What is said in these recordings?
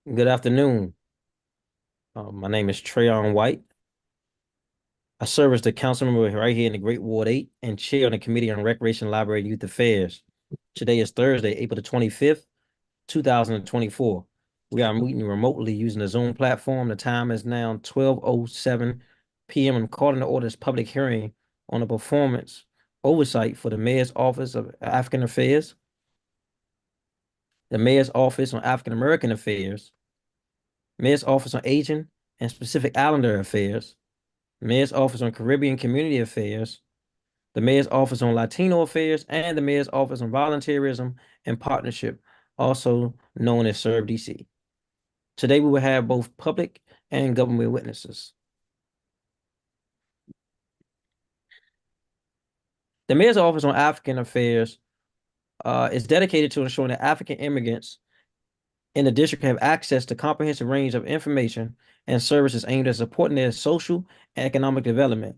Good afternoon. My name is Trayon White. I serve as the council member right here in the Great Ward 8 and chair on the Committee on Recreation, Library, and Youth Affairs. Today is Thursday, April the 25th, 2024. We are meeting remotely using the Zoom platform. The time is now 12:07 p.m. I'm calling to order this public hearing on the performance oversight for the Mayor's Office of African Affairs, the Mayor's Office on African American Affairs, Mayor's Office on Asian and Pacific Islander Affairs, Mayor's Office on Caribbean Community Affairs, the Mayor's Office on Latino Affairs, and the Mayor's Office on Volunteerism and Partnership, also known as Serve DC. Today, we will have both public and government witnesses. The Mayor's Office on African Affairs is dedicated to ensuring that African immigrants in the district have access to comprehensive range of information and services aimed at supporting their social and economic development.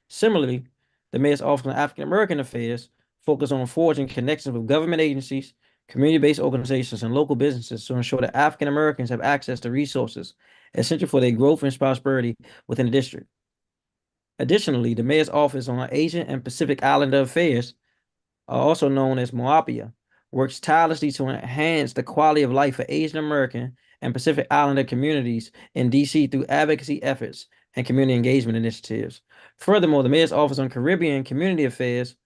Similarly, the Mayor's Office on African American Affairs focus on forging connections with government agencies, community-based organizations, and local businesses to ensure that African Americans have access to resources essential for their growth and prosperity within the district. Additionally, the Mayor's Office on Asian and Pacific Islander Affairs, also known as MOAPIA, works tirelessly to enhance the quality of life for Asian American and Pacific Islander communities in DC through advocacy efforts and community engagement initiatives. Furthermore, the Mayor's Office on Caribbean Community Affairs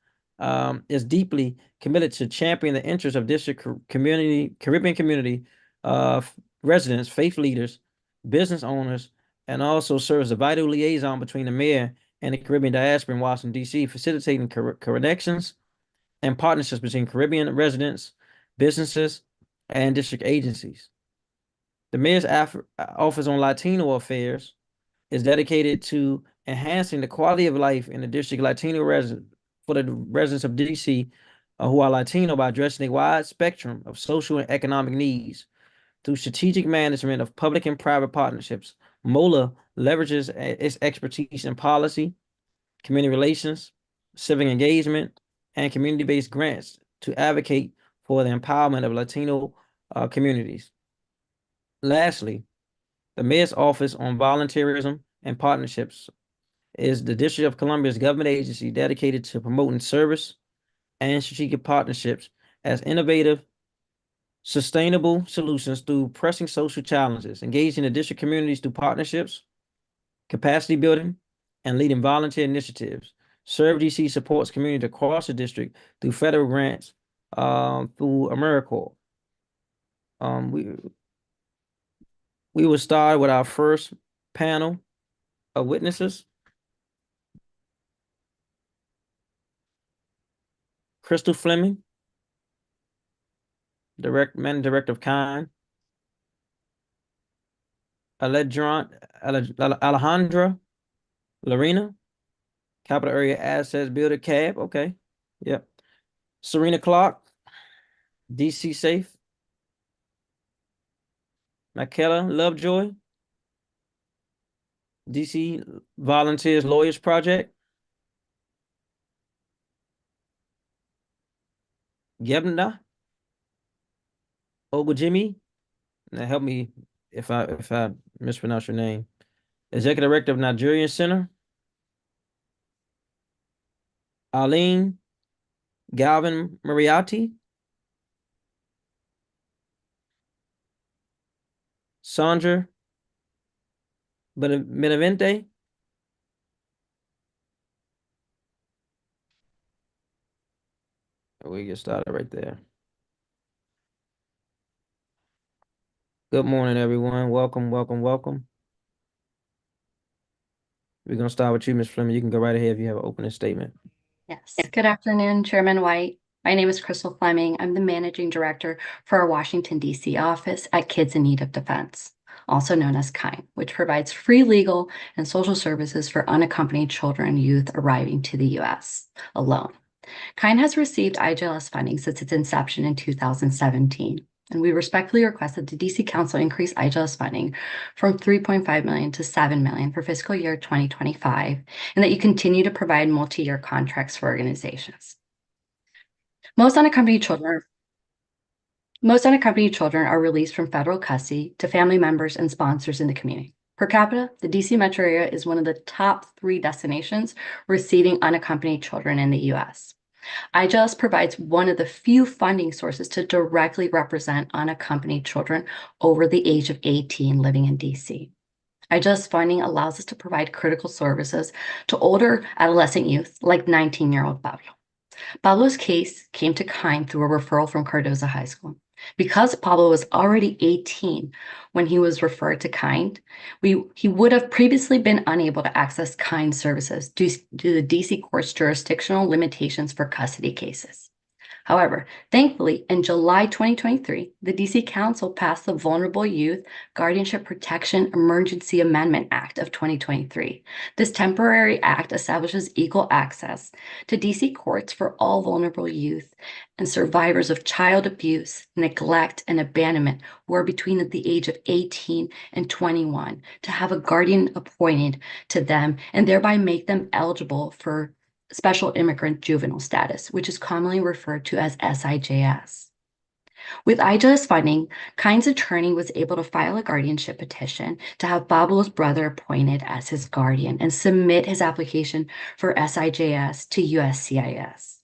is deeply committed to championing the interests of district Caribbean community residents, faith leaders, business owners, and also serves as a vital liaison between the mayor and the Caribbean diaspora in Washington, D.C., facilitating connections and partnerships between Caribbean residents, businesses, and district agencies. The Mayor's Office on Latino Affairs is dedicated to enhancing the quality of life in the district Latino residents for the residents of DC who are Latino by addressing a wide spectrum of social and economic needs through strategic management of public and private partnerships. MOLA leverages its expertise in policy, community relations, civic engagement, and community-based grants to advocate for the empowerment of Latino communities. Lastly, the Mayor's Office on Volunteerism and Partnerships is the District of Columbia's government agency dedicated to promoting service and strategic partnerships as innovative, sustainable solutions through pressing social challenges, engaging the district communities through partnerships, capacity building, and leading volunteer initiatives. Serve DC supports communities across the district through federal grants, through AmeriCorps. We will start with our first panel of witnesses. Crystal Fleming, Managing Director of Kind. Alejandra Lorena, Capital Area Assets Builder CAB. Okay. Yep. Serena Clark, DC Safe. Michaela Lovejoy, DC Volunteers Lawyers Project. Gebna Ogujimi. Now help me if I mispronounce your name. Executive Director of Nigerian Center. Arlene Galvin Moriarty. Sandra Benitez. We get started right there. Good morning, everyone. Welcome, welcome, welcome. We're going to start with you, Ms. Fleming. You can go right ahead if you have an opening statement. Yes. Good afternoon, Chairman White. My name is Crystal Fleming. I'm the Managing Director for our Washington, D.C. office at Kids in Need of Defense, also known as KIND, which provides free legal and social services for unaccompanied children and youth arriving to the U.S. alone. KIND has received IJLS funding since its inception in 2017, and we respectfully request that the DC Council increase IJLS funding from $3.5 million to $7 million for fiscal year 2025, and that you continue to provide multi-year contracts for organizations. Most unaccompanied children Most unaccompanied children are released from federal custody to family members and sponsors in the community. Per capita, the DC metro area is one of the top 3 destinations receiving unaccompanied children in the US. IJLS provides one of the few funding sources to directly represent unaccompanied children over the age of 18 living in DC. IJLS funding allows us to provide critical services to older adolescent youth like 19-year-old Pablo. Pablo's case came to KIND through a referral from Cardozo High School. Because Pablo was already 18 when he was referred to KIND, he would have previously been unable to access KIND services due to the DC court's jurisdictional limitations for custody cases. However, thankfully, in July 2023, the DC Council passed the Vulnerable Youth Guardianship Protection Emergency Amendment Act of 2023. This temporary act establishes equal access to DC courts for all vulnerable youth and survivors of child abuse, neglect, and abandonment who are between the age of 18 and 21 to have a guardian appointed to them and thereby make them eligible for Special Immigrant Juvenile Status, which is commonly referred to as SIJS. With IJLS funding, KIND's attorney was able to file a guardianship petition to have Pablo's brother appointed as his guardian and submit his application for SIJS to USCIS.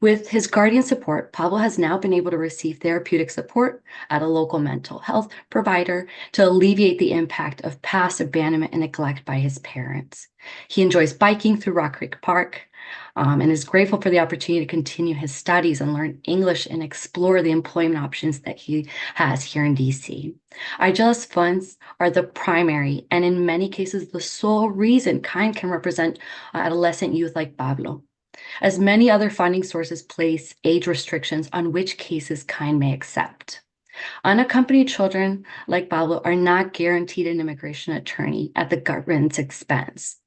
With his guardian support, Pablo has now been able to receive therapeutic support at a local mental health provider to alleviate the impact of past abandonment and neglect by his parents. He enjoys biking through Rock Creek Park and is grateful for the opportunity to continue his studies and learn English and explore the employment options that he has here in DC. IJLS funds are the primary and in many cases the sole reason KIND can represent adolescent youth like Pablo, as many other funding sources place age restrictions on which cases KIND may accept. Unaccompanied children like Pablo are not guaranteed an immigration attorney at the government's expense.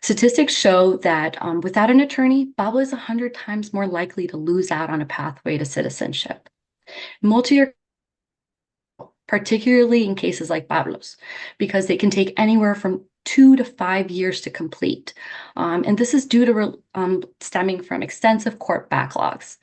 Statistics show that without an attorney, Pablo is 100 times more likely to lose out on a pathway to citizenship. Multi-year, particularly in cases like Pablo's, because they can take anywhere from 2 to 5 years to complete. And this is due to stemming from extensive court backlogs.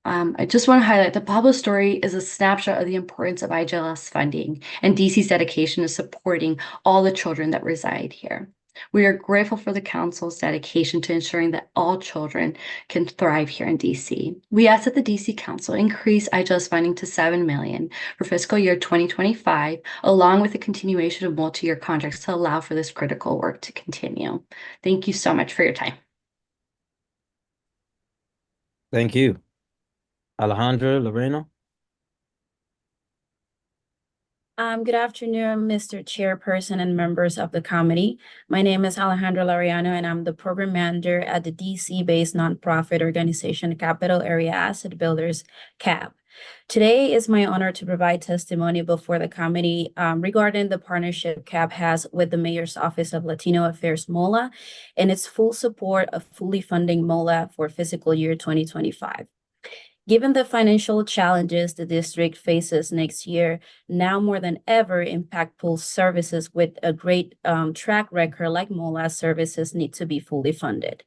I just want to highlight that Pablo's story is a snapshot of the importance of IJLS funding and DC's dedication to supporting all the children that reside here. We are grateful for the Council's dedication to ensuring that all children can thrive here in DC. We ask that the DC Council increase IJLS funding to $7 million for fiscal year 2025, along with the continuation of multi-year contracts to allow for this critical work to continue. Thank you so much for your time. Thank you. Alejandra Loreno. Good afternoon, Mr. Chairperson and members of the committee. My name is Alejandra Laureano, and I'm the program manager at the DC-based nonprofit organization Capital Area Asset Builders, CAB. Today is my honor to provide testimony before the committee regarding the partnership CAB has with the Mayor's Office of Latino Affairs, MOLA, and its full support of fully funding MOLA for fiscal year 2025. Given the financial challenges the district faces next year, now more than ever, impactful services with a great track record like MOLA services need to be fully funded.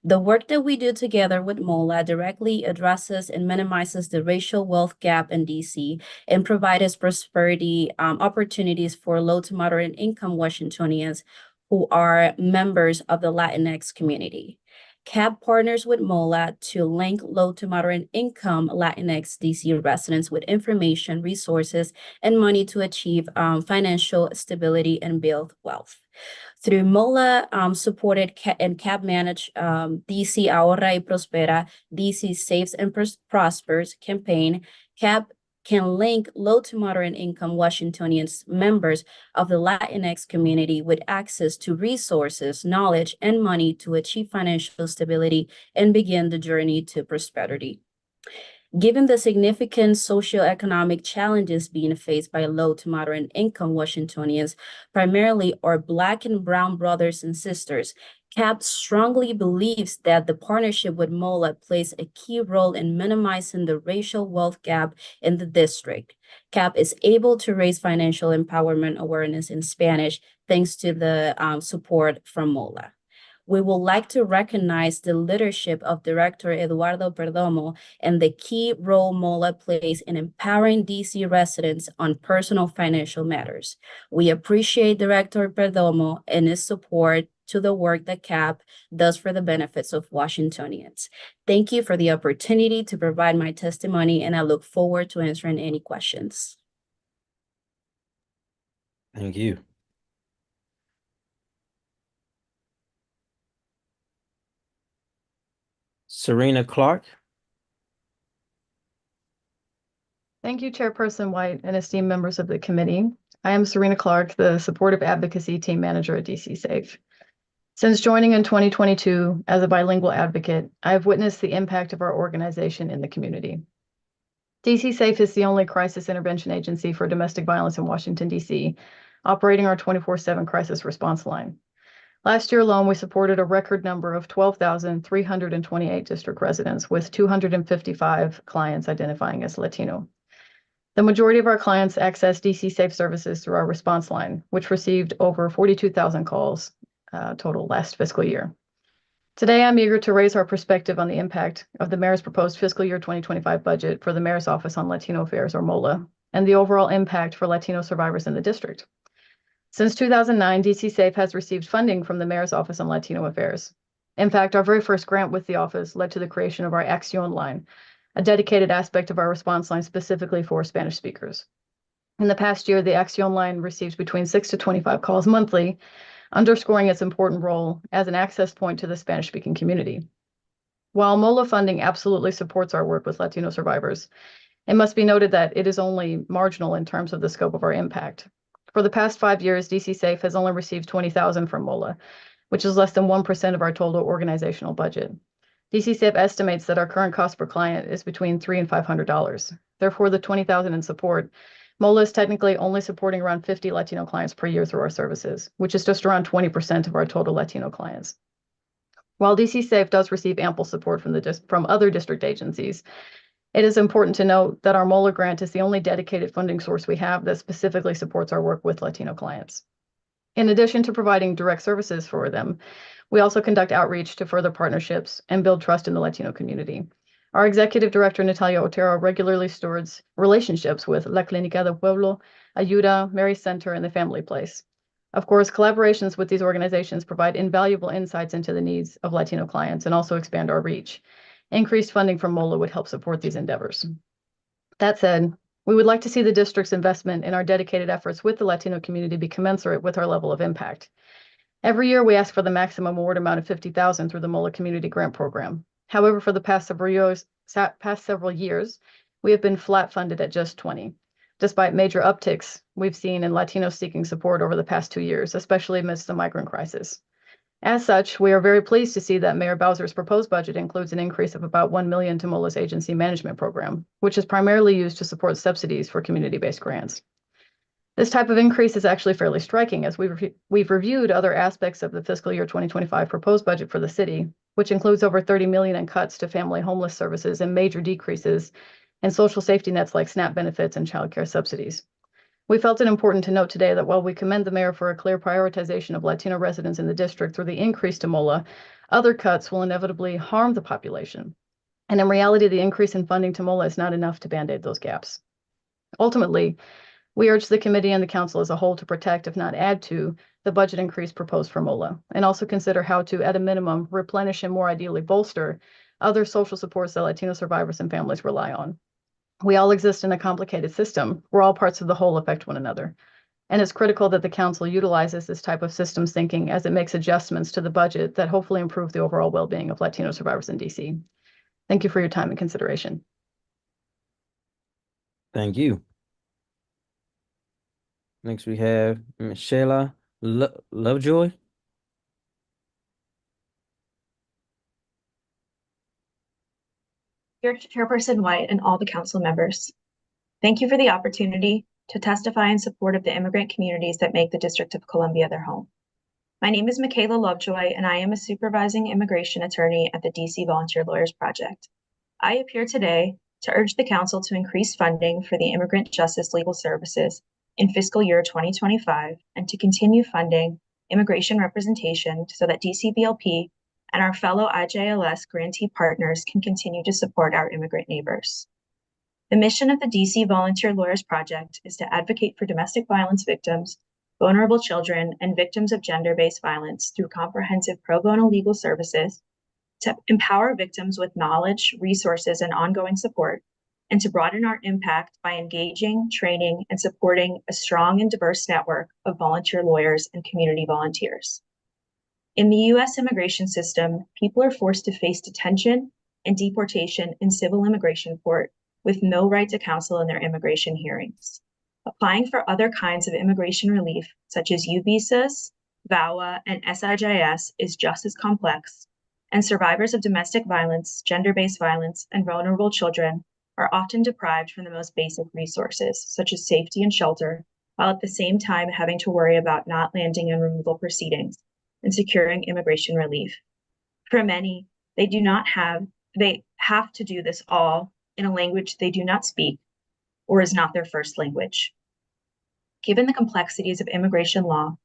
The work that we do together with MOLA directly addresses and minimizes the racial wealth gap in DC and provides prosperity opportunities for low to moderate income Washingtonians who are members of the Latinx community. CAB partners with MOLA to link low to moderate income Latinx DC residents with information, resources, and money to achieve financial stability and build wealth. Through MOLA supported and CAB managed DC Ahorra y Prospera, DC Saves and Prospers campaign, CAB can link low to moderate income Washingtonians members of the Latinx community with access to resources, knowledge, and money to achieve financial stability and begin the journey to prosperity. Given the significant socioeconomic challenges being faced by low to moderate income Washingtonians, primarily our Black and Brown brothers and sisters, CAB strongly believes that the partnership with MOLA plays a key role in minimizing the racial wealth gap in the district. CAB is able to raise financial empowerment awareness in Spanish thanks to the support from MOLA. We would like to recognize the leadership of Director Eduardo Perdomo and the key role MOLA plays in empowering DC residents on personal financial matters. We appreciate Director Perdomo and his support to the work that CAP does for the benefits of Washingtonians. Thank you for the opportunity to provide my testimony, and I look forward to answering any questions. Thank you. Serena Clark. Thank you, Chairperson White and esteemed members of the committee. I am Serena Clark, the Supportive Advocacy Team Manager at DC Safe. Since joining in 2022 as a bilingual advocate, I have witnessed the impact of our organization in the community. DC Safe is the only crisis intervention agency for domestic violence in Washington, D.C., operating our 24/7 crisis response line. Last year alone, we supported a record number of 12,328 district residents with 255 clients identifying as Latino. The majority of our clients access DC Safe services through our response line, which received over 42,000 calls total last fiscal year. Today, I'm eager to raise our perspective on the impact of the Mayor's proposed fiscal year 2025 budget for the Mayor's Office on Latino Affairs, or MOLA, and the overall impact for Latino survivors in the district. Since 2009, DC Safe has received funding from the Mayor's Office on Latino Affairs. In fact, our very first grant with the office led to the creation of our Acción line, a dedicated aspect of our response line specifically for Spanish speakers. In the past year, the Acción line received between 6 to 25 calls monthly, underscoring its important role as an access point to the Spanish-speaking community. While MOLA funding absolutely supports our work with Latino survivors, it must be noted that it is only marginal in terms of the scope of our impact. For the past 5 years, DC Safe has only received $20,000 from MOLA, which is less than 1% of our total organizational budget. DC Safe estimates that our current cost per client is between $300 and $500. Therefore, the $20,000 in support, MOLA is technically only supporting around 50 Latino clients per year through our services, which is just around 20% of our total Latino clients. While DC Safe does receive ample support from other district agencies, it is important to note that our MOLA grant is the only dedicated funding source we have that specifically supports our work with Latino clients. In addition to providing direct services for them, we also conduct outreach to further partnerships and build trust in the Latino community. Our Executive Director, Natalia Otero, regularly stewards relationships with La Clínica del Pueblo, Ayuda, Mary's Center, and the Family Place. Of course, collaborations with these organizations provide invaluable insights into the needs of Latino clients and also expand our reach. Increased funding from MOLA would help support these endeavors. That said, we would like to see the district's investment in our dedicated efforts with the Latino community be commensurate with our level of impact. Every year, we ask for the maximum award amount of $50,000 through the MOLA Community Grant Program. However, for the past several years, we have been flat funded at just $20,000, despite major upticks we've seen in Latinos seeking support over the past 2 years, especially amidst the migrant crisis. As such, we are very pleased to see that Mayor Bowser's proposed budget includes an increase of about $1 million to MOLA's agency management program, which is primarily used to support subsidies for community-based grants. This type of increase is actually fairly striking, as we've reviewed other aspects of the fiscal year 2025 proposed budget for the city, which includes over $30 million in cuts to family homeless services and major decreases in social safety nets like SNAP benefits and child care subsidies. We felt it important to note today that while we commend the mayor for a clear prioritization of Latino residents in the district through the increase to MOLA, other cuts will inevitably harm the population. And in reality, the increase in funding to MOLA is not enough to band-aid those gaps. Ultimately, we urge the committee and the council as a whole to protect, if not add to, the budget increase proposed for MOLA, and also consider how to, at a minimum, replenish and more ideally bolster other social supports that Latino survivors and families rely on. We all exist in a complicated system where all parts of the whole affect one another. And it's critical that the council utilizes this type of systems thinking as it makes adjustments to the budget that hopefully improve the overall well-being of Latino survivors in DC. Thank you for your time and consideration. Thank you. Next, we have Michelle Lovejoy. Dear Chairperson White and all the council members, thank you for the opportunity to testify in support of the immigrant communities that make the District of Columbia their home. My name is Michaela Lovejoy, and I am a supervising immigration attorney at the DC Volunteer Lawyers Project. I appear today to urge the council to increase funding for the Immigrant Justice legal services in fiscal year 2025 and to continue funding immigration representation so that DCVLP and our fellow IJLS grantee partners can continue to support our immigrant neighbors. The mission of the DC Volunteer Lawyers Project is to advocate for domestic violence victims, vulnerable children, and victims of gender-based violence through comprehensive pro bono legal services, to empower victims with knowledge, resources, and ongoing support, and to broaden our impact by engaging, training, and supporting a strong and diverse network of volunteer lawyers and community volunteers. In the U.S. immigration system, people are forced to face detention and deportation in civil immigration court with no right to counsel in their immigration hearings. Applying for other kinds of immigration relief, such as U visas, VAWA, and SIJS, is just as complex, and survivors of domestic violence, gender-based violence, and vulnerable children are often deprived from the most basic resources, such as safety and shelter, while at the same time having to worry about not landing in removal proceedings and securing immigration relief. For many, they have to do this all in a language they do not speak or is not their first language. Given the complexities of immigration law,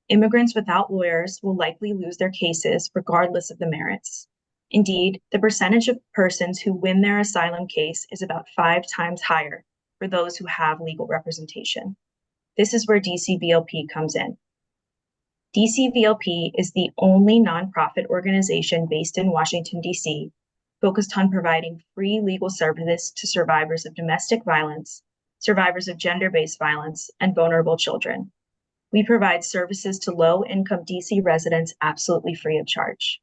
immigrants without lawyers will likely lose their cases regardless of the merits. Indeed, the percentage of persons who win their asylum case is about 5 times higher for those who have legal representation. This is where DCVLP comes in. DCVLP is the only nonprofit organization based in Washington, D.C., focused on providing free legal services to survivors of domestic violence, survivors of gender-based violence, and vulnerable children. We provide services to low-income DC residents absolutely free of charge.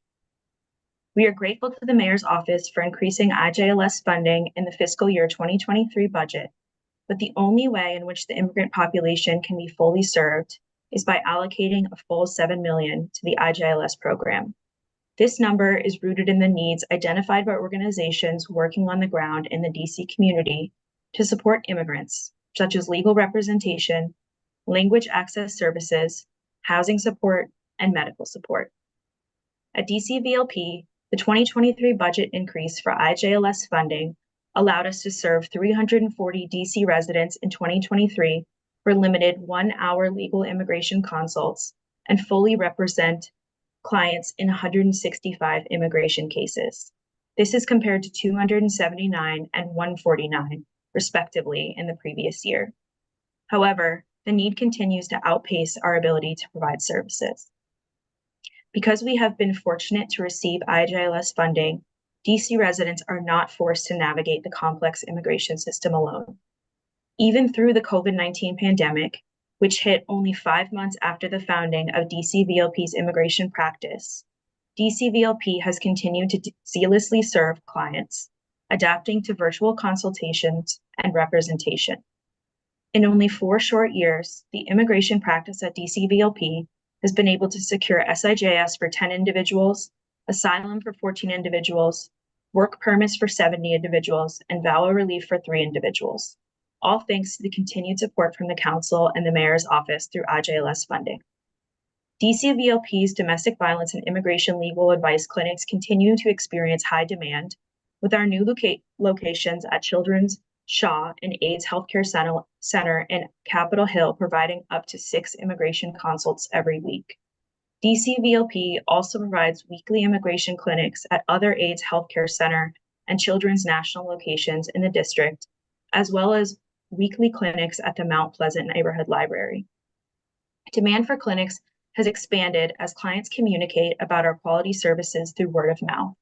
We are grateful to the Mayor's Office for increasing IJLS funding in the fiscal year 2023 budget, but the only way in which the immigrant population can be fully served is by allocating a full $7 million to the IJLS program. This number is rooted in the needs identified by organizations working on the ground in the DC community to support immigrants, such as legal representation, language access services, housing support, and medical support. At DCVLP, the 2023 budget increase for IJLS funding allowed us to serve 340 DC residents in 2023 for limited 1-hour legal immigration consults and fully represent clients in 165 immigration cases. This is compared to 279 and 149, respectively, in the previous year. However, the need continues to outpace our ability to provide services. Because we have been fortunate to receive IJLS funding, DC residents are not forced to navigate the complex immigration system alone. Even through the COVID-19 pandemic, which hit only 5 months after the founding of DCVLP's immigration practice, DCVLP has continued to zealously serve clients, adapting to virtual consultations and representation. In only 4 short years, the immigration practice at DCVLP has been able to secure SIJS for 10 individuals, asylum for 14 individuals, work permits for 70 individuals, and VAWA relief for 3 individuals, all thanks to the continued support from the Council and the Mayor's Office through IJLS funding. DCVLP's domestic violence and immigration legal advice clinics continue to experience high demand, with our new locations at Children's, Shaw, and AIDS Healthcare Center in Capitol Hill providing up to 6 immigration consults every week. DCVLP also provides weekly immigration clinics at other AIDS Healthcare Center and Children's National locations in the district, as well as weekly clinics at the Mount Pleasant Neighborhood Library. Demand for clinics has expanded as clients communicate about our quality services through word of mouth.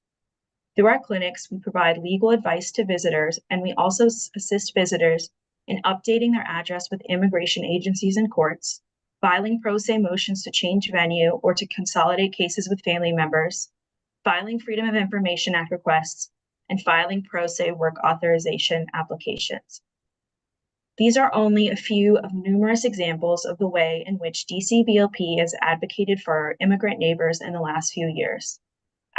Through our clinics, we provide legal advice to visitors, and we also assist visitors in updating their address with immigration agencies and courts, filing pro se motions to change venue or to consolidate cases with family members, filing Freedom of Information Act requests, and filing pro se work authorization applications. These are only a few of numerous examples of the way in which DCVLP has advocated for our immigrant neighbors in the last few years.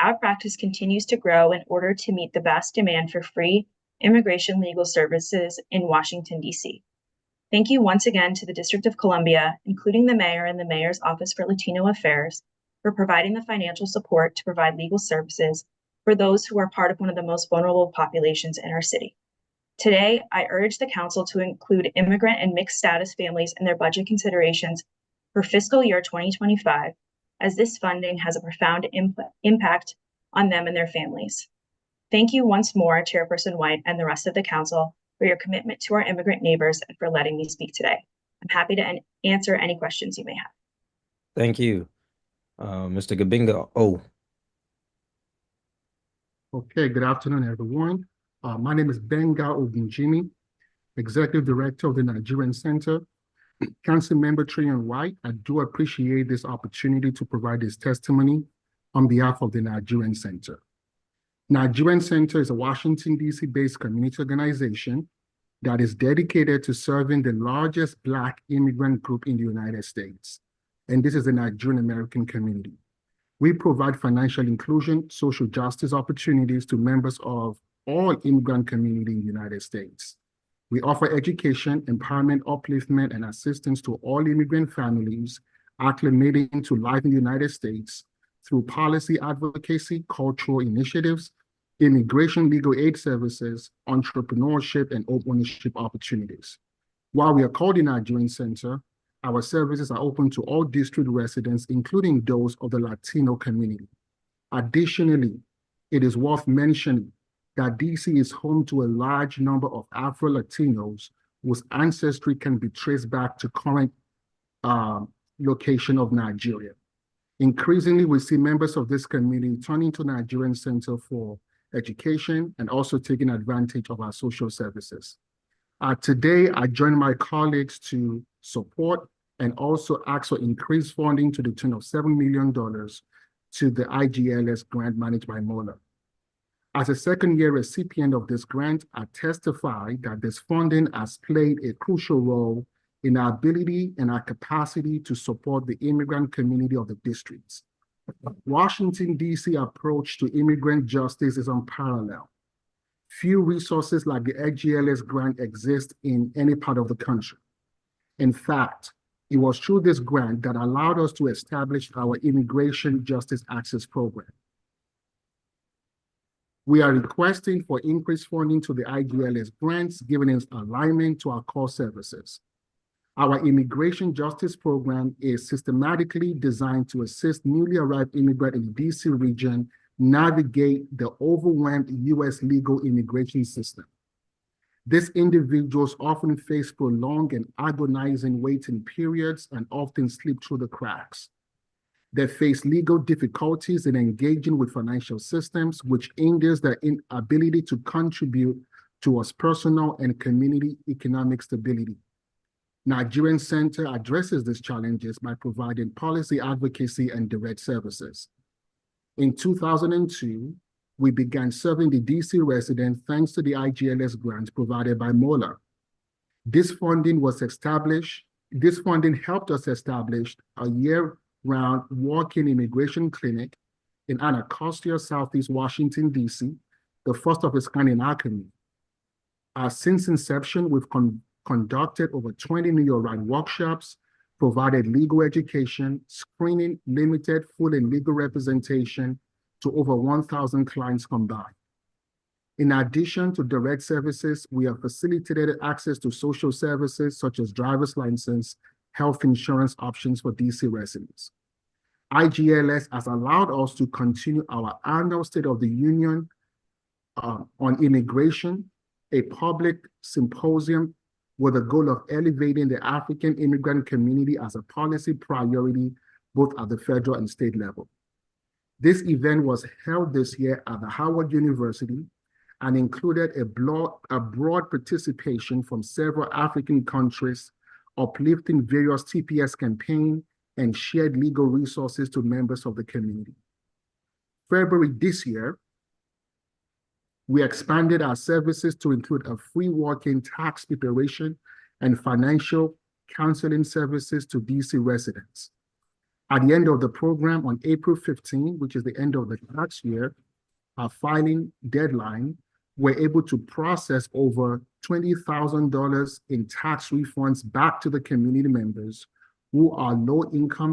Our practice continues to grow in order to meet the vast demand for free immigration legal services in Washington, D.C. Thank you once again to the District of Columbia, including the Mayor and the Mayor's Office for Latino Affairs, for providing the financial support to provide legal services for those who are part of one of the most vulnerable populations in our city. Today, I urge the Council to include immigrant and mixed status families in their budget considerations for fiscal year 2025, as this funding has a profound impact on them and their families. Thank you once more, Chairperson White and the rest of the council, for your commitment to our immigrant neighbors and for letting me speak today. I'm happy to answer any questions you may have. Thank you. Mr. Gabinga. Oh, Okay, good afternoon, everyone. My name is Benga Ogunjimi, Executive Director of the Nigerian Center. Council Member Trayon White, I do appreciate this opportunity to provide this testimony on behalf of the Nigerian Center. Nigerian Center is a Washington, D.C. based community organization that is dedicated to serving the largest Black immigrant group in the United States. And this is the Nigerian American community. We provide financial inclusion, social justice opportunities to members of all immigrant community in the United States. We offer education, empowerment, upliftment, and assistance to all immigrant families acclimating to life in the United States through policy advocacy, cultural initiatives, immigration legal aid services, entrepreneurship, and ownership opportunities. While we are called the Nigerian Center, our services are open to all district residents, including those of the Latino community. Additionally, it is worth mentioning that DC is home to a large number of Afro-Latinos whose ancestry can be traced back to current location of Nigeria. Increasingly, we see members of this community turning to Nigerian Center for education and also taking advantage of our social services. Today, I join my colleagues to support and also ask for increased funding to the tune of $7 million to the IGLS grant managed by MOLA. As a second-year recipient of this grant, I testify that this funding has played a crucial role in our ability and our capacity to support the immigrant community of the districts. Washington, D.C. approach to immigrant justice is unparalleled. Few resources like the IGLS grant exist in any part of the country. In fact, it was through this grant that allowed us to establish our Immigration Justice Access Program. We are requesting for increased funding to the IGLS grants, given its alignment to our core services. Our Immigration Justice Program is systematically designed to assist newly arrived immigrants in the DC region navigate the overwhelmed U.S. legal immigration system. These individuals often face prolonged and agonizing waiting periods and often slip through the cracks. They face legal difficulties in engaging with financial systems, which hinders their inability to contribute towards personal and community economic stability. Nigerian Center addresses these challenges by providing policy advocacy and direct services. In 2002, we began serving the DC residents thanks to the IGLS grant provided by MOLA. This funding helped us establish a year-round walk-in immigration clinic in Anacostia, Southeast Washington, D.C., the first of its kind in our community. Since inception, we've conducted over 20 New York Right workshops, provided legal education, screening, limited full and legal representation to over 1,000 clients combined. In addition to direct services, we have facilitated access to social services such as driver's license, health insurance options for DC residents. IGLS has allowed us to continue our annual State of the Union on immigration, a public symposium with the goal of elevating the African immigrant community as a policy priority, both at the federal and state level. This event was held this year at the Howard University and included a broad participation from several African countries, uplifting various TPS campaigns and shared legal resources to members of the community. February this year, we expanded our services to include a free walk-in tax preparation and financial counseling services to DC residents. At the end of the program on April 15, which is the end of the tax year, our filing deadline, we're able to process over $20,000 in tax refunds back to the community members who are low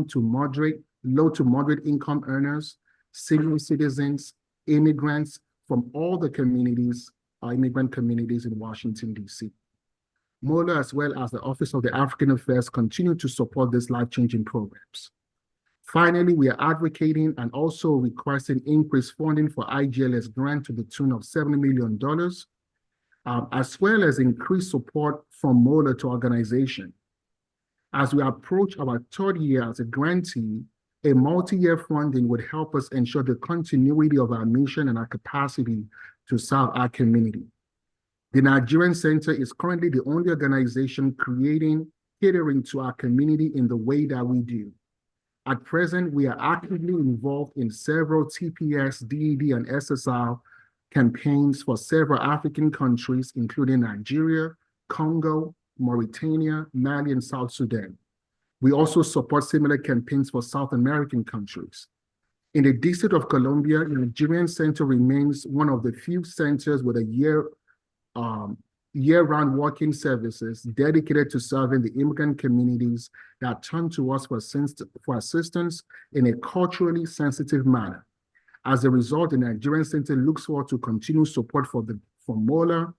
to moderate income earners, senior citizens, immigrants from all the communities, immigrant communities in Washington, D.C. MOLA, as well as the Office of the African Affairs, continue to support these life-changing programs. Finally, we are advocating and also requesting increased funding for IGLS grant to the tune of $70 million, as well as increased support from MOLA to organization. As we approach our third year as a grantee, a multi-year funding would help us ensure the continuity of our mission and our capacity to serve our community. The Nigerian Center is currently the only organization catering to our community in the way that we do. At present, we are actively involved in several TPS, DED, and SSR campaigns for several African countries, including Nigeria, Congo, Mauritania, Mali, and South Sudan. We also support similar campaigns for South American countries. In the District of Columbia, the Nigerian Center remains one of the few centers with a year-round working services dedicated to serving the immigrant communities that turn to us for assistance in a culturally sensitive manner. As a result, the Nigerian Center looks forward to continued support for MOLA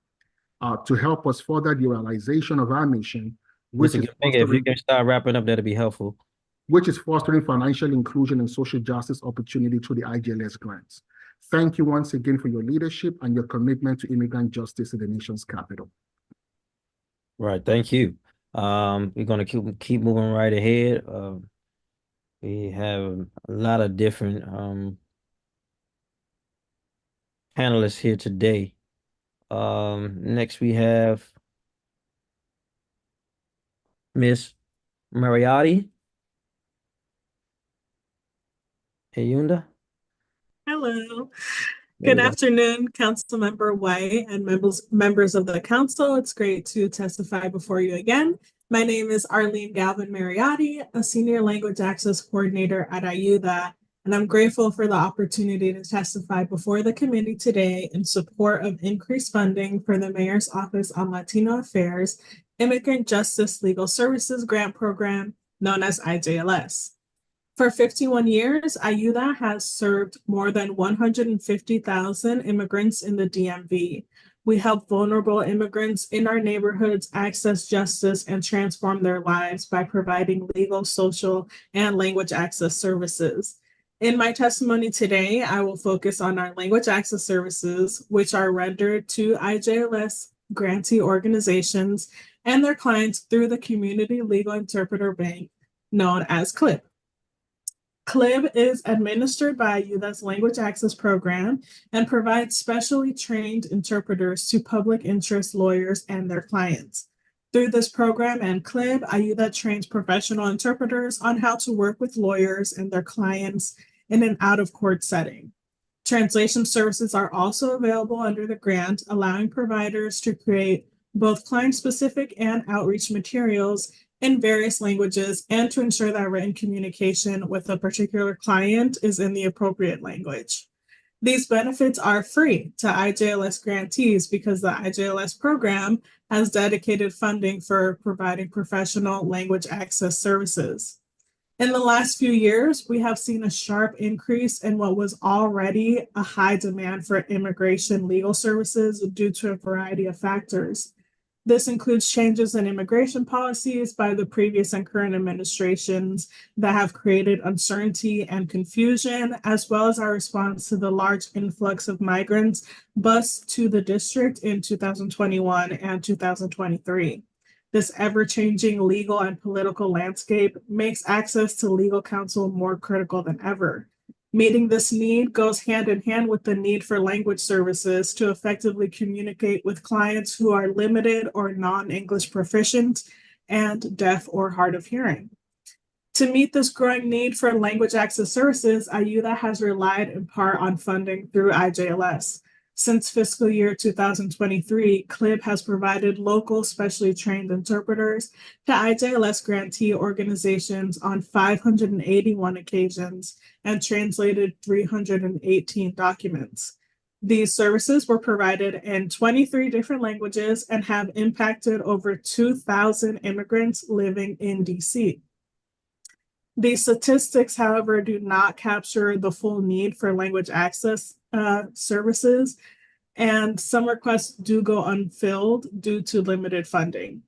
to help us further the realization of our mission, If you can start wrapping up, that'd be helpful. Which is fostering financial inclusion and social justice opportunity through the IGLS grants. Thank you once again for your leadership and your commitment to immigrant justice in the nation's capital. Right, thank you. We're going to keep moving right ahead. We have a lot of different panelists here today. Next we have Miss Mariotti Ayunda. Hello. Good afternoon, Councilmember White and members of the council. It's great to testify before you again. My name is Arlene Galvin Mariotti, a Senior Language Access Coordinator at RLYA, and I'm grateful for the opportunity to testify before the committee today in support of increased funding for the Mayor's Office on Latino Affairs Immigrant Justice Legal Services Grant Program, known as IJLS. For 51 years, RLYA has served more than 150,000 immigrants in the DMV. We help vulnerable immigrants in our neighborhoods access justice and transform their lives by providing legal, social, and language access services. In my testimony today, I will focus on our language access services, which are rendered to IJLS grantee organizations and their clients through the Community Legal Interpreter Bank, known as CLIP. CLIB is administered by RLYA's Language Access Program and provides specially trained interpreters to public interest lawyers and their clients. Through this program and CLIB, RLYA trains professional interpreters on how to work with lawyers and their clients in an out-of-court setting. Translation services are also available under the grant, allowing providers to create both client-specific and outreach materials in various languages and to ensure that written communication with a particular client is in the appropriate language. These benefits are free to IJLS grantees because the IJLS program has dedicated funding for providing professional language access services. In the last few years, we have seen a sharp increase in what was already a high demand for immigration legal services due to a variety of factors. This includes changes in immigration policies by the previous and current administrations that have created uncertainty and confusion, as well as our response to the large influx of migrants bused to the district in 2021 and 2023. This ever-changing legal and political landscape makes access to legal counsel more critical than ever. Meeting this need goes hand in hand with the need for language services to effectively communicate with clients who are limited or non-English proficient and deaf or hard of hearing. To meet this growing need for language access services, RLYA has relied in part on funding through IJLS. Since fiscal year 2023, CLIB has provided local specially trained interpreters to IJLS grantee organizations on 581 occasions and translated 318 documents. These services were provided in 23 different languages and have impacted over 2,000 immigrants living in DC. These statistics, however, do not capture the full need for language access services, and some requests do go unfilled due to limited funding.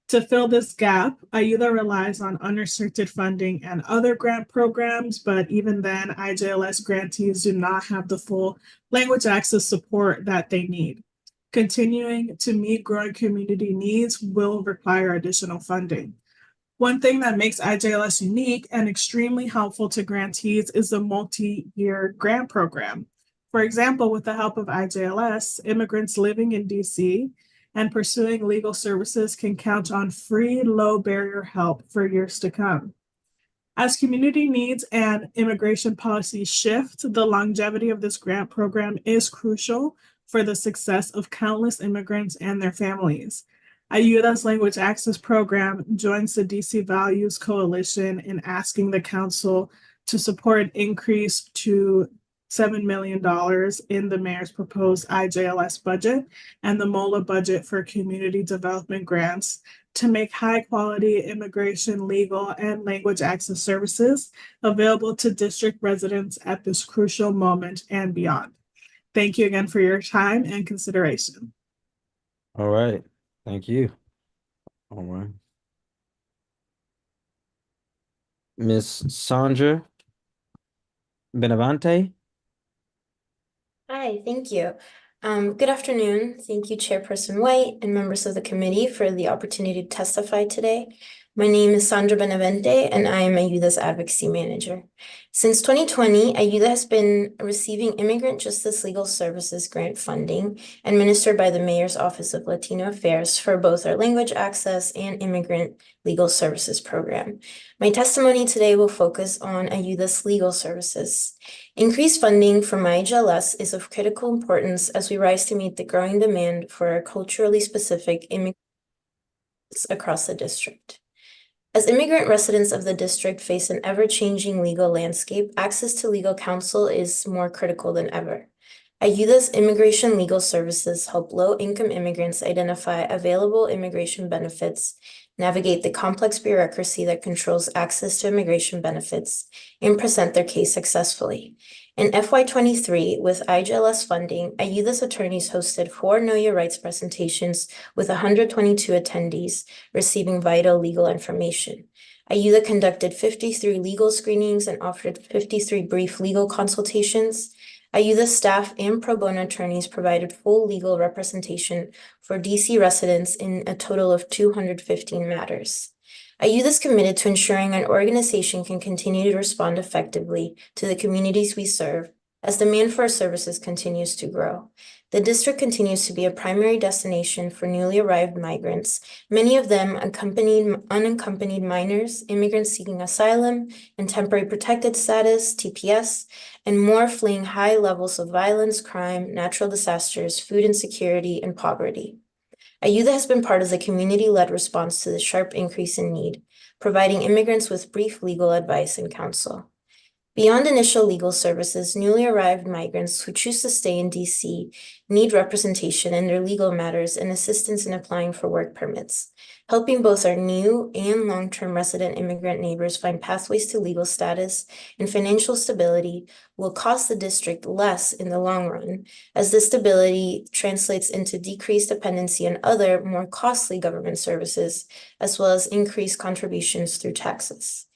To fill this gap, IULA relies on unrestricted funding and other grant programs, but even then, IJLS grantees do not have the full language access support that they need. Continuing to meet growing community needs will require additional funding. One thing that makes IJLS unique and extremely helpful to grantees is the multi-year grant program. For example, with the help of IJLS, immigrants living in DC and pursuing legal services can count on free, low-barrier help for years to come. As community needs and immigration policies shift, the longevity of this grant program is crucial for the success of countless immigrants and their families. IULA's Language Access Program joins the DC Values Coalition in asking the Council to support an increase to $7 million in the mayor's proposed IJLS budget and the MOLA budget for community development grants to make high-quality immigration, legal, and language access services available to district residents at this crucial moment and beyond. Thank you again for your time and consideration. All right. Thank you. All right. Miss Sandra Benavente. Hi, thank you. Good afternoon. Thank you, Chairperson White and members of the committee for the opportunity to testify today. My name is Sandra Benavente, and I am IULA's Advocacy Manager. Since 2020, IULA has been receiving Immigrant Justice Legal Services grant funding administered by the Mayor's Office of Latino Affairs for both our Language Access and Immigrant Legal Services program. My testimony today will focus on IULA's legal services. Increased funding for IJLS is of critical importance as we rise to meet the growing demand for culturally specific immigrants across the district. As immigrant residents of the district face an ever-changing legal landscape, access to legal counsel is more critical than ever. IULA's immigration legal services help low-income immigrants identify available immigration benefits, navigate the complex bureaucracy that controls access to immigration benefits, and present their case successfully. In FY23, with IJLS funding, IULA's attorneys hosted 4 Know Your Rights presentations with 122 attendees receiving vital legal information. IULA conducted 53 legal screenings and offered 53 brief legal consultations. IULA staff and pro bono attorneys provided full legal representation for DC residents in a total of 215 matters. IULA is committed to ensuring an organization can continue to respond effectively to the communities we serve as demand for our services continues to grow. The district continues to be a primary destination for newly arrived migrants, many of them unaccompanied minors, immigrants seeking asylum and temporary protected status, TPS, and more fleeing high levels of violence, crime, natural disasters, food insecurity, and poverty. IULA has been part of the community-led response to the sharp increase in need, providing immigrants with brief legal advice and counsel. Beyond initial legal services, newly arrived migrants who choose to stay in DC need representation in their legal matters and assistance in applying for work permits. Helping both our new and long-term resident immigrant neighbors find pathways to legal status and financial stability will cost the district less in the long run, as this stability translates into decreased dependency on other, more costly government services, as well as increased contributions through taxes.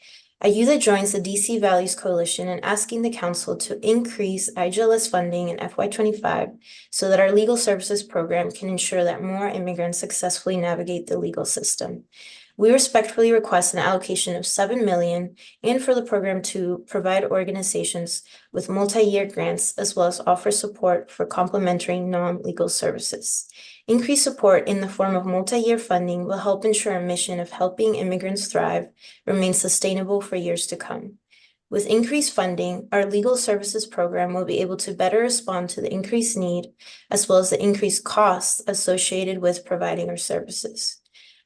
IULA joins the DC Values Coalition in asking the Council to increase IJLS funding in FY25 so that our legal services program can ensure that more immigrants successfully navigate the legal system. We respectfully request an allocation of $7 million and for the program to provide organizations with multi-year grants as well as offer support for complementary non-legal services. Increased support in the form of multi-year funding will help ensure our mission of helping immigrants thrive remains sustainable for years to come. With increased funding, our legal services program will be able to better respond to the increased need as well as the increased costs associated with providing our services.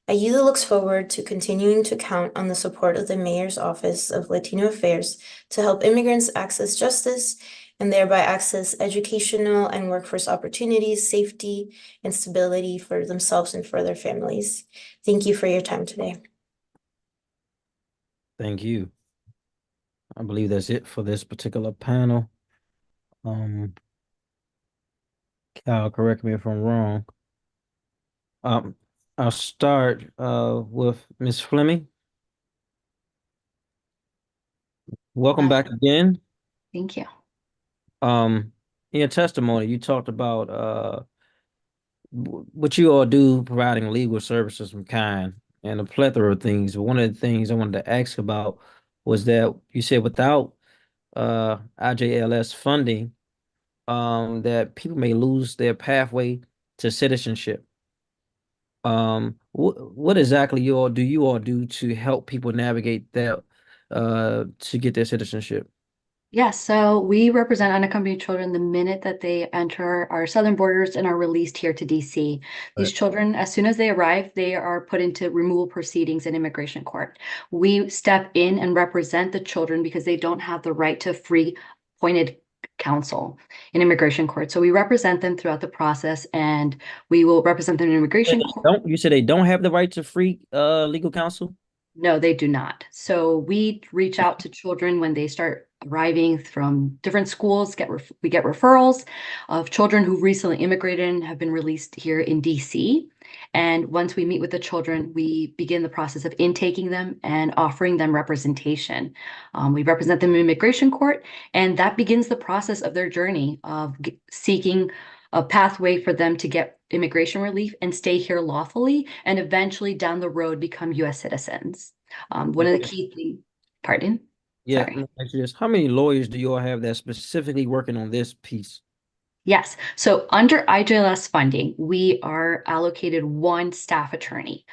IULA looks forward to continuing to count on the support of the Mayor's Office of Latino Affairs to help immigrants access justice and thereby access educational and workforce opportunities, safety, and stability for themselves and for their families. Thank you for your time today. Thank you. I believe that's it for this particular panel. Cal, correct me if I'm wrong. I'll start with Ms. Fleming. Welcome back again. Thank you. In your testimony, you talked about what you all do providing legal services from kind and a plethora of things. But one of the things I wanted to ask about was that you said without IJLS funding, that people may lose their pathway to citizenship. What exactly you all do to help people navigate that to get their citizenship? Yes, so we represent unaccompanied children the minute that they enter our southern borders and are released here to DC. These Right. children, as soon as they arrive, they are put into removal proceedings in immigration court. We step in and represent the children because they don't have the right to free appointed counsel in immigration court. So we represent them throughout the process, and we will represent them in immigration court. You said they don't have the right to free legal counsel? No, they do not. So we reach out to children when they start arriving from different schools. We get referrals of children who recently immigrated and have been released here in DC. And once we meet with the children, we begin the process of intaking them and offering them representation. We represent them in immigration court, and that begins the process of their journey of seeking a pathway for them to get immigration relief and stay here lawfully, and eventually down the road become U.S. citizens. One of the key things, pardon? Yeah, Sorry. let me ask you this. How many lawyers do you all have that's specifically working on this piece? Yes. So under IJLS funding, we are allocated one staff attorney.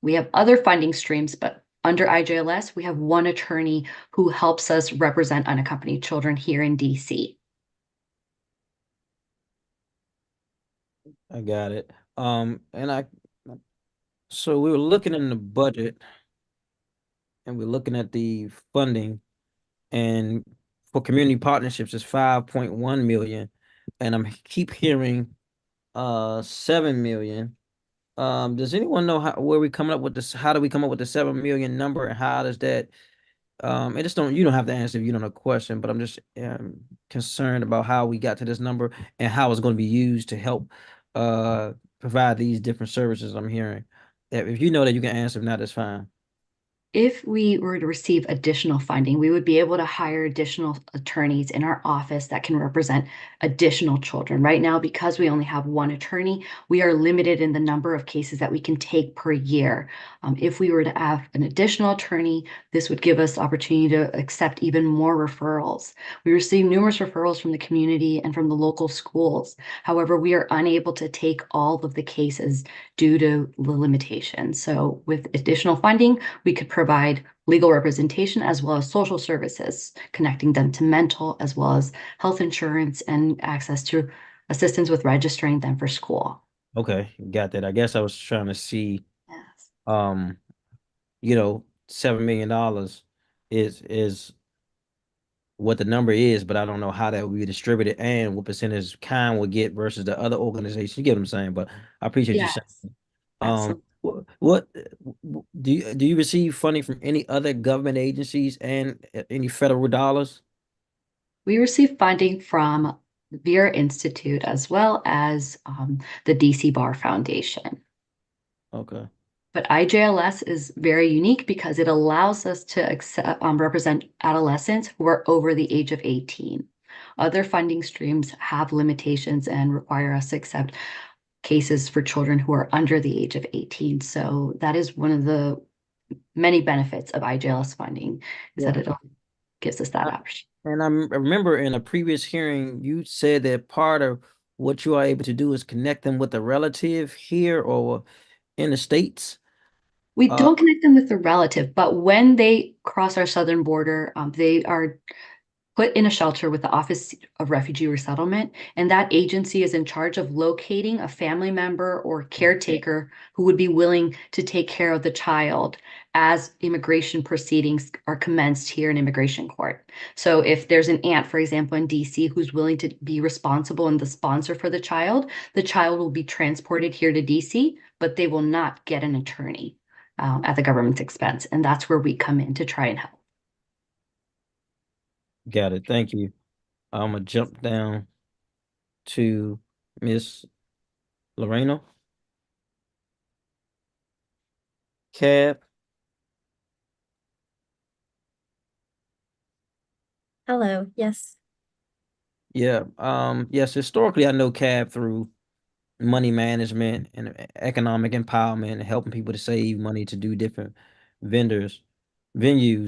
We have other funding streams, but under IJLS, we have one attorney who helps us represent unaccompanied children here in DC. I got it. So we were looking in the budget and we're looking at the funding, and for community partnerships it's 5.1 million, and I'm keep hearing 7 million. Does anyone know where we coming up with this? How do we come up with the 7 million number, and how does that and just don't you don't have to answer if you don't know the question, but I'm just concerned about how we got to this number and how it's going to be used to help uh provide these different services I'm hearing. If you know that, you can answer. If not, that's fine. If we were to receive additional funding, we would be able to hire additional attorneys in our office that can represent additional children. Right now, because we only have one attorney, we are limited in the number of cases that we can take per year. If we were to have an additional attorney, this would give us the opportunity to accept even more referrals. We receive numerous referrals from the community and from the local schools. However, we are unable to take all of the cases due to the limitations. So with additional funding, we could provide legal representation as well as social services, connecting them to mental as well as health insurance and access to assistance with registering them for school. Okay, got that. I guess I was trying to see, Yes. um, $7 million is what the number is, but I don't know how that will be distributed and what percentage kind will get versus the other organization. You get what I'm saying? But I appreciate you Yes, saying. absolutely. What do you receive funding from any other government agencies and any federal dollars? We receive funding from the Vera Institute as well as the DC Bar Foundation. Okay. But IJLS is very unique because it allows us to represent adolescents who are over the age of 18. Other funding streams have limitations and require us to accept cases for children who are under the age of 18. So that is one of the many benefits of IJLS funding, is that it gives us that option. And I remember in a previous hearing, you said that part of what you are able to do is connect them with a relative here or in the States. We don't connect them with a relative, but when they cross our southern border, they are put in a shelter with the Office of Refugee Resettlement, and that agency is in charge of locating a family member or caretaker who would be willing to take care of the child as immigration proceedings are commenced here in immigration court. So if there's an aunt, for example, in DC who's willing to be responsible and the sponsor for the child will be transported here to DC, but they will not get an attorney at the government's expense. And that's where we come in to try and help. Got it. Thank you. I'm gonna jump down to Miss Loreno. Cab? Hello, yes. Yeah. Yes, historically I know CAB through money management and economic empowerment and helping people to save money to do different venues,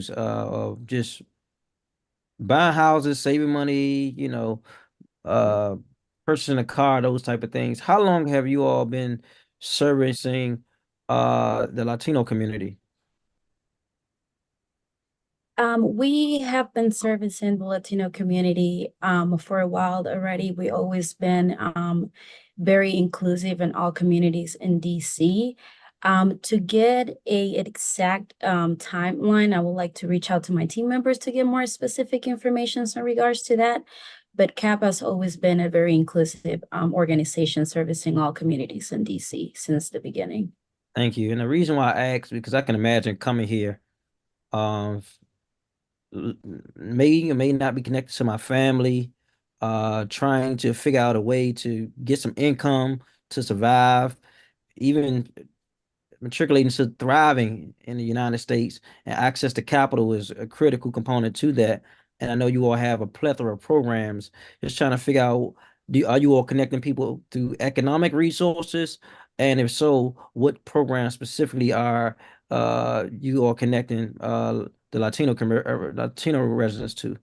of just buying houses, saving money, uh purchasing a car, those type of things. How long have you all been servicing the Latino community? We have been servicing the Latino community for a while already. We always been very inclusive in all communities in DC. To get a exact timeline, I would like to reach out to my team members to get more specific information in regards to that. But CAP has always been a very inclusive organization servicing all communities in DC since the beginning. Thank you. And the reason why I asked, because I can imagine coming here, um, may or may not be connected to my family, trying to figure out a way to get some income to survive, even matriculating to thriving in the United States, and access to capital is a critical component to that. And I know you all have a plethora of programs. Just trying to figure out, are you all connecting people through economic resources? And if so, what programs specifically are you all connecting the Latino residents to?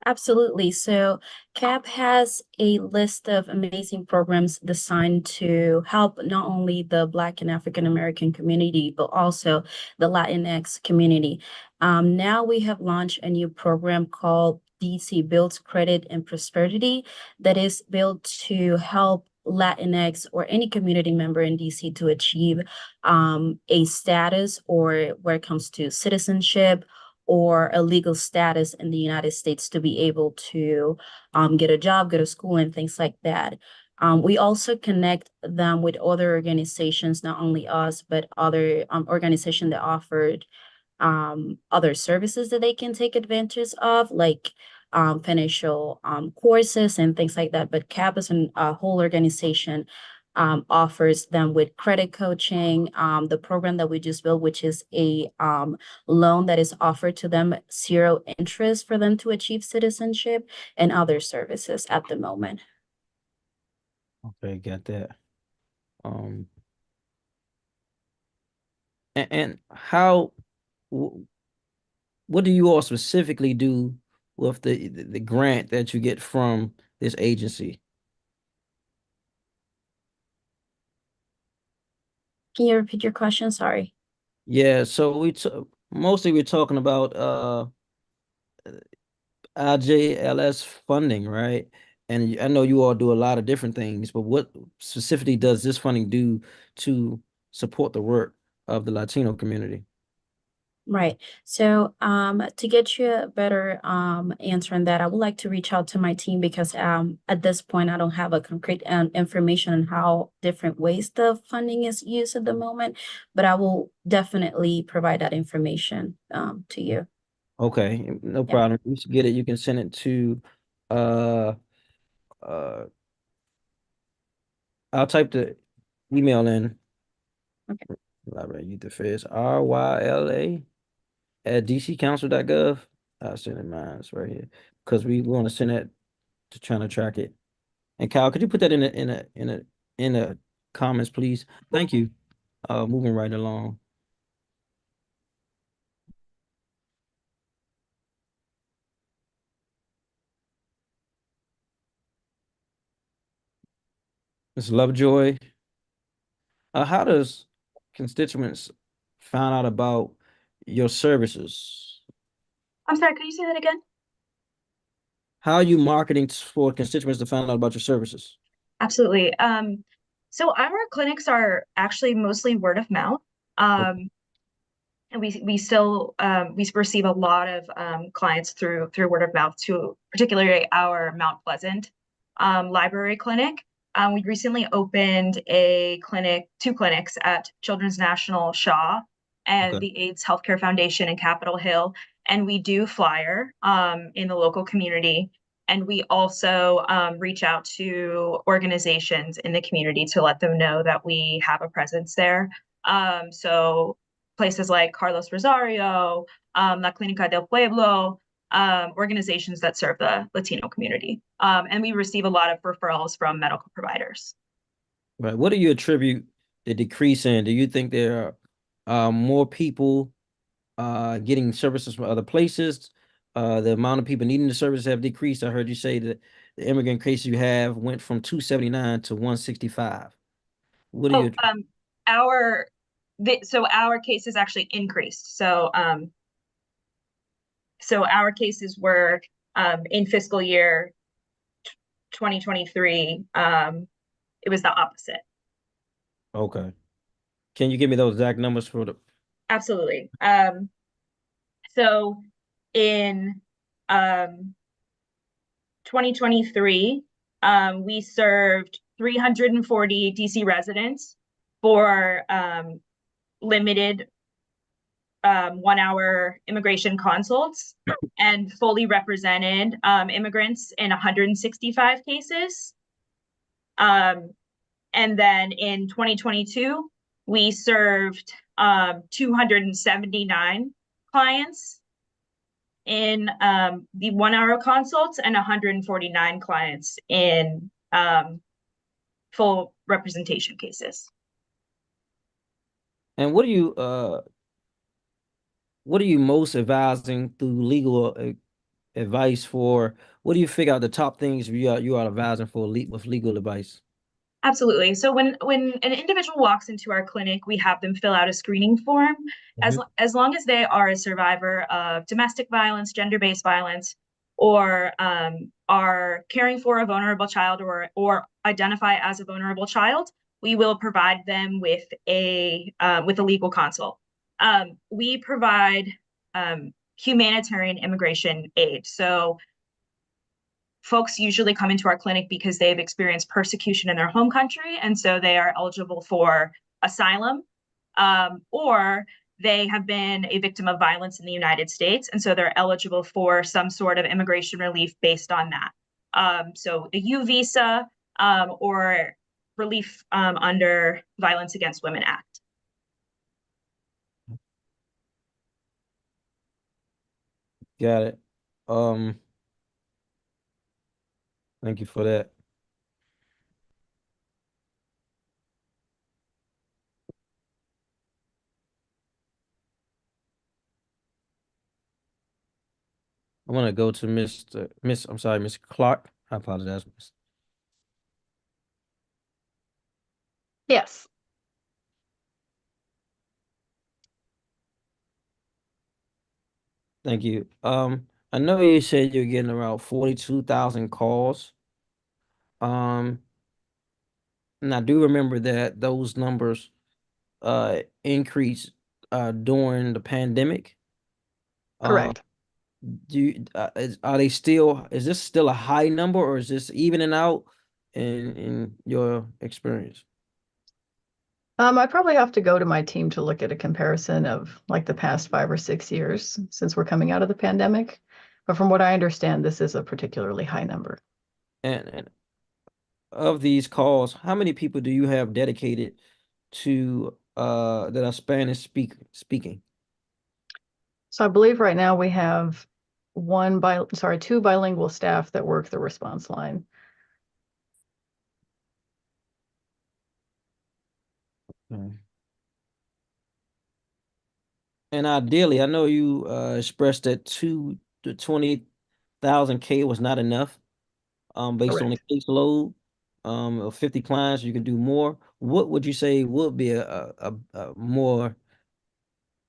Absolutely. So CAP has a list of amazing programs designed to help not only the Black and African American community, but also the Latinx community. Now we have launched a new program called DC Builds Credit and Prosperity that is built to help Latinx or any community member in DC to achieve a status, or where it comes to citizenship or a legal status in the United States, to be able to get a job, go to school, and things like that. We also connect them with other organizations, not only us, but other organizations that offered other services that they can take advantage of, like financial courses and things like that. But CAP as a whole organization offers them with credit coaching, the program that we just built, which is a loan that is offered to them, 0 interest for them to achieve citizenship, and other services at the moment. Okay, got that. Um, and how, what do you all specifically do with the grant that you get from this agency? Can you repeat your question? Sorry. Yeah, so mostly we're talking about IJLS funding, right? And I know you all do a lot of different things, but what specifically does this funding do to support the work of the Latino community? Right. So to get you a better answer on that, I would like to reach out to my team, because at this point I don't have a concrete information on how different ways the funding is used at the moment, but I will definitely provide that information to you. Okay, no Yeah. problem. You should get it. You can send it to uh uh I'll type the email in. Okay. Library Youth Affairs, RYLA at dccouncil.gov. I'll send it mine. It's right here. Because we want to send that to trying to track it. And Kyle, could you put that in the comments, please? Thank you. Moving right along. Ms. Lovejoy, how does constituents find out about your services? I'm sorry, could you say that again? How are you marketing for constituents to find out about your services? Absolutely. So our clinics are actually mostly word of mouth. And we still we receive a lot of clients through word of mouth, to particularly our Mount Pleasant library clinic. We recently opened two clinics at Children's National Shaw and Okay. the AIDS Healthcare Foundation in Capitol Hill. And we do flyer in the local community. And we also reach out to organizations in the community to let them know that we have a presence there. So places like Carlos Rosario, La Clínica del Pueblo, organizations that serve the Latino community. And we receive a lot of referrals from medical providers. Right. What do you attribute the decrease in? Do you think there are more people getting services from other places? The amount of people needing the services have decreased. I heard you say that the immigrant cases you have went from 279 to 165. What do you? So our cases actually increased. So our cases were in fiscal year 2023. It was the opposite. Okay. Can you give me those exact numbers for the? Absolutely. So in 2023, we served 340 DC residents for limited 1-hour immigration consults and fully represented immigrants in 165 cases. And then in 2022, we served 279 clients in the 1-hour consults and 149 clients in full representation cases. And what are you most advising through legal advice for? What do you figure out the top things you are advising for with legal advice? Absolutely. So when an individual walks into our clinic, we have them fill out a screening form. As long as they are a survivor of domestic violence, gender-based violence, or are caring for a vulnerable child or identify as a vulnerable child, we will provide them with a legal consult. We provide humanitarian immigration aid. So folks usually come into our clinic because they've experienced persecution in their home country, and so they are eligible for asylum, or they have been a victim of violence in the United States, and so they're eligible for some sort of immigration relief based on that. So the U visa or relief under Violence Against Women Act. Got it. Thank you for that. I want to go to Miss Clark. I apologize, Miss. Yes. Thank you. I know you said you're getting around 42,000 calls. And I do remember that those numbers increased during the pandemic. Correct. Is this still a high number, or is this evening out in your experience? I probably have to go to my team to look at a comparison of like the past 5 or 6 years since we're coming out of the pandemic. But from what I understand, this is a particularly high number. And of these calls, how many people do you have dedicated to that are Spanish speaking? So I believe right now we have two bilingual staff that work the response line. And ideally, I know you expressed that 20,000 K was not enough. Based on the caseload, of 50 clients, you can do more. What would you say would be a more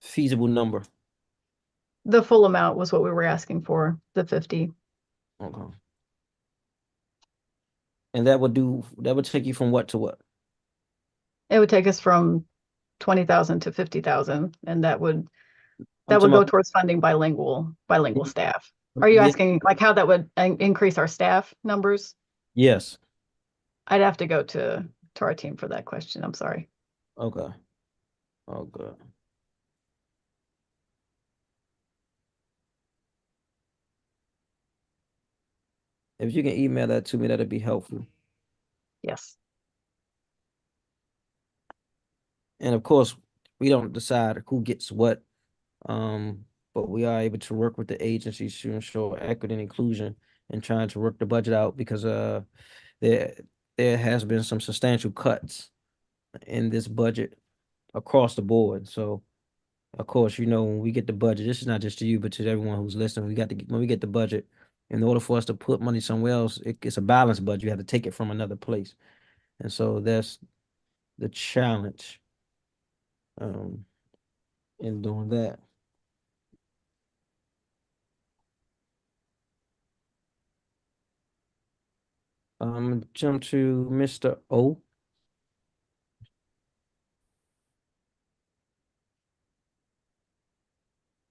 feasible number? The full amount was what we were asking for, the 50. Okay. And that would take you from what to what? It would take us from 20,000 to 50,000, and that would I'm go talking towards funding bilingual staff. about- Are you Yeah, asking like how that would increase our staff numbers? yes. I'd have to go to our team for that question. I'm sorry. Okay. Okay. If you can email that to me, that'd be helpful. Yes. And of course, we don't decide who gets what. But we are able to work with the agencies to ensure equity and inclusion and trying to work the budget out because there there has been some substantial cuts in this budget across the board. So of course, when we get the budget, this is not just to you, but to everyone who's listening. When we get the budget, in order for us to put money somewhere else, it's a balanced budget. You have to take it from another place, and so that's the challenge um, in doing that. Jump to Mr. O.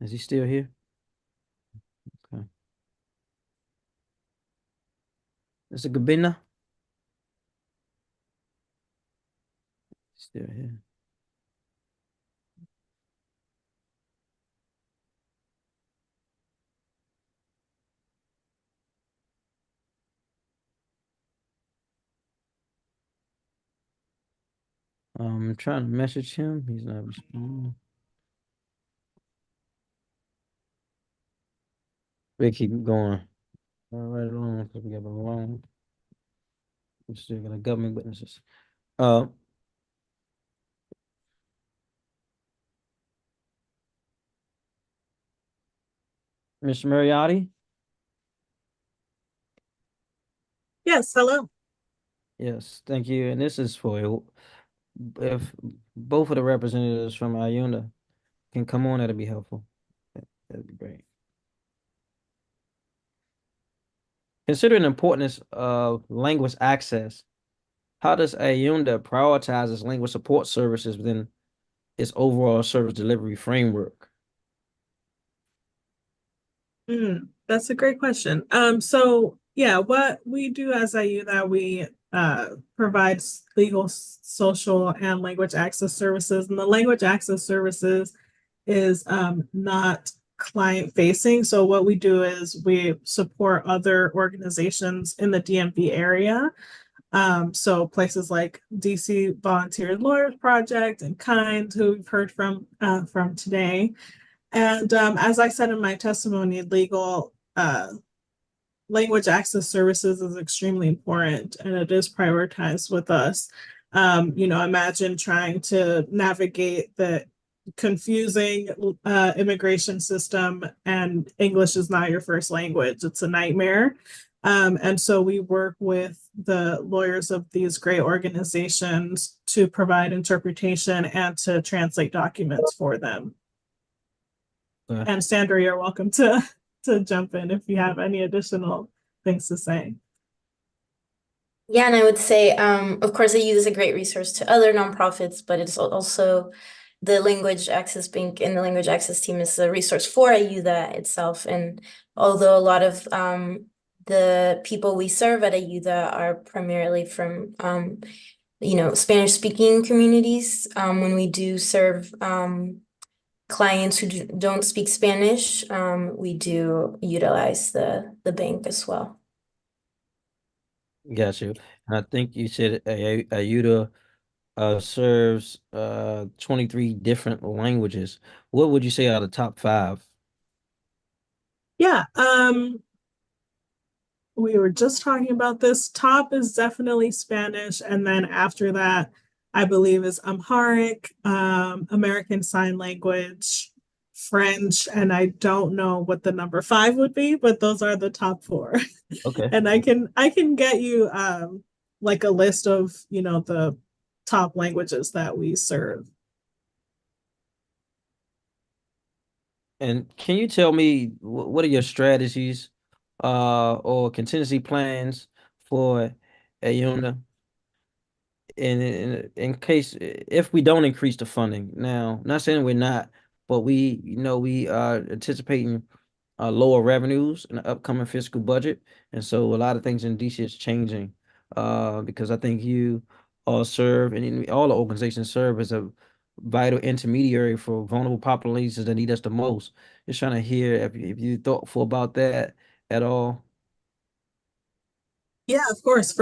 Is he still here? Okay. Mr. Gabina? Still here. I'm trying to message him. He's not responding. We keep going right along because we got a long. We still got government witnesses. Mr. Mariotti? Yes, hello. Yes, thank you. And this is for if both of the representatives from IUNA can come on, that'd be helpful. That'd be great. Considering the importance of language access, how does IUNA prioritize its language support services within its overall service delivery framework? That's a great question. So yeah, what we do as IU that we provide legal, social, and language access services. And the language access services is not client facing. So what we do is we support other organizations in the DMV area. So places like DC Volunteer Lawyers Project and Kind, who we've heard from today. And as I said in my testimony, legal language access services is extremely important and it is prioritized with us. Imagine trying to navigate the confusing immigration system and English is not your first language. It's a nightmare. And so we work with the lawyers of these great organizations to provide interpretation and to translate documents for them. And Sandra, you're welcome to jump in if you have any additional things to say. Yeah, and I would say, of course, I use a great resource to other nonprofits, but it's also the Language Access Bank and the Language Access Team is a resource for IUDA itself. And although a lot of the people we serve at IUDA are primarily from, Spanish-speaking communities, when we do serve clients who don't speak Spanish, we do utilize the bank as well. Got you. And I think you said IUDA serves 23 different languages. What would you say are the top 5? Yeah, we were just talking about this. Top is definitely Spanish, and then after that, I believe is Amharic, American Sign Language, French, and I don't know what the number 5 would be, but those are the top 4. Okay. And I can get you like a list of the top languages that we serve. And can you tell me what are your strategies or contingency plans for IUNA in case if we don't increase the funding? Now, not saying we're not, but we are anticipating lower revenues in the upcoming fiscal budget, and so a lot of things in DC is changing because I think you all serve and all the organizations serve as a vital intermediary for vulnerable populations that need us the most. Just trying to hear if you thoughtful about that at all. Yeah, of course.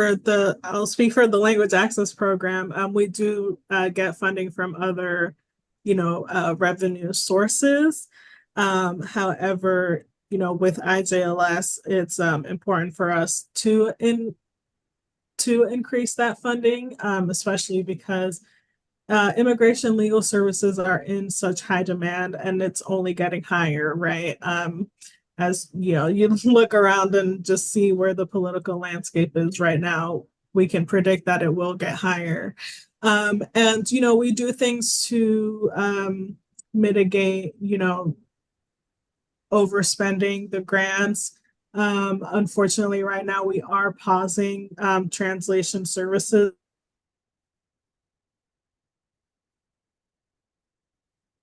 I'll speak for the language access program. We do get funding from other revenue sources. However, with IJLS, it's important for us to increase that funding, especially because immigration legal services are in such high demand, and it's only getting higher, right? As you look around and just see where the political landscape is right now, we can predict that it will get higher. And we do things to mitigate, overspending the grants. Unfortunately, right now we are pausing translation services.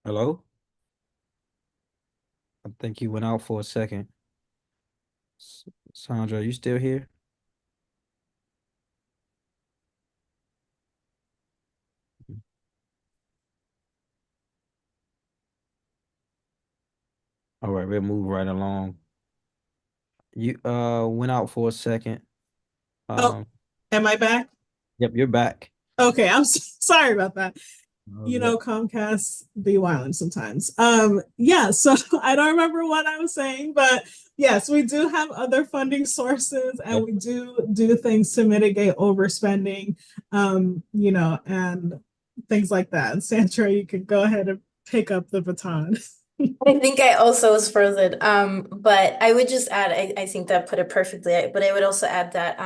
Hello? I think you went out for a second. Sandra, are you still here? All right, we'll move right along. You went out for a second. Oh, am I back? Yep, you're back. Okay, I'm sorry about that. Yep. Comcast be wild sometimes. Yeah, so I don't remember what I was saying, but yes, we do have other funding sources, and Yep. we do things to mitigate overspending, and things like that. And Sandra, you can go ahead and pick up the baton. I think I also was frozen. But I would just add, I think that put it perfectly. But I would also add that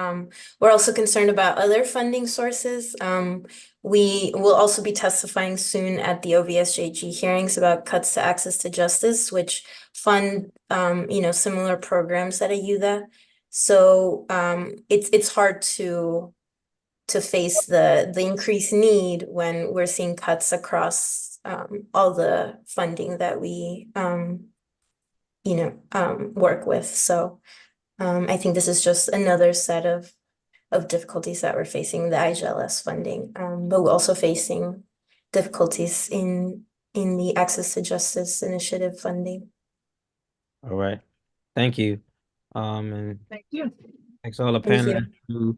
we're also concerned about other funding sources. We will also be testifying soon at the OVSJG hearings about cuts to access to justice, which fund similar programs at AYUDA. So it's hard to face the increased need when we're seeing cuts across all the funding that we work with. So I think this is just another set of difficulties that we're facing, the IJLS funding, but we're also facing difficulties in the Access to Justice Initiative funding. All right. Thank you. And Thank you. thanks all the Thank you. panelists who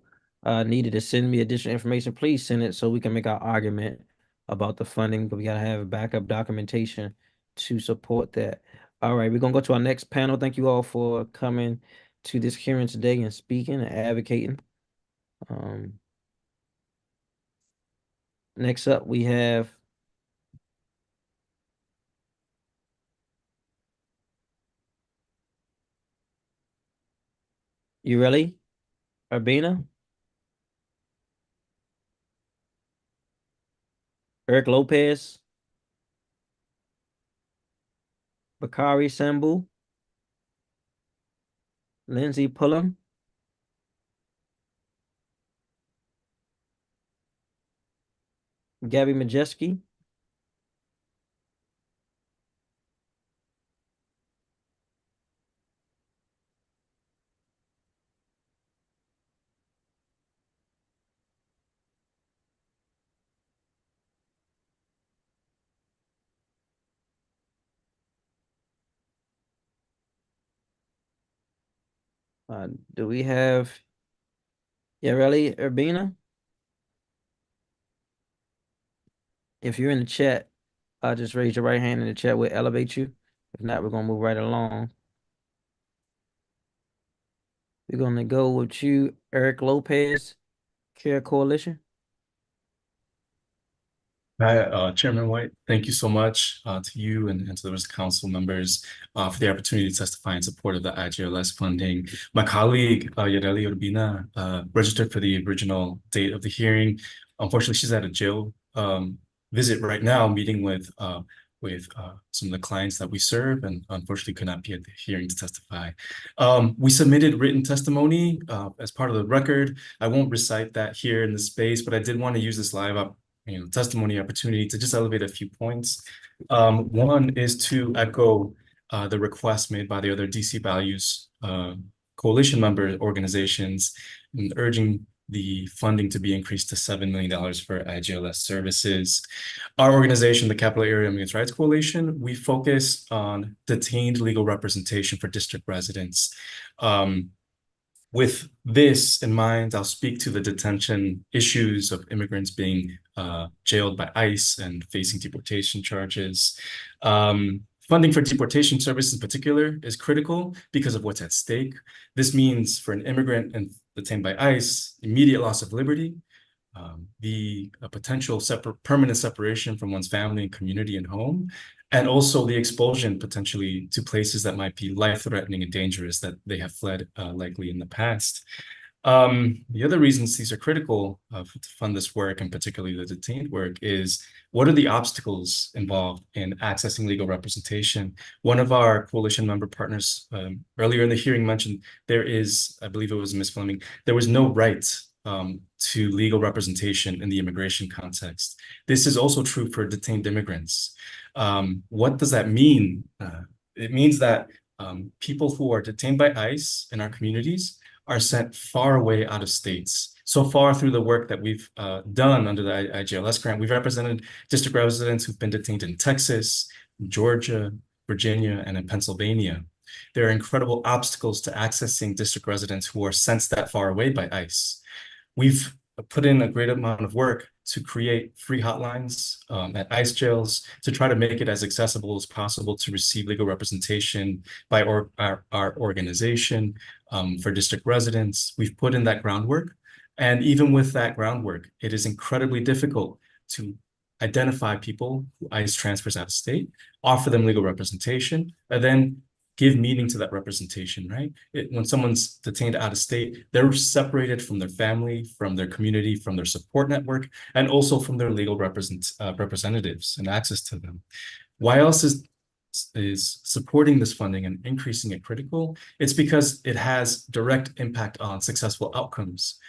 needed to send me additional information. Please send it so we can make our argument about the funding, but we gotta have backup documentation to support that. All right, we're gonna go to our next panel. Thank you all for coming to this hearing today and speaking and advocating. Next up, we have you ready, Urbina? Eric Lopez, Bakari Sambu, Lindsay Pullum, Gabby Majeski, do we have Yareli Urbina? If you're in the chat, just raise your right hand in the chat. We'll elevate you. If not, we're gonna move right along. We're gonna go with you, Eric Lopez, Care Coalition. Hi, Chairman White. Thank you so much to you and to the rest of council members for the opportunity to testify in support of the IJLS funding. My colleague, Yareli Urbina, registered for the original date of the hearing. Unfortunately, she's at a jail visit right now, meeting with some of the clients that we serve, and unfortunately could not be at the hearing to testify. We submitted written testimony as part of the record. I won't recite that here in the space, but I did want to use this live testimony opportunity to just elevate a few points. One is to echo the request made by the other DC Values Coalition member organizations in urging the funding to be increased to $7 million for IJLS services. Our organization, the Capital Area Immigrant Rights Coalition, we focus on detained legal representation for district residents. With this in mind, I'll speak to the detention issues of immigrants being jailed by ICE and facing deportation charges. Funding for deportation services in particular is critical because of what's at stake. This means for an immigrant and detained by ICE, immediate loss of liberty, the potential permanent separation from one's family and community and home, and also the expulsion potentially to places that might be life-threatening and dangerous that they have fled likely in the past. The other reasons these are critical to fund this work, and particularly the detained work, is what are the obstacles involved in accessing legal representation? One of our coalition member partners earlier in the hearing mentioned there is, I believe it was Ms. Fleming, there was no right to legal representation in the immigration context. This is also true for detained immigrants. What does that mean? It means that people who are detained by ICE in our communities are sent far away out of states. So far through the work that we've done under the IGLS grant, we've represented district residents who've been detained in Texas, Georgia, Virginia, and in Pennsylvania. There are incredible obstacles to accessing district residents who are sent that far away by ICE. We've put in a great amount of work to create free hotlines at ICE jails to try to make it as accessible as possible to receive legal representation by our organization for district residents. We've put in that groundwork. And even with that groundwork, it is incredibly difficult to identify people who ICE transfers out of state, offer them legal representation, and then give meaning to that representation, right? When someone's detained out of state, they're separated from their family, from their community, from their support network, and also from their legal representatives and access to them. Why else is supporting this funding and increasing it critical? It's because it has direct impact on successful outcomes.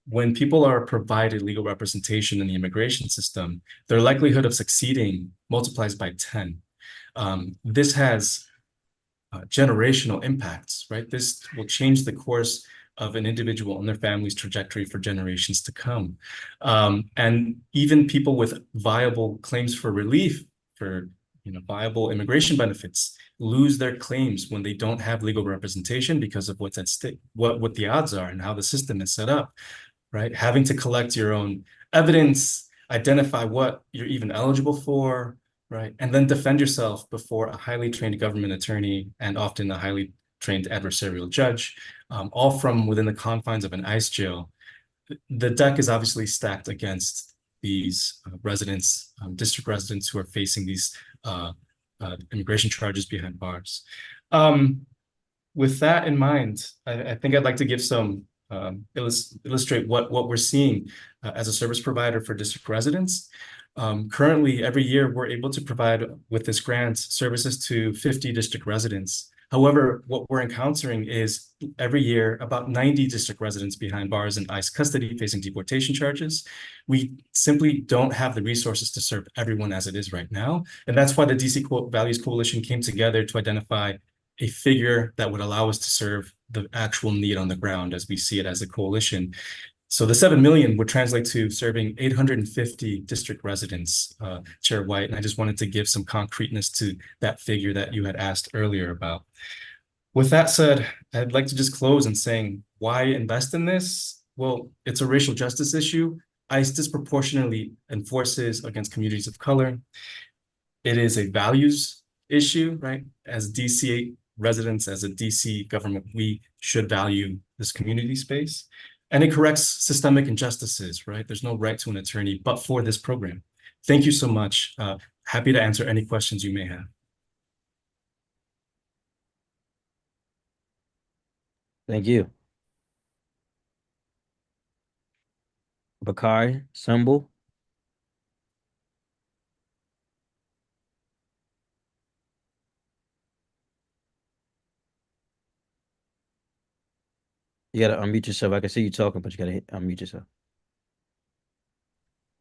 When people are provided legal representation in the immigration system, their likelihood of succeeding multiplies by 10. This has generational impacts, right? This will change the course of an individual and their family's trajectory for generations to come. And even people with viable claims for relief, for viable immigration benefits, lose their claims when they don't have legal representation because of what's at stake, what the odds are and how the system is set up, right? Having to collect your own evidence, identify what you're even eligible for, right? And then defend yourself before a highly trained government attorney and often a highly trained adversarial judge, all from within the confines of an ICE jail. The deck is obviously stacked against these residents, district residents who are facing these immigration charges behind bars. With that in mind, I think I'd like to give some illustrate what we're seeing as a service provider for district residents. Currently, every year, we're able to provide with this grant services to 50 district residents. However, what we're encountering is every year about 90 district residents behind bars in ICE custody facing deportation charges. We simply don't have the resources to serve everyone as it is right now. And that's why the DC Values Coalition came together to identify a figure that would allow us to serve the actual need on the ground as we see it as a coalition. So the 7 million would translate to serving 850 district residents, Chair White, and I just wanted to give some concreteness to that figure that you had asked earlier about. With that said, I'd like to just close in saying, why invest in this? Well, it's a racial justice issue. ICE disproportionately enforces against communities of color. It is a values issue, right? As DC residents, as a DC government, we should value this community space. And it corrects systemic injustices, right? There's no right to an attorney but for this program. Thank you so much. Happy to answer any questions you may have. Thank you. Bakari Sambul. You gotta unmute yourself. I can see you talking, but you gotta unmute yourself.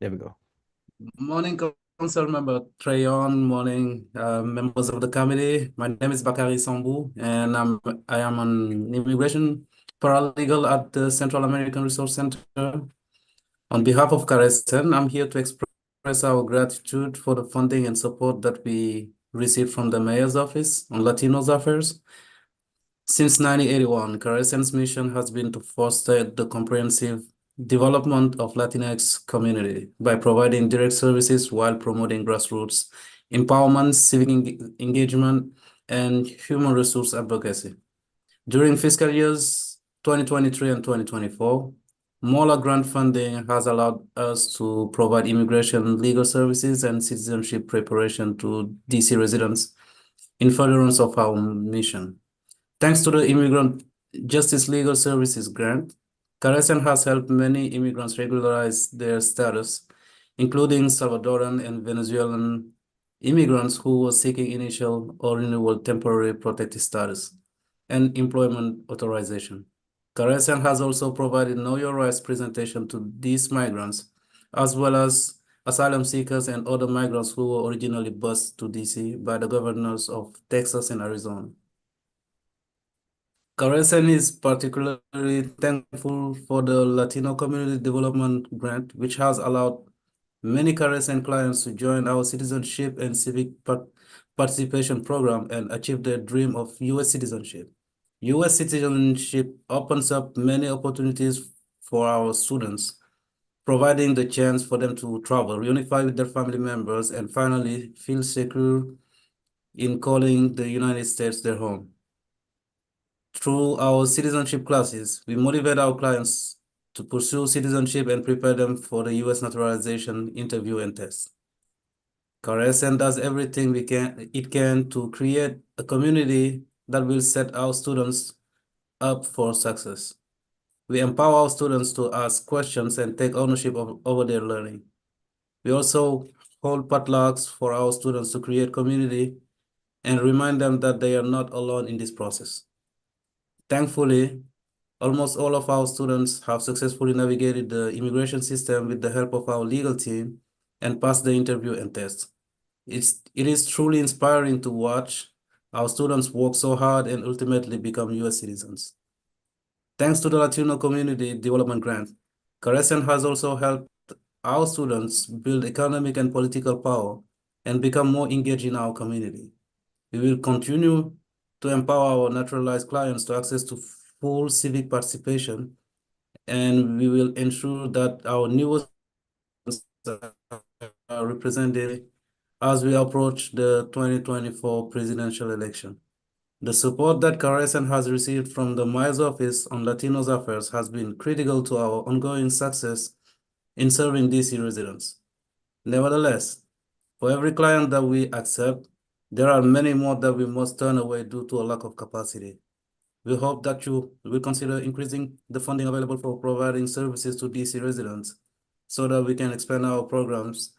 There we go. Morning, Council Member Trayon. Morning, members of the committee. My name is Bakari Sambu, and I am an immigration paralegal at the Central American Resource Center. On behalf of CARESTEN, I'm here to express our gratitude for the funding and support that we received from the Mayor's Office on Latinos Affairs. Since 1981, CARESEN's mission has been to foster the comprehensive development of Latinx community by providing direct services while promoting grassroots empowerment, civic engagement, and human resource advocacy. During fiscal years 2023 and 2024, MOLA grant funding has allowed us to provide immigration legal services and citizenship preparation to DC residents in furtherance of our mission. Thanks to the Immigrant Justice Legal Services grant, CARESEN has helped many immigrants regularize their status, including Salvadoran and Venezuelan immigrants who were seeking initial or renewal temporary protected status and employment authorization. CARESEN has also provided Know Your Rights presentation to these migrants, as well as asylum seekers and other migrants who were originally bused to DC by the governors of Texas and Arizona. CARESEN is particularly thankful for the Latino Community Development Grant, which has allowed many CARESEN clients to join our citizenship and civic participation program and achieve their dream of U.S. citizenship. U.S. citizenship opens up many opportunities for our students, providing the chance for them to travel, reunify with their family members, and finally feel secure in calling the United States their home. Through our citizenship classes, we motivate our clients to pursue citizenship and prepare them for the U.S. naturalization interview and test. CARESEN does everything it can to create a community that will set our students up for success. We empower our students to ask questions and take ownership over their learning. We also hold potlucks for our students to create community and remind them that they are not alone in this process. Thankfully, almost all of our students have successfully navigated the immigration system with the help of our legal team and passed the interview and test. It is truly inspiring to watch our students work so hard and ultimately become U.S. citizens. Thanks to the Latino Community Development Grant, CARESEN has also helped our students build economic and political power and become more engaged in our community. We will continue to empower our naturalized clients to access to full civic participation, and we will ensure that our newest are represented as we approach the 2024 presidential election. The support that CARESEN has received from the Mayor's Office on Latinos Affairs has been critical to our ongoing success in serving DC residents. Nevertheless, for every client that we accept, there are many more that we must turn away due to a lack of capacity. We hope that you will consider increasing the funding available for providing services to DC residents so that we can expand our programs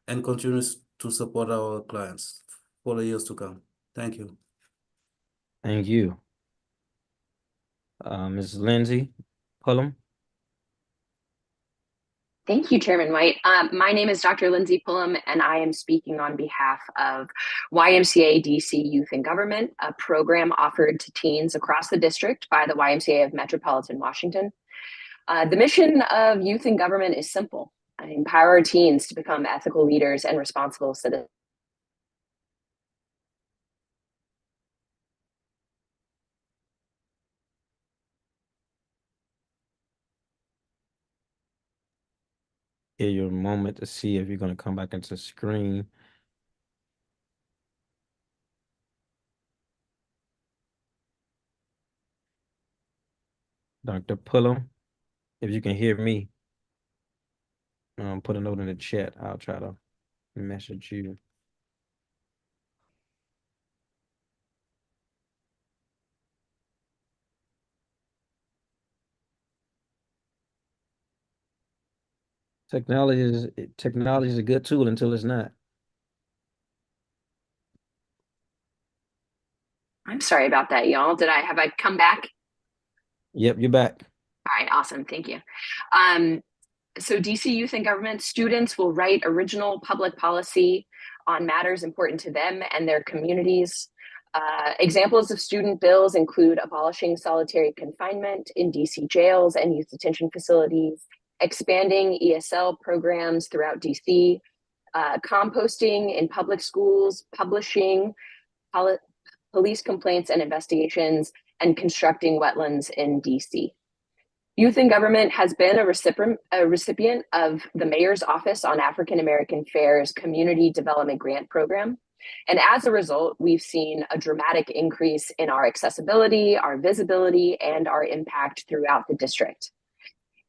and continue to support our clients for the years to come. Thank you. Thank you. Ms. Lindsay Pullum. Thank you, Chairman White. My name is Dr. Lindsay Pullum, and I am speaking on behalf of YMCA DC Youth in Government, a program offered to teens across the district by the YMCA of Metropolitan Washington. The mission of Youth in Government is simple: empower teens to become ethical leaders and responsible citizens. Give you a moment to see if you're going to come back into the screen. Dr. Pullum, if you can hear me, put a note in the chat. I'll try to message you. Technology is a good tool until it's not. I'm sorry about that, y'all. Have I come back? Yep, you're back. All right, awesome. Thank you. So DC Youth in Government students will write original public policy on matters important to them and their communities. Examples of student bills include abolishing solitary confinement in DC jails and youth detention facilities, expanding ESL programs throughout DC, composting in public schools, publishing police complaints and investigations, and constructing wetlands in DC. Youth in Government has been a recipient of the Mayor's Office on African American Affairs Community Development Grant Program. And as a result, we've seen a dramatic increase in our accessibility, our visibility, and our impact throughout the district.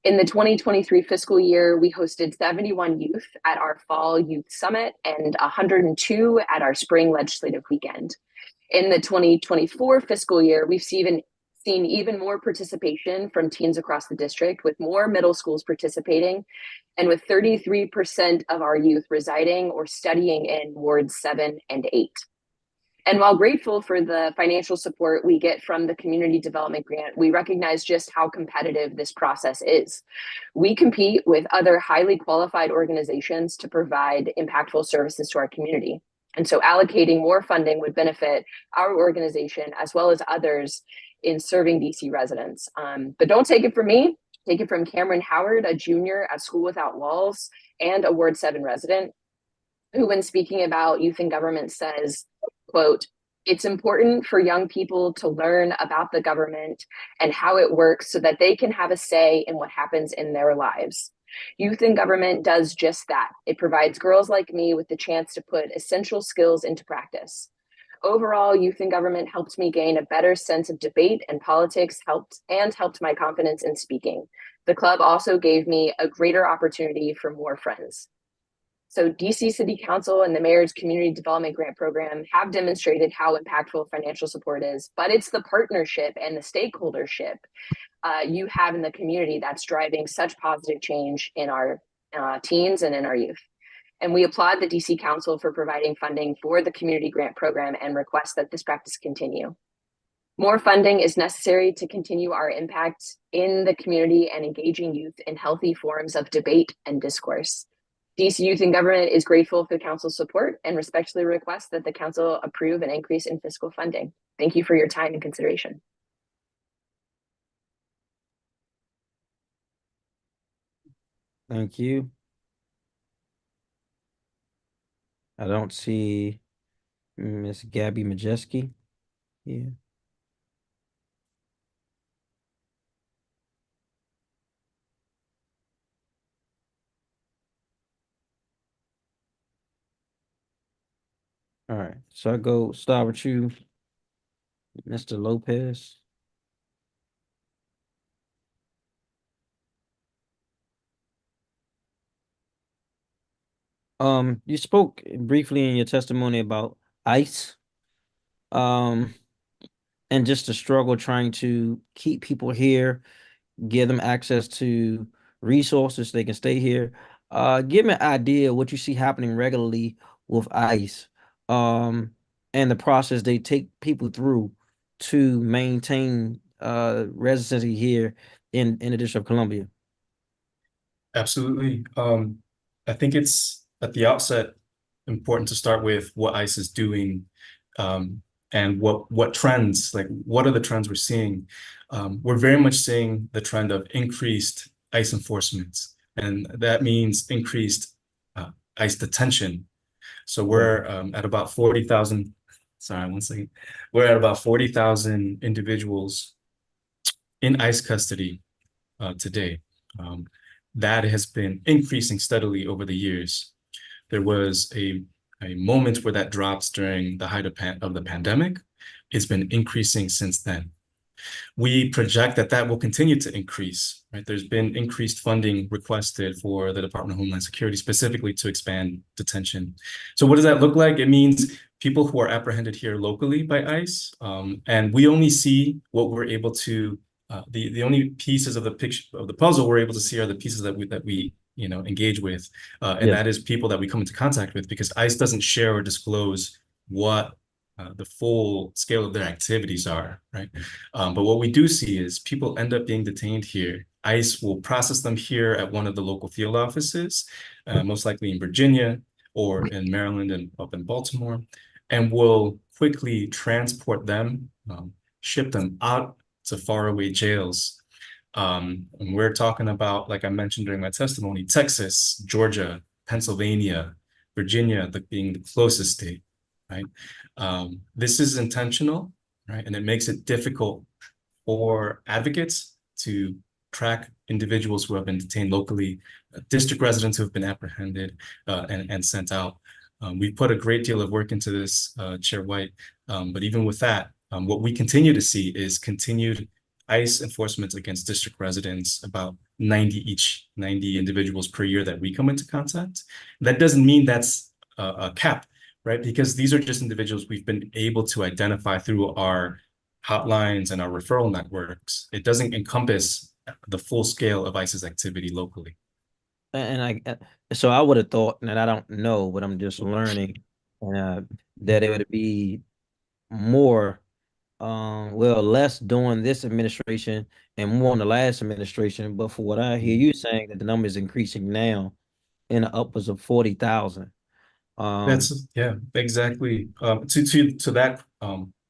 In the 2023 fiscal year, we hosted 71 youth at our Fall Youth Summit and 102 at our Spring Legislative Weekend. In the 2024 fiscal year, we've seen even more participation from teens across the district, with more middle schools participating, and with 33% of our youth residing or studying in wards 7 and 8. And while grateful for the financial support we get from the Community Development Grant, we recognize just how competitive this process is. We compete with other highly qualified organizations to provide impactful services to our community. And so allocating more funding would benefit our organization as well as others in serving DC residents. But don't take it from me, take it from Cameron Howard, a junior at School Without Walls and a Ward 7 resident, who when speaking about youth in government says, quote, "It's important for young people to learn about the government and how it works so that they can have a say in what happens in their lives. Youth in Government does just that. It provides girls like me with the chance to put essential skills into practice. Overall, Youth in Government helped me gain a better sense of debate and politics, helped my confidence in speaking. The club also gave me a greater opportunity for more friends." So DC City Council and the Mayor's Community Development Grant Program have demonstrated how impactful financial support is, but it's the partnership and the stakeholdership you have in the community that's driving such positive change in our teens and in our youth. And we applaud the DC Council for providing funding for the Community Grant Program and request that this practice continue. More funding is necessary to continue our impact in the community and engaging youth in healthy forms of debate and discourse. DC Youth in Government is grateful for the Council's support and respectfully requests that the Council approve an increase in fiscal funding. Thank you for your time and consideration. Thank you. I don't see Miss Gabby Majeski here. All right, so I start with you, Mr. Lopez. You spoke briefly in your testimony about ICE, and just the struggle trying to keep people here, give them access to resources so they can stay here. Give me an idea of what you see happening regularly with ICE, and the process they take people through to maintain residency here in the District of Columbia. Absolutely. I think it's at the outset important to start with what ICE is doing, and what trends, like what are the trends we're seeing. We're very much seeing the trend of increased ICE enforcement, and that means increased ICE detention. So we're at about 40,000, sorry, one second. We're at about 40,000 individuals in ICE custody today. That has been increasing steadily over the years. There was a moment where that drops during the height of the pandemic. It's been increasing since then. We project that that will continue to increase, right? There's been increased funding requested for the Department of Homeland Security, specifically to expand detention. So what does that look like? It means people who are apprehended here locally by ICE, and we only see what we're able to, the only pieces of the picture of the puzzle we're able to see are the pieces that we engage with, and that is people that we come into contact with, because ICE doesn't share or disclose what the full scale of their activities are, right? But what we do see is people end up being detained here. ICE will process them here at one of the local field offices, most likely in Virginia or in Maryland and up in Baltimore, and will quickly transport them, ship them out to faraway jails. And we're talking about, like I mentioned during my testimony, Texas, Georgia, Pennsylvania, Virginia being the closest state, right? This is intentional, right? And it makes it difficult for advocates to track individuals who have been detained locally, district residents who have been apprehended and sent out. We've put a great deal of work into this, Chair White, but even with that, what we continue to see is continued ICE enforcement against district residents, about 90 individuals per year that we come into contact. That doesn't mean that's a cap, right? Because these are just individuals we've been able to identify through our hotlines and our referral networks. It doesn't encompass the full scale of ICE's activity locally. So I would have thought, and I don't know, but I'm just learning, that it would be more, less during this administration and more in the last administration. But for what I hear you saying, that the number is increasing now in the upwards of 40,000. That's exactly. To that,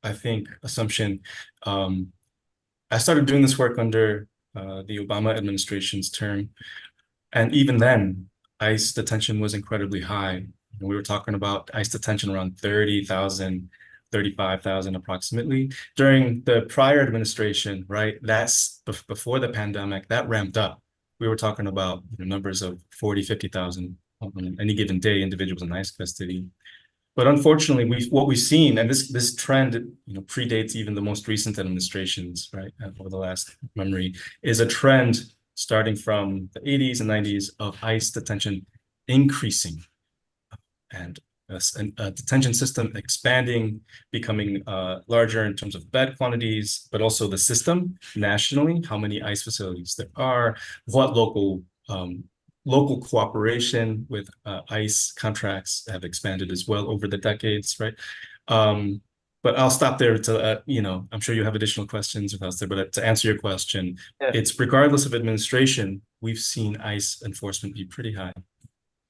I think assumption. I started doing this work under the Obama administration's term, and even then, ICE detention was incredibly high. We were talking about ICE detention around 30,000, 35,000 approximately. During the prior administration, right, that's before the pandemic, that ramped up. We were talking about numbers of 40, 50,000 on any given day, individuals in ICE custody. But unfortunately, what we've seen, and this trend, predates even the most recent administrations, right, over the last memory, is a trend starting from the 80s and 90s of ICE detention increasing, and a detention system expanding, becoming larger in terms of bed quantities, but also the system nationally, how many ICE facilities there are, what local cooperation with ICE contracts have expanded as well over the decades, right? But I'll stop there to, I'm sure you have additional questions with us there, but to answer your question, it's regardless of administration, we've seen ICE enforcement be pretty high.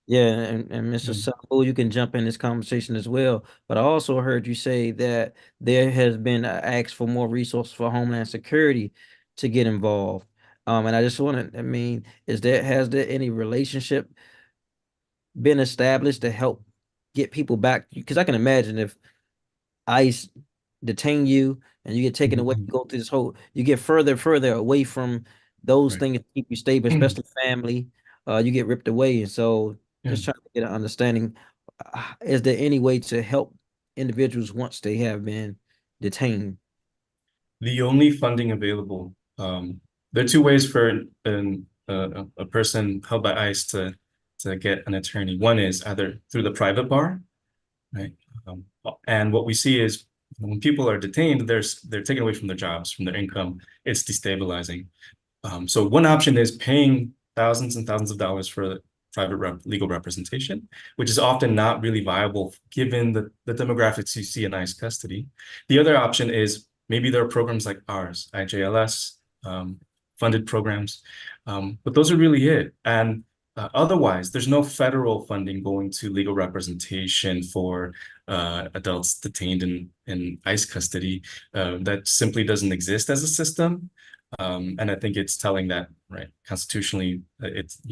Yeah, and Mr. Sambu, you can jump in this conversation as well. But I also heard you say that there has been an ask for more resources for Homeland Security to get involved. And I just want to, has there any relationship been established to help get people back? Because I can imagine if ICE detain you and you get taken away, you go through this whole, you get further and further away from those things that keep you stable, especially family. You get ripped away. And so just trying to get an understanding, is there any way to help individuals once they have been detained? The only funding available, there are two ways for a person held by ICE to get an attorney. One is either through the private bar, right? And what we see is when people are detained, they're taken away from their jobs, from their income. It's destabilizing. So one option is paying thousands and thousands of dollars for private legal representation, which is often not really viable given the demographics you see in ICE custody. The other option is maybe there are programs like ours, IJLS, funded programs, but those are really it. And otherwise, there's no federal funding going to legal representation for adults detained in ICE custody. That simply doesn't exist as a system. And I think it's telling that, right, constitutionally, it's,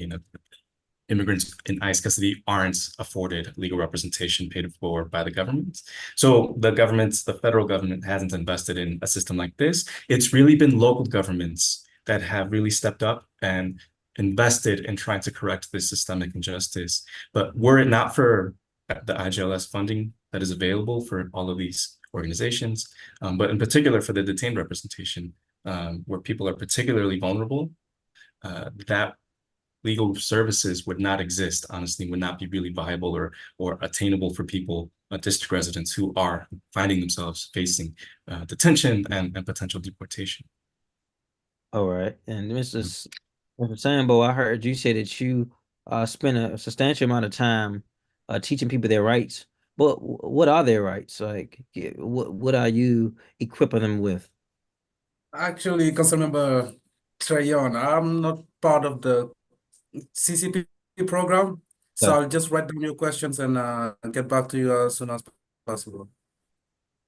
immigrants in ICE custody aren't afforded legal representation paid for by the government. So the federal government hasn't invested in a system like this. It's really been local governments that have really stepped up and invested in trying to correct this systemic injustice. But were it not for the IJLS funding that is available for all of these organizations, but in particular for the detained representation, where people are particularly vulnerable, that legal services would not exist, honestly, would not be really viable or attainable for people, district residents who are finding themselves facing detention and potential deportation. All right. And Mr. Sambo, I heard you say that you spend a substantial amount of time teaching people their rights. But what are their rights? Like, what are you equipping them with? Actually, Councilmember Trayon, I'm not part of the CCP program, so I'll just write down your questions and get back to you as soon as possible.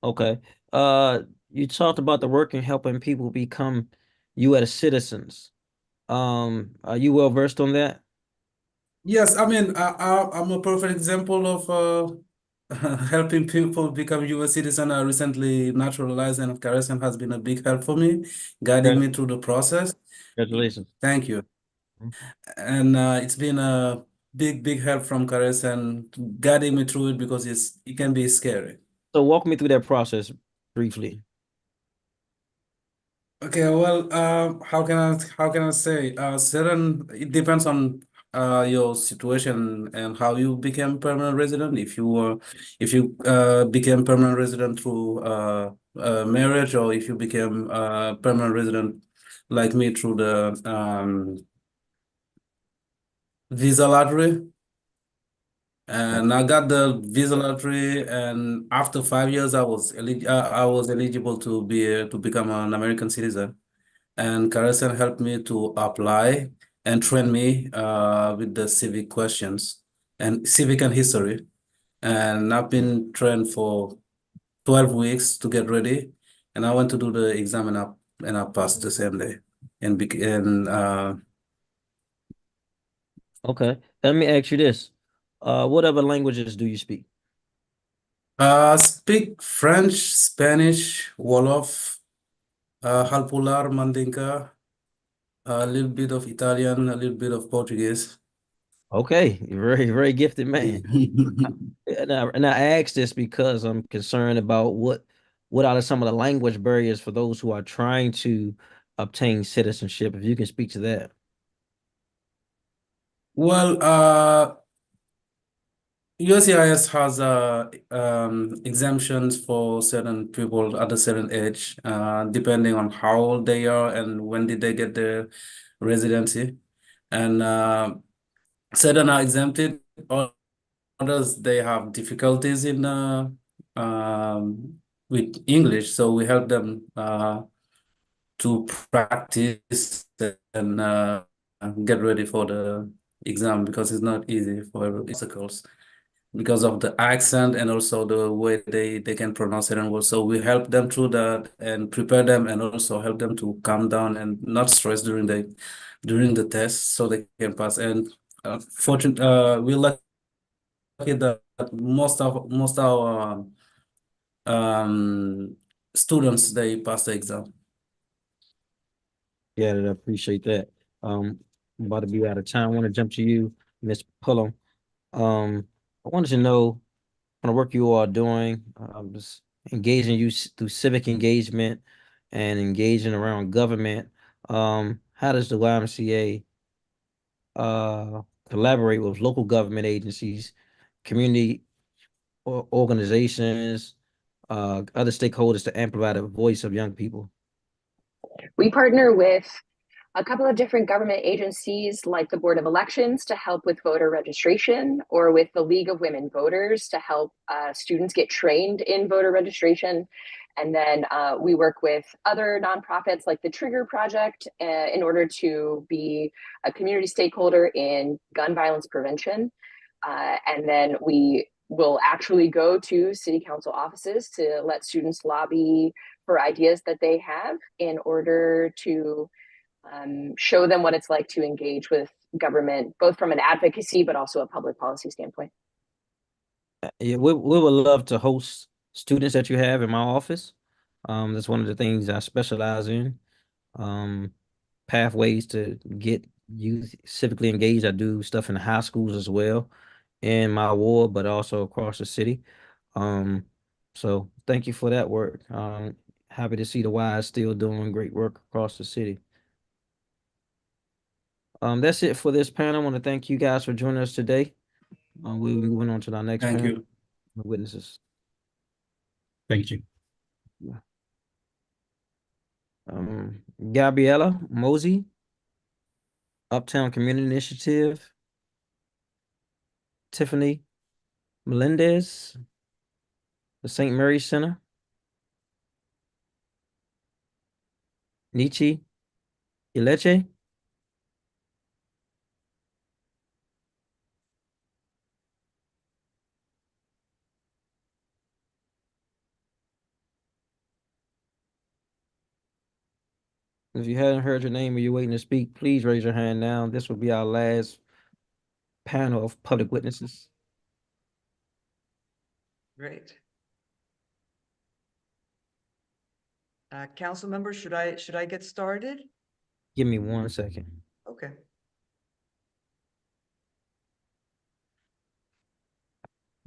Okay. You talked about the work in helping people become U.S. citizens. Are you well versed on that? Yes, I mean, I'm a perfect example of helping people become U.S. citizen are recently naturalized, and Carson has been a big help for me, guiding me through the process. Congratulations. Thank you. And it's been a big help from Carson, guiding me through it because it can be scary. So walk me through that process briefly. Okay, well, how can I say? Certain it depends on your situation and how you became permanent resident. If you became permanent resident through marriage, or if you became permanent resident like me through the visa lottery. And I got the visa lottery, and after 5 years, I was eligible to become an American citizen. And Carson helped me to apply and train me with the civic questions and civic and history. And I've been trained for 12 weeks to get ready. And I went to do the exam, and I passed the same day. Okay. Let me ask you this. What other languages do you speak? Speak French, Spanish, Wolof, Halpular, Mandinka, a little bit of Italian, a little bit of Portuguese. Okay, you're very gifted man. And I ask this because I'm concerned about what are some of the language barriers for those who are trying to obtain citizenship. If you can speak to that. Well, USCIS has exemptions for certain people at a certain age, depending on how old they are and when did they get their residency. And certain are exempted, others they have difficulties in with English, so we help them to practice and get ready for the exam, because it's not easy for everybody. Because of the accent and also the way they can pronounce certain words. So we help them through that and prepare them, and also help them to calm down and not stress during the test, so they can pass. And we're lucky that most our students, they pass the exam. Yeah, I appreciate that. I'm about to be out of time. I want to jump to you, Ms. Pullum. I wanted to know kind of work you are doing, just engaging you through civic engagement and engaging around government. How does the YMCA collaborate with local government agencies, community organizations, other stakeholders to amplify the voice of young people? We partner with a couple of different government agencies like the Board of Elections to help with voter registration, or with the League of Women Voters to help students get trained in voter registration. And then we work with other nonprofits like the Trigger Project in order to be a community stakeholder in gun violence prevention. And then we will actually go to city council offices to let students lobby for ideas that they have in order to show them what it's like to engage with government, both from an advocacy, but also a public policy standpoint. Yeah, we would love to host students that you have in my office. That's one of the things I specialize in. Pathways to get youth civically engaged. I do stuff in high schools as well in my ward, but also across the city. So thank you for that work. Happy to see the Y is still doing great work across the city. That's it for this panel. I want to thank you guys for joining us today. We'll be moving on to our next Thank panel. you. Witnesses. Thank you. Gabriella Mosey, Uptown Community Initiative. Tiffany Melendez, the St. Mary's Center. Nietzsche Ileche. If you hadn't heard your name or you're waiting to speak, please raise your hand now. This will be our last panel of public witnesses. Great. Council members, should I get started? Give me 1 second. Okay.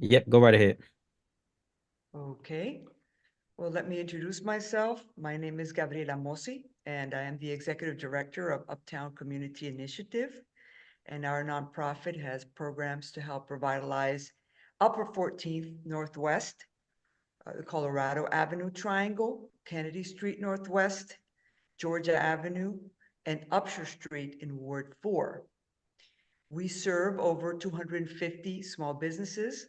Yep, go right ahead. Okay. Well, let me introduce myself. My name is Gabriela Mossi, and I am the Executive Director of Uptown Community Initiative. And our nonprofit has programs to help revitalize Upper 14th Northwest, the Colorado Avenue Triangle, Kennedy Street Northwest, Georgia Avenue, and Upshur Street in Ward 4. We serve over 250 small businesses,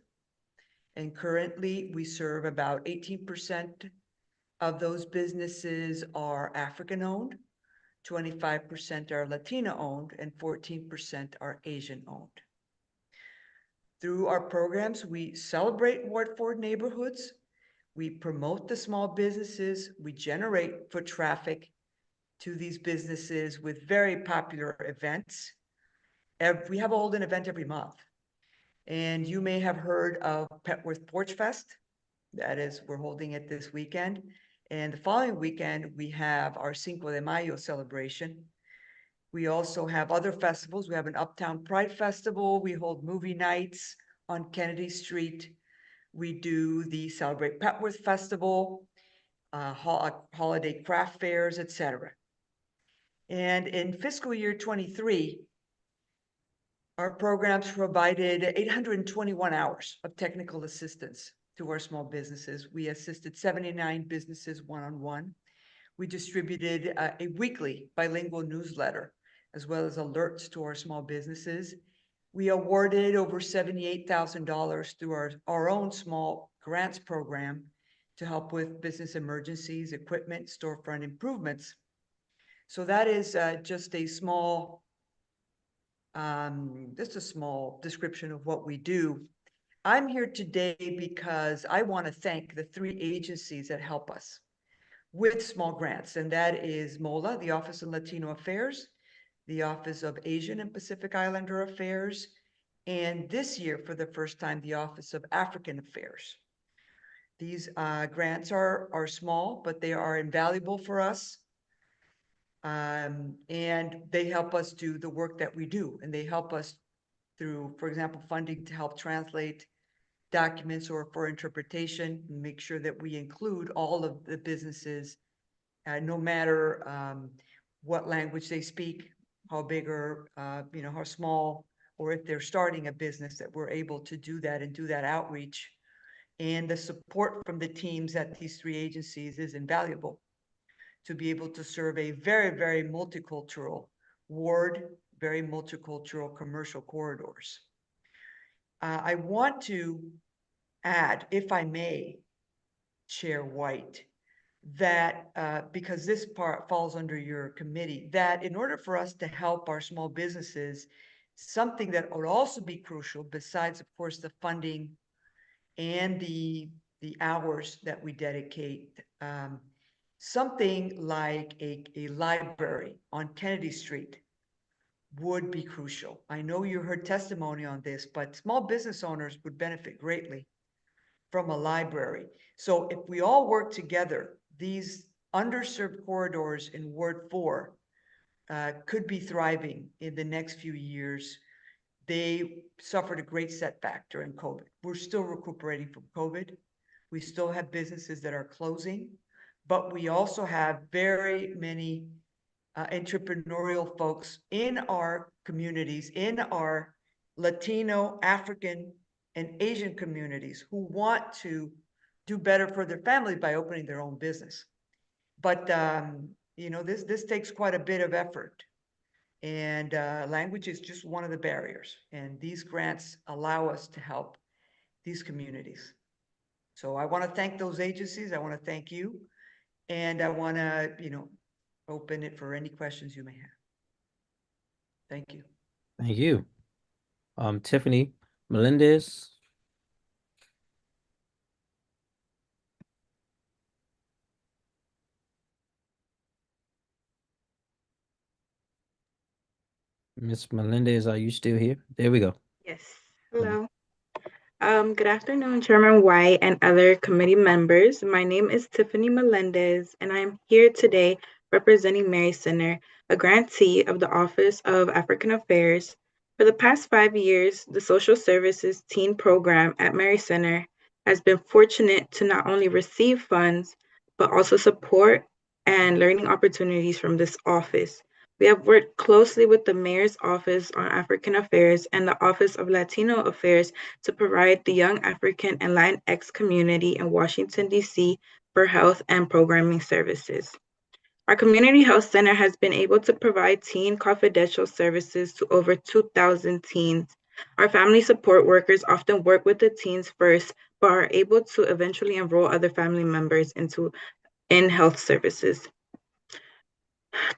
and currently we serve about 18% of those businesses are African-owned, 25% are Latino-owned, and 14% are Asian-owned. Through our programs, we celebrate Ward 4 neighborhoods, we promote the small businesses, we generate foot traffic to these businesses with very popular events. We have an event every month. And you may have heard of Petworth Porch Fest. That is, we're holding it this weekend. And the following weekend, we have our Cinco de Mayo celebration. We also have other festivals. We have an Uptown Pride Festival. We hold movie nights on Kennedy Street. We do the Celebrate Petworth Festival, holiday craft fairs, etc. And in fiscal year 23, our programs provided 821 hours of technical assistance to our small businesses. We assisted 79 businesses one-on-one. We distributed a weekly bilingual newsletter, as well as alerts to our small businesses. We awarded over $78,000 through our own small grants program to help with business emergencies, equipment, storefront improvements. So that is just a small description of what we do. I'm here today because I want to thank the 3 agencies that help us with small grants, and that is MOLA, the Office of Latino Affairs, the Office of Asian and Pacific Islander Affairs, and this year, for the first time, the Office of African Affairs. These grants are small, but they are invaluable for us. And they help us do the work that we do. And they help us through, for example, funding to help translate documents or for interpretation, and make sure that we include all of the businesses, no matter what language they speak, how big or, how small, or if they're starting a business, that we're able to do that and do that outreach. And the support from the teams at these 3 agencies is invaluable to be able to serve a very, very multicultural ward, very multicultural commercial corridors. I want to add, if I may, Chair White, that because this part falls under your committee, that in order for us to help our small businesses, something that would also be crucial, besides, of course, the funding and the hours that we dedicate, something like a library on Kennedy Street would be crucial. I know you heard testimony on this, but small business owners would benefit greatly from a library. So if we all work together, these underserved corridors in Ward 4 could be thriving in the next few years. They suffered a great setback during COVID. We're still recuperating from COVID. We still have businesses that are closing, but we also have very many entrepreneurial folks in our communities, in our Latino, African, and Asian communities who want to do better for their family by opening their own business. But, this takes quite a bit of effort. And language is just one of the barriers. And these grants allow us to help these communities. So I want to thank those agencies. I want to thank you. And I want to, open it for any questions you may have. Thank you. Thank you. Tiffany Melendez. Miss Melendez, are you still here? There we go. Yes. Hello. Good afternoon, Chairman White and other committee members. My name is Tiffany Melendez, and I'm here today representing Mary Center, a grantee of the Office of African Affairs. For the past 5 years, the Social Services Teen Program at Mary Center has been fortunate to not only receive funds, but also support and learning opportunities from this office. We have worked closely with the Mayor's Office on African Affairs and the Office of Latino Affairs to provide the young African and Latinx community in Washington, D.C. for health and programming services. Our community health center has been able to provide teen confidential services to over 2,000 teens. Our family support workers often work with the teens first, but are able to eventually enroll other family members in health services.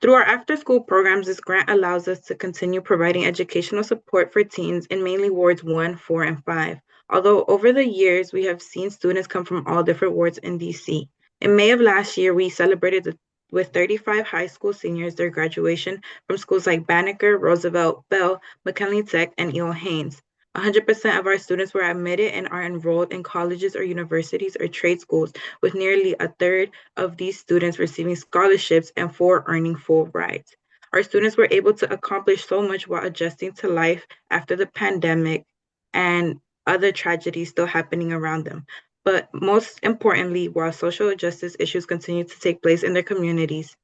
Through our after-school programs, this grant allows us to continue providing educational support for teens in mainly wards 1, 4, and 5. Although over the years, we have seen students come from all different wards in DC. In May of last year, we celebrated with 35 high school seniors their graduation from schools like Banneker, Roosevelt, Bell, McKinley Tech, and E.O. Haynes. 100% of our students were admitted and are enrolled in colleges or universities or trade schools, with nearly a third of these students receiving scholarships and 4 earning full rides. Our students were able to accomplish so much while adjusting to life after the pandemic and other tragedies still happening around them. But most importantly, while social justice issues continue to take place in their communities.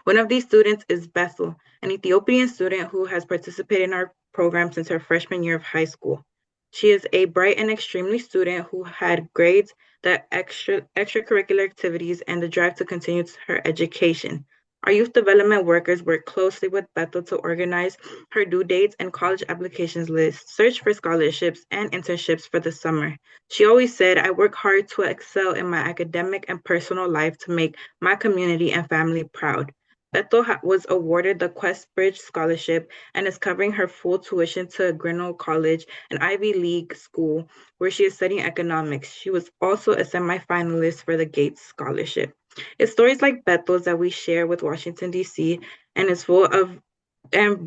One of these students is Bethel, an Ethiopian student who has participated in our program since her freshman year of high school. She is a bright and extremely student who had grades, the extracurricular activities, and the drive to continue her education. Our youth development workers work closely with Bethel to organize her due dates and college applications list, search for scholarships and internships for the summer. She always said, I work hard to excel in my academic and personal life to make my community and family proud. Bethel was awarded the Quest Bridge Scholarship and is covering her full tuition to Grinnell College, an Ivy League school where she is studying economics. She was also a semifinalist for the Gates Scholarship. It's stories like Bethel's that we share with Washington, D.C., and is full of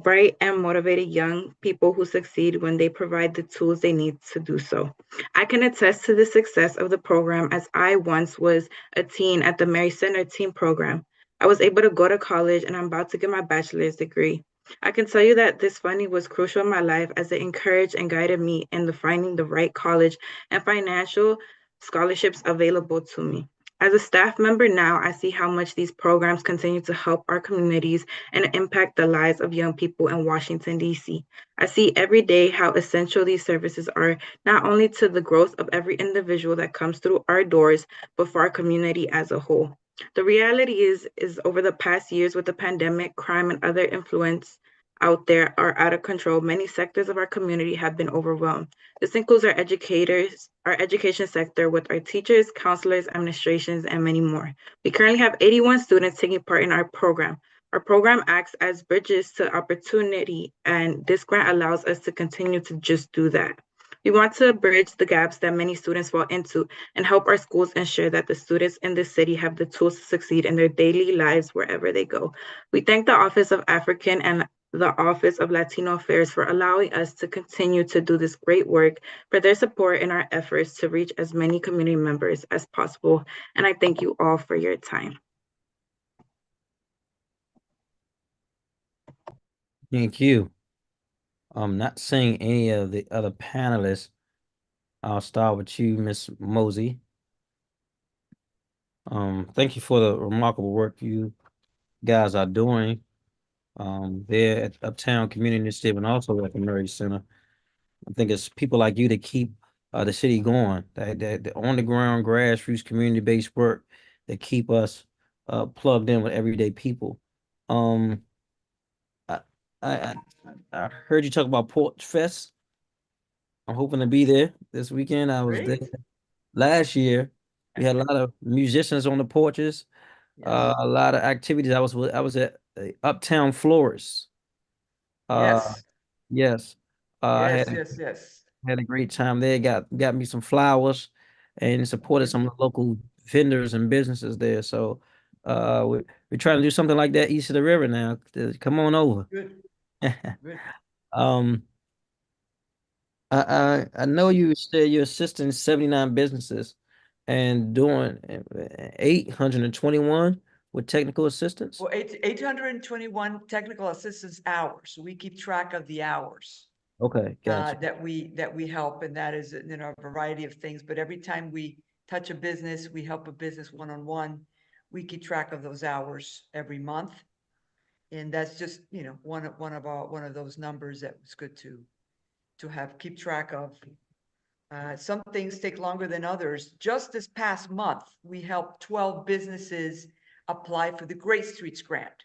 bright and motivated young people who succeed when they provide the tools they need to do so. I can attest to the success of the program as I once was a teen at the Mary Center Teen Program. I was able to go to college and I'm about to get my bachelor's degree. I can tell you that this funding was crucial in my life as it encouraged and guided me in finding the right college and financial scholarships available to me. As a staff member now, I see how much these programs continue to help our communities and impact the lives of young people in Washington, D.C. I see every day how essential these services are, not only to the growth of every individual that comes through our doors, but for our community as a whole. The reality is over the past years with the pandemic, crime, and other influence out there are out of control. Many sectors of our community have been overwhelmed. This includes our educators, our education sector with our teachers, counselors, administrations, and many more. We currently have 81 students taking part in our program. Our program acts as bridges to opportunity, and this grant allows us to continue to just do that. We want to bridge the gaps that many students fall into and help our schools ensure that the students in the city have the tools to succeed in their daily lives wherever they go. We thank the Office of African and the Office of Latino Affairs for allowing us to continue to do this great work, for their support in our efforts to reach as many community members as possible. And I thank you all for your time. Thank you. I'm not seeing any of the other panelists. I'll start with you, Ms. Mosey. Thank you for the remarkable work you guys are doing there at Uptown Community Initiative and also at the Murray Center. I think it's people like you that keep the city going, that on the ground grassroots community-based work that keep us plugged in with everyday people. I heard you talk about Porch Fest. I'm hoping to be there this weekend. I was there last year. We had a lot of musicians on the porches, a lot of activities. I was at Uptown Flores. Yes. Yes. I Yes, had yes. a great time there. Got me some flowers and supported some of the local vendors and businesses there. So we're trying to do something like that east of the river now. Come on over. Good. Good. I know you said you're assisting 79 businesses and doing 821 with technical assistance. Well, 821 technical assistance hours. So we keep track of the hours Okay, gotcha. that we help, and that is, you know, a variety of things. But every time we touch a business, we help a business one-on-one. We keep track of those hours every month, and that's just, you know, one of those numbers that was good to have keep track of. Some things take longer than others. Just this past month, we helped 12 businesses apply for the Great Streets Grant.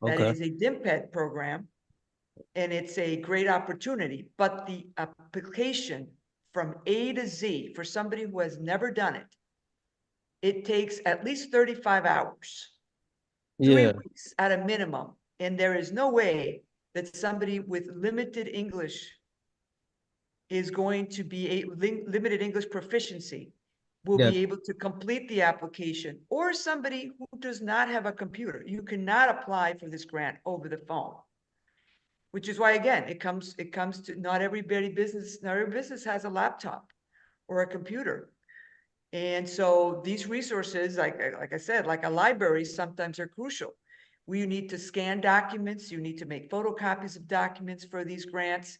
That Okay. is a DIMPED program, and it's a great opportunity. But the application from A to Z for somebody who has never done it, it takes at least 35 hours, 3 weeks at a minimum. And there is no way that somebody with limited English is going to be a limited English proficiency will Yeah. be able to complete the application, or somebody who does not have a computer. You cannot apply for this grant over the phone, which is why, again, it comes to not every business has a laptop or a computer. And so these resources, like I said, like a library, sometimes are crucial. We need to scan documents. You need to make photocopies of documents for these grants,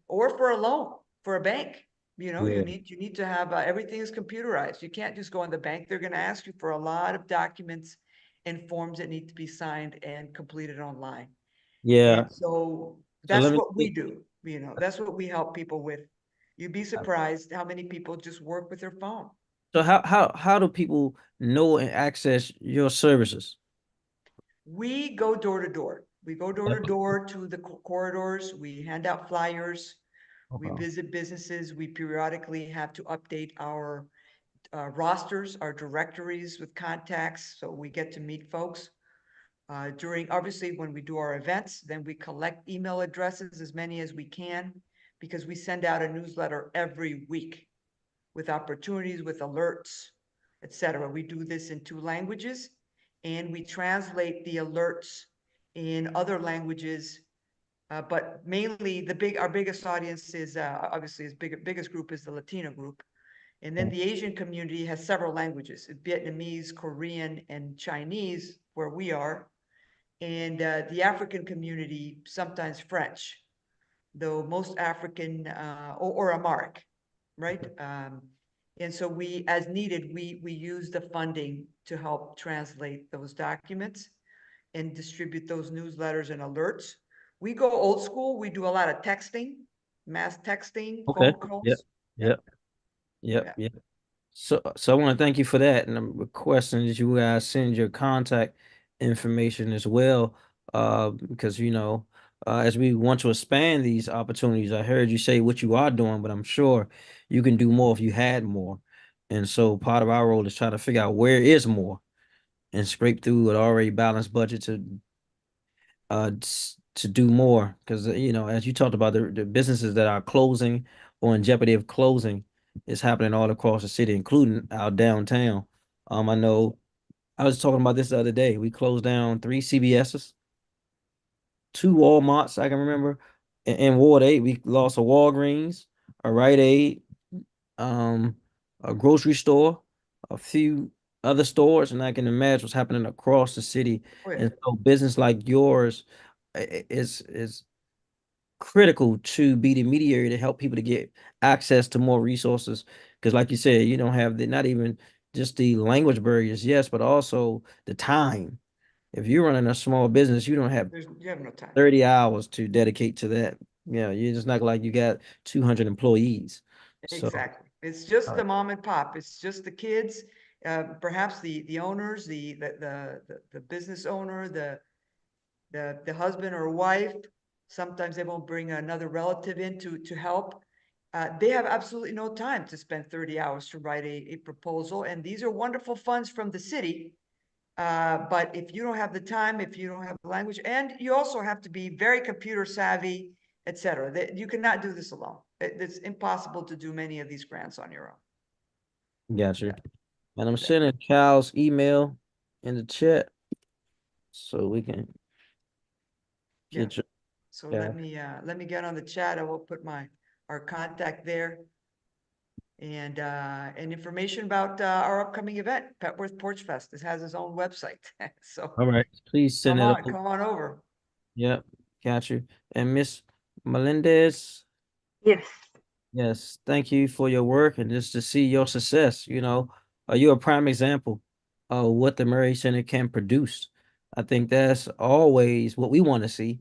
or for a loan for a bank. You know, Yeah. you need to have everything is computerized. You can't just go in the bank. They're going to ask you for a lot of documents and forms that need to be signed and completed online. Yeah. And so So that's let me what we do. You know, that's what we help people with. You'd be surprised how many people just work with their phone. So how do people know and access your services? We go door to door. We go door to door to the corridors. We hand out flyers. We Okay. visit businesses. We periodically have to update our rosters, our directories with contacts, so we get to meet folks. Obviously, when we do our events, then we collect email addresses, as many as we can, because we send out a newsletter every week with opportunities, with alerts, etc. We do this in 2 languages, and we translate the alerts in other languages. But mainly our biggest audience is obviously biggest group is the Latino group. And then the Asian community has several languages: Vietnamese, Korean, and Chinese, where we are. And the African community, sometimes French, though most African or Amharic, right? And so as needed, we use the funding to help translate those documents and distribute those newsletters and alerts. We go old school. We do a lot of texting, mass texting, Okay. phone calls. Yep. So I want to thank you for that, and I'm requesting that you guys send your contact information as well, because as we want to expand these opportunities, I heard you say what you are doing, but I'm sure you can do more if you had more. And so part of our role is try to figure out where is more and scrape through an already balanced budget to do more, because as you talked about, the businesses that are closing or in jeopardy of closing is happening all across the city, including our downtown. I know I was talking about this the other day. We closed down 3 CVS's, 2 Walmarts, I can remember. In Ward 8, we lost a Walgreens, a Rite Aid, um, a grocery store, a few other stores, and I can imagine what's happening across the city. Oh, yeah. And so business like yours is critical to be the mediator to help people to get access to more resources. Because like you said, you don't have not even just the language barriers, yes, but also the time. If you're running a small business, you don't have You have no time. 30 hours to dedicate to that. You're just not like you got 200 employees. So Exactly. It's just the mom and pop. It's just the kids, perhaps the owners, the business owner, the husband or wife. Sometimes they won't bring another relative in to help. They have absolutely no time to spend 30 hours to write a proposal. And these are wonderful funds from the city. But if you don't have the time, if you don't have the language, and you also have to be very computer savvy, etc., that you cannot do this alone. It's impossible to do many of these grants on your own. gotcha. And I'm sending Cal's email in the chat so we can Yeah. get your So Yeah. let me get on the chat. I will put our contact there. And information about our upcoming event, Petworth Porch Fest. This has its own website. So All right. Please send it over. come on over. Yep. Got you. And Miss Melendez. Yes. Yes, thank you for your work and just to see your success. Are you a prime example of what the Murray Center can produce? I think that's always what we want to see.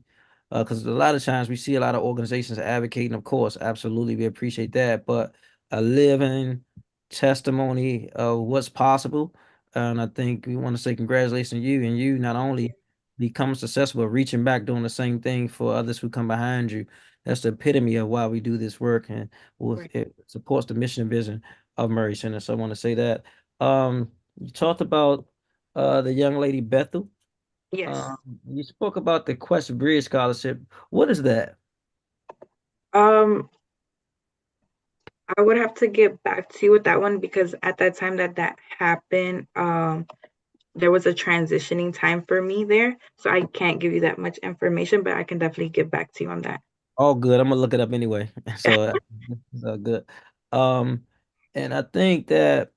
Because a lot of times we see a lot of organizations advocating, of course, absolutely, we appreciate that, but a living testimony of what's possible. And I think we want to say congratulations to you, and you not only become successful, but reaching back, doing the same thing for others who come behind you. That's the epitome of why we do this work, and it supports the mission and vision of Murray Center. So I want to say that. You talked about the young lady Bethel. Yes. You spoke about the Quest Bridge Scholarship. What is that? I would have to get back to you with that one because at that time that happened, there was a transitioning time for me there. So I can't give you that much information, but I can definitely get back to you on that. All good. I'm gonna look it up anyway. So it's all good. And I think that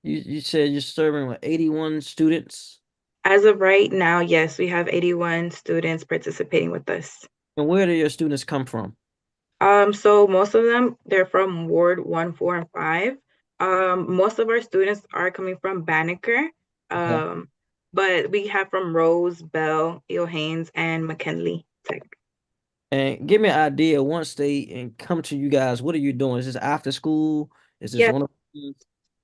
you said you're serving with 81 students. As of right now, yes, we have 81 students participating with us. And where do your students come from? So most of them, they're from Ward 1, 4, and 5. Most of our students are coming from Banneker. Okay. But we have from Rose, Bell, Eo Haynes, and McKinley Tech. And give me an idea, once they come to you guys, what are you doing? Is this after school? Is this Yeah. on?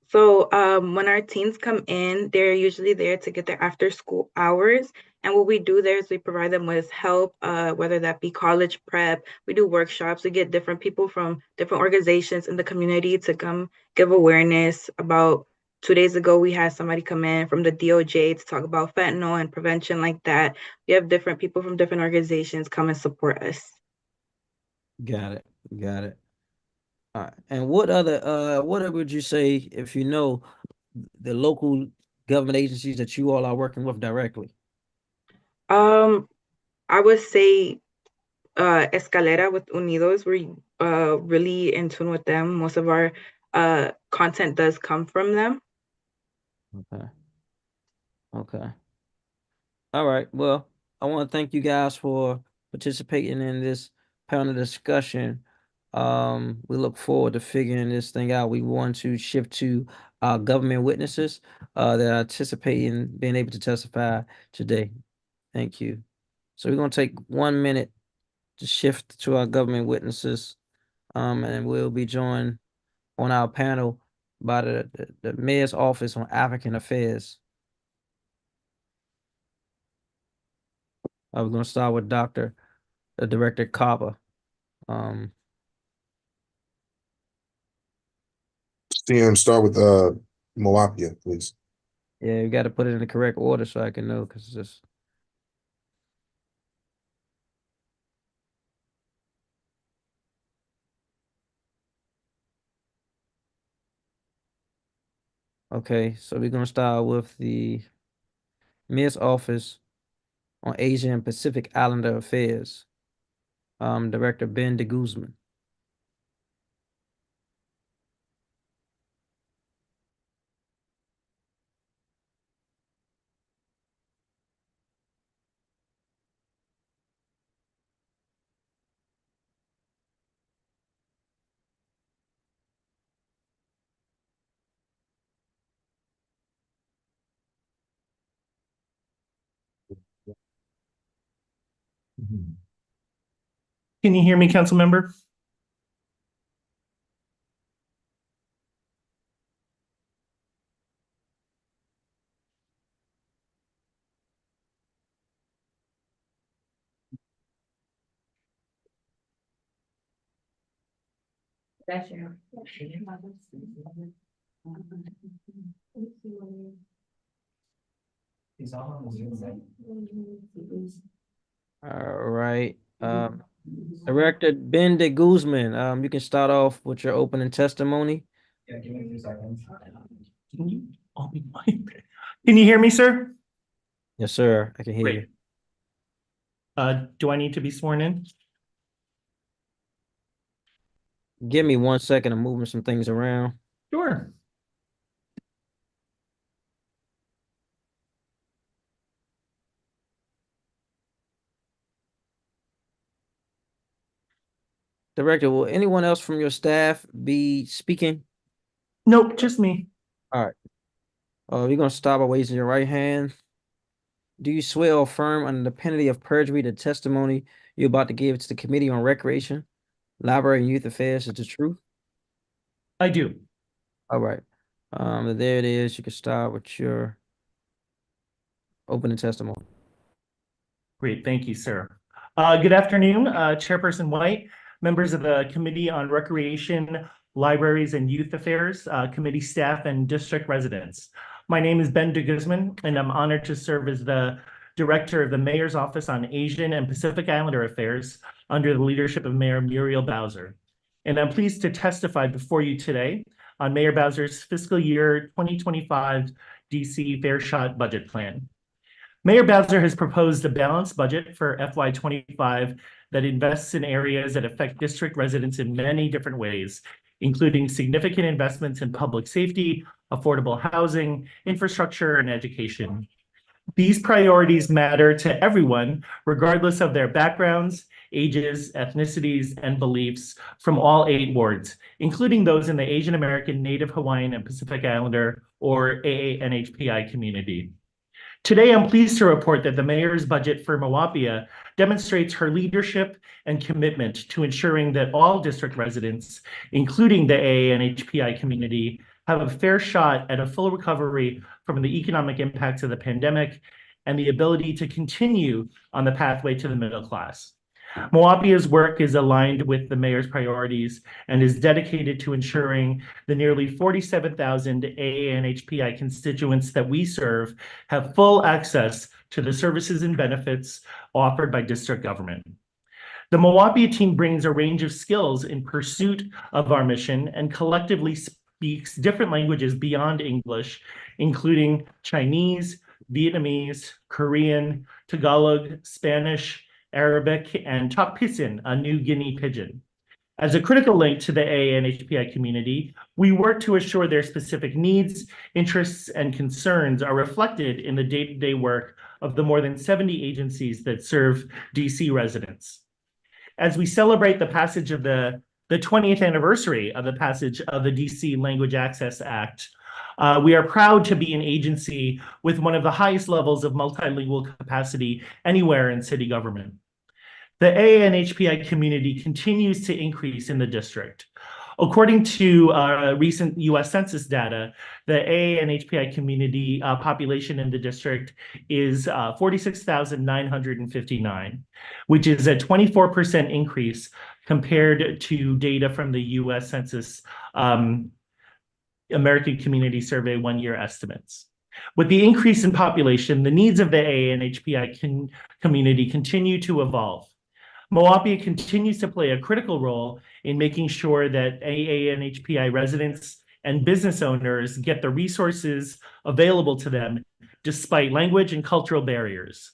So when our teens come in, they're usually there to get their after school hours. And what we do there is we provide them with help, whether that be college prep. We do workshops. We get different people from different organizations in the community to come give awareness about. 2 days ago, we had somebody come in from the DOJ to talk about fentanyl and prevention like that. We have different people from different organizations come and support us. Got it. Got it. All right. And what would you say if you know the local government agencies that you all are working with directly? I would say Escalera with Unidos, we're really in tune with them. Most of our content does come from them. Okay. Okay. All right. Well, I want to thank you guys for participating in this panel discussion. We look forward to figuring this thing out. We want to shift to our government witnesses that are anticipating being able to testify today. Thank you. So we're going to take 1 minute to shift to our government witnesses, and we'll be joined on our panel by the Mayor's Office on African Affairs. We're going to start with Director Kaba. Start with MOAPIA, please. Yeah, you got to put it in the correct order so I can know, because it's just. Okay, so we're going to start with the Mayor's Office on Asia and Pacific Islander Affairs. Director Ben de Guzman. Can you hear me, council member? All right. Director Ben de Guzman, you can start off with your opening testimony. Yeah, give me a few seconds. Can you hear me, sir? Yes, sir. I can hear you. Do I need to be sworn in? Give me 1 second. I'm moving some things around. Sure. Director, will anyone else from your staff be speaking? Nope, just me. All right. You're going to start by raising your right hand. Do you swear or affirm under the penalty of perjury the testimony you're about to give to the Committee on Recreation, Library, and Youth Affairs is the truth? I do. All right. There it is. You can start with your opening testimony. Great, thank you, sir. Good afternoon, Chairperson White, members of the Committee on Recreation, Libraries, and Youth Affairs, committee staff, and district residents. My name is Ben de Guzman, and I'm honored to serve as the Director of the Mayor's Office on Asian and Pacific Islander Affairs under the leadership of Mayor Muriel Bowser. And I'm pleased to testify before you today on Mayor Bowser's fiscal year 2025 DC Fair Shot budget plan. Mayor Bowser has proposed a balanced budget for FY25 that invests in areas that affect district residents in many different ways, including significant investments in public safety, affordable housing, infrastructure, and education. These priorities matter to everyone, regardless of their backgrounds, ages, ethnicities, and beliefs from all 8 wards, including those in the Asian American, Native Hawaiian, and Pacific Islander, or AANHPI community. Today, I'm pleased to report that the mayor's budget for MOAPIA demonstrates her leadership and commitment to ensuring that all district residents, including the AANHPI community, have a fair shot at a full recovery from the economic impacts of the pandemic and the ability to continue on the pathway to the middle class. MOAPIA's work is aligned with the mayor's priorities and is dedicated to ensuring the nearly 47,000 AANHPI constituents that we serve have full access to the services and benefits offered by district government. The MOAPIA team brings a range of skills in pursuit of our mission and collectively speaks different languages beyond English, including Chinese, Vietnamese, Korean, Tagalog, Spanish, Arabic, and Tok Pisin, a New Guinea pidgin. As a critical link to the AANHPI community, we work to assure their specific needs, interests, and concerns are reflected in the day-to-day work of the more than 70 agencies that serve DC residents. As we celebrate the passage of the 20th anniversary of the passage of the DC Language Access Act, we are proud to be an agency with one of the highest levels of multilingual capacity anywhere in city government. The AANHPI community continues to increase in the district. According to recent US Census data, the AANHPI community population in the district is 46,959, which is a 24% increase compared to data from the US Census American Community Survey 1-year estimates. With the increase in population, the needs of the AANHPI community continue to evolve. MOAPIA continues to play a critical role in making sure that AANHPI residents and business owners get the resources available to them despite language and cultural barriers.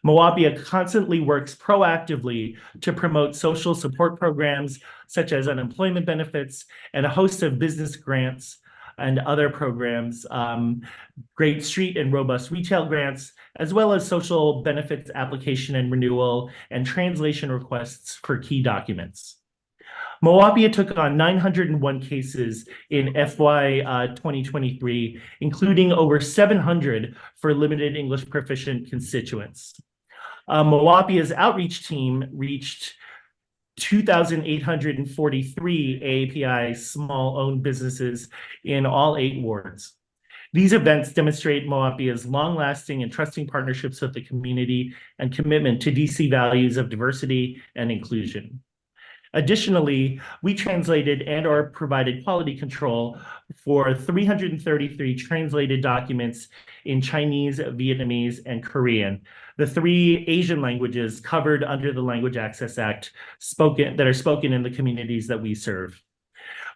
MOAPIA constantly works proactively to promote social support programs such as unemployment benefits and a host of business grants and other programs, Great Street and Robust Retail Grants, as well as social benefits application and renewal and translation requests for key documents. MOAPIA took on 901 cases in FY 2023, including over 700 for limited English proficient constituents. MOAPIA's outreach team reached 2,843 AAPI small-owned businesses in all 8 wards. These events demonstrate MOAPIA's long-lasting and trusting partnerships with the community and commitment to DC values of diversity and inclusion. Additionally, we translated and/or provided quality control for 333 translated documents in Chinese, Vietnamese, and Korean, the 3 Asian languages covered under the Language Access Act that are spoken in the communities that we serve.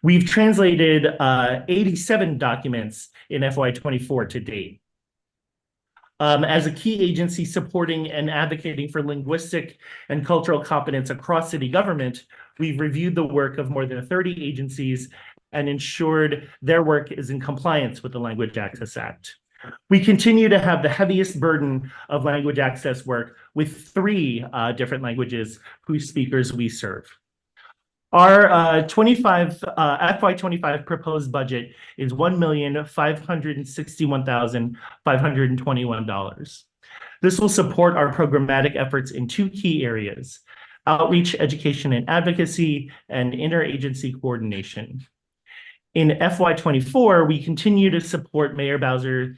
We've translated 87 documents in FY24 to date. As a key agency supporting and advocating for linguistic and cultural competence across city government, we've reviewed the work of more than 30 agencies and ensured their work is in compliance with the Language Access Act. We continue to have the heaviest burden of language access work with 3 different languages whose speakers we serve. Our FY25 proposed budget is $1,561,521. This will support our programmatic efforts in 2 key areas: outreach, education, and advocacy, and interagency coordination. In FY24, we continue to support Mayor Bowser's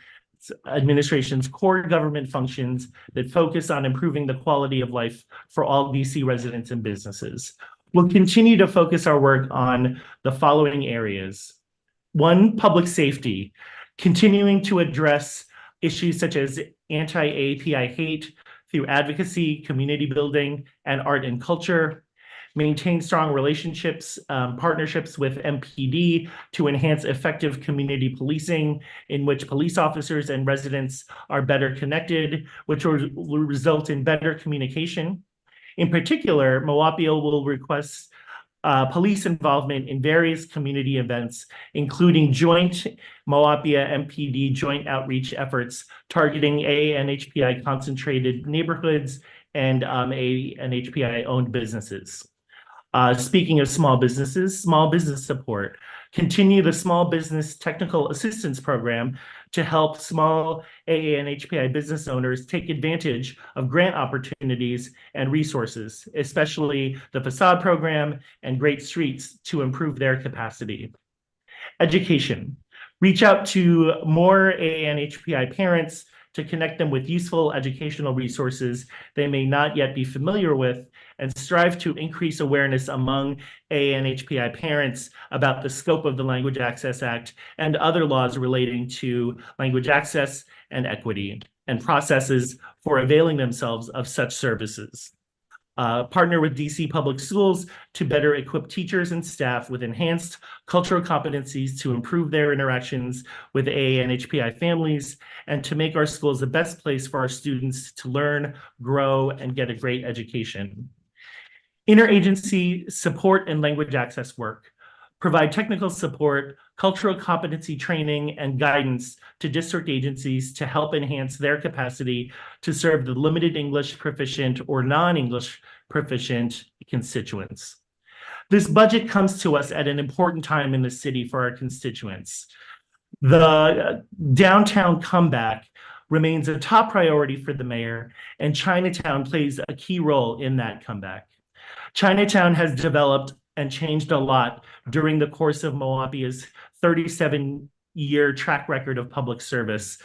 administration's core government functions that focus on improving the quality of life for all DC residents and businesses. We'll continue to focus our work on the following areas. 1, public safety, continuing to address issues such as anti-API hate through advocacy, community building, and art and culture. Maintain strong relationships, partnerships with MPD to enhance effective community policing in which police officers and residents are better connected, which will result in better communication. In particular, MOAPIA will request police involvement in various community events, including joint MOAPIA MPD joint outreach efforts targeting AA and HPI concentrated neighborhoods and AA and HPI owned businesses. Speaking of small businesses, small business support. Continue the Small Business Technical Assistance Program to help small AA and HPI business owners take advantage of grant opportunities and resources, especially the facade program and Great Streets to improve their capacity. Education. Reach out to more AA and HPI parents to connect them with useful educational resources they may not yet be familiar with, and strive to increase awareness among AA and HPI parents about the scope of the Language Access Act and other laws relating to language access and equity, and processes for availing themselves of such services. Partner with DC Public Schools to better equip teachers and staff with enhanced cultural competencies to improve their interactions with AA and HPI families, and to make our schools the best place for our students to learn, grow, and get a great education. Interagency support and language access work. Provide technical support, cultural competency training, and guidance to district agencies to help enhance their capacity to serve the limited English proficient or non-English proficient constituents. This budget comes to us at an important time in the city for our constituents. The downtown comeback remains a top priority for the mayor, and Chinatown plays a key role in that comeback. Chinatown has developed and changed a lot during the course of MOAPIA's 37-year track record of public service,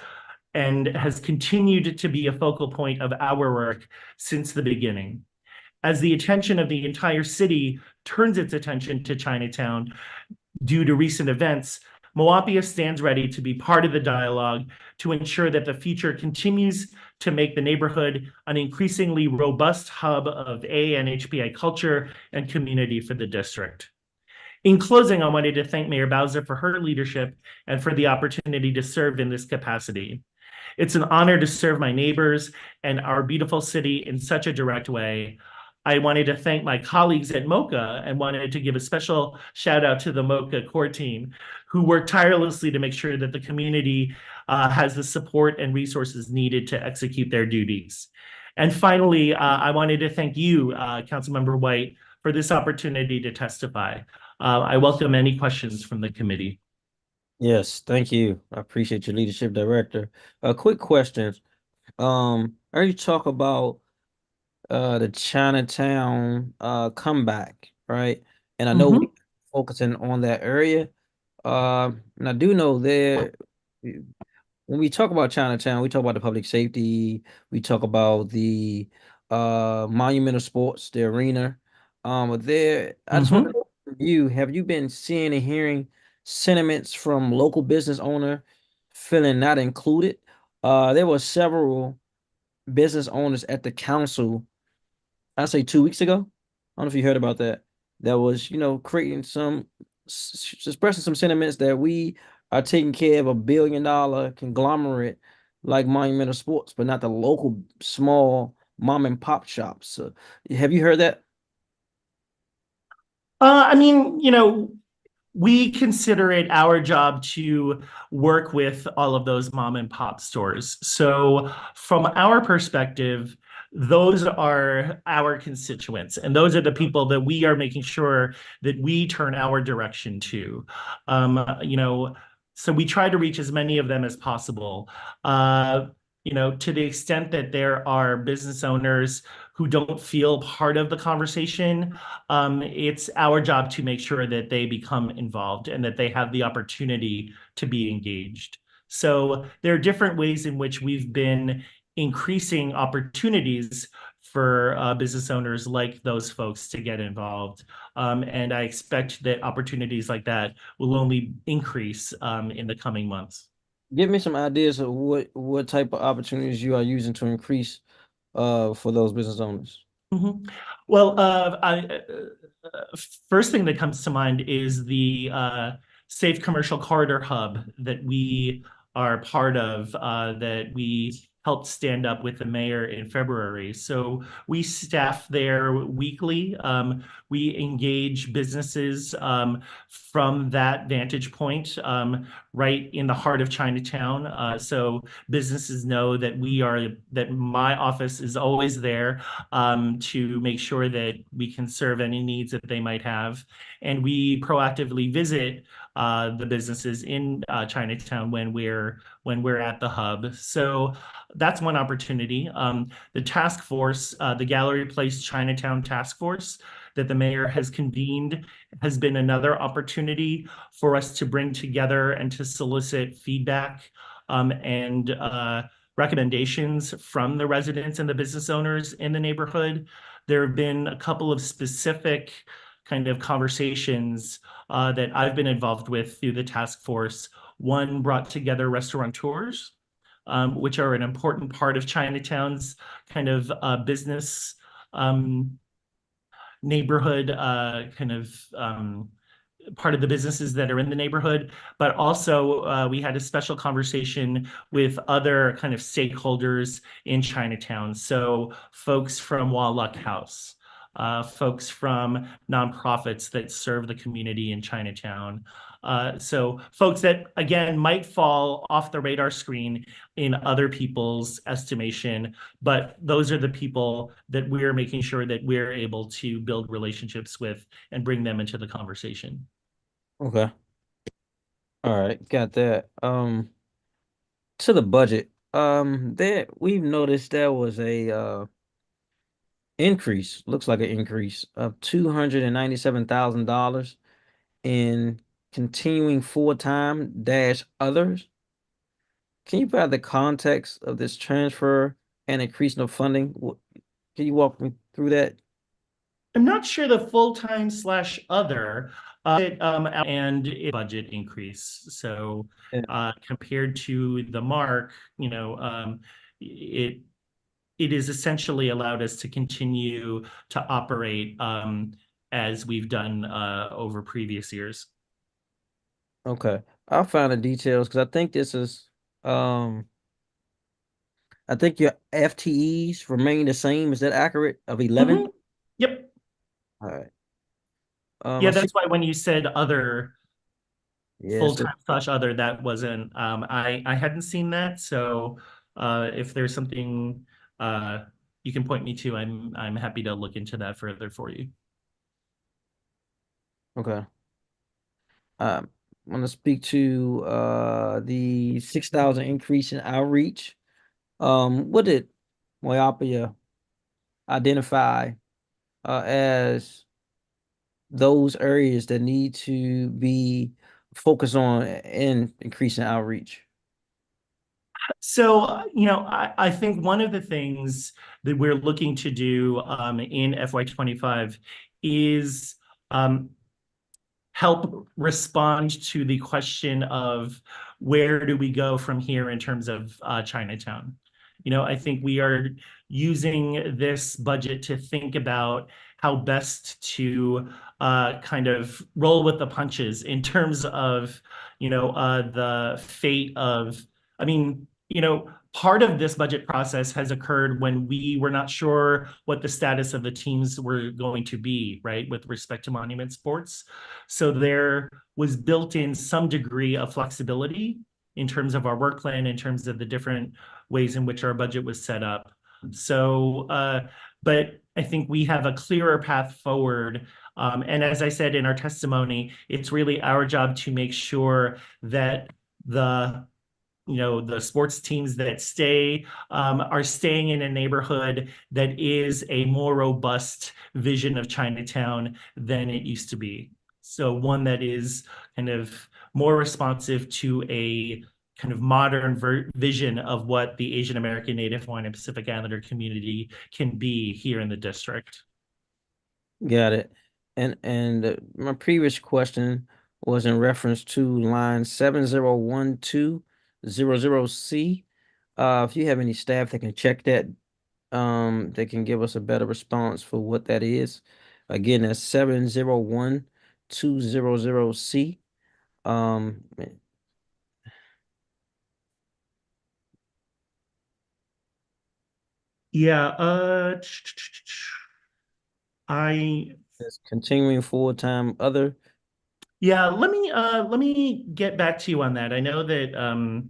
and has continued to be a focal point of our work since the beginning. As the attention of the entire city turns its attention to Chinatown due to recent events, MOAPIA stands ready to be part of the dialogue to ensure that the future continues to make the neighborhood an increasingly robust hub of AA and HPI culture and community for the district. In closing, I wanted to thank Mayor Bowser for her leadership and for the opportunity to serve in this capacity. It's an honor to serve my neighbors and our beautiful city in such a direct way. I wanted to thank my colleagues at MOCCA and wanted to give a special shout out to the MOCCA core team who worked tirelessly to make sure that the community has the support and resources needed to execute their duties. And finally, I wanted to thank you, Councilmember White, for this opportunity to testify. I welcome any questions from the committee. Yes, thank you. I appreciate your leadership, Director. Quick questions. I heard you talk about the Chinatown comeback, right? And I know we're focusing on that area. And I do know there, when we talk about Chinatown, we talk about the public safety, we talk about the monumental sports, the arena. But there, I just want to know from you, have you been seeing and hearing sentiments from local business owner feeling not included? There were several business owners at the council, I say 2 weeks ago. I don't know if you heard about that. That was, creating expressing some sentiments that we are taking care of $1 billion conglomerate like Monumental Sports, but not the local small mom and pop shops. Have you heard that? I mean, we consider it our job to work with all of those mom and pop stores. So from our perspective, those are our constituents, and those are the people that we are making sure that we turn our direction to. So we try to reach as many of them as possible. To the extent that there are business owners who don't feel part of the conversation, it's our job to make sure that they become involved and that they have the opportunity to be engaged. So there are different ways in which we've been increasing opportunities for business owners like those folks to get involved. And I expect that opportunities like that will only increase in the coming months. Give me some ideas of what type of opportunities you are using to increase for those business owners. Well, first thing that comes to mind is the Safe Commercial Corridor Hub that we are part of, that we helped stand up with the mayor in February. So we staff there weekly. We engage businesses from that vantage point, right in the heart of Chinatown. So businesses know that that my office is always there to make sure that we can serve any needs that they might have. And we proactively visit the businesses in Chinatown when we're at the hub. So that's one opportunity. The task force, the Gallery Place Chinatown Task Force that the mayor has convened, has been another opportunity for us to bring together and to solicit feedback and recommendations from the residents and the business owners in the neighborhood. There have been a couple of specific kind of conversations that I've been involved with through the task force. One brought together restaurateurs, which are an important part of Chinatown's kind of business neighborhood, part of the businesses that are in the neighborhood, but also we had a special conversation with other kind of stakeholders in Chinatown. So folks from Luck House, folks from nonprofits that serve the community in Chinatown. So folks that, again, might fall off the radar screen in other people's estimation, but those are the people that we're making sure that we're able to build relationships with and bring them into the conversation. Okay. All right, got that. To the budget. There we've noticed there was a increase, looks like an increase of $297,000 in continuing full-time dash others. Can you provide the context of this transfer and increasing of funding? Can you walk me through that? I'm not sure the full-time / other and budget increase. So compared to the mark, it is essentially allowed us to continue to operate as we've done over previous years. Okay, I'll find the details because I think this is I think your FTEs remain the same. Is that accurate? Of 11? Yep. All right. Yeah, that's why when you said other, yes, full-time / other, that wasn't, I hadn't seen that. So if there's something you can point me to, I'm happy to look into that further for you. Okay. I want to speak to the 6,000 increase in outreach. What did MOAPIA identify as those areas that need to be focused on in increasing outreach? So, I think one of the things that we're looking to do in FY25 is help respond to the question of where do we go from here in terms of Chinatown. I think we are using this budget to think about how best to kind of roll with the punches in terms of, the fate of, part of this budget process has occurred when we were not sure what the status of the teams were going to be, right, with respect to monument sports. So there was built in some degree of flexibility in terms of our work plan, in terms of the different ways in which our budget was set up. So, but I think we have a clearer path forward. And as I said in our testimony, it's really our job to make sure that the sports teams that stay are staying in a neighborhood that is a more robust vision of Chinatown than it used to be. So one that is kind of more responsive to a kind of modern vision of what the Asian American, Native Hawaiian, and Pacific Islander community can be here in the district. Got it. And my previous question was in reference to line 701200C. If you have any staff that can check that, they can give us a better response for what that is. Again, that's 701200C. Yeah, it's continuing full-time other. Yeah, let me get back to you on that. I know that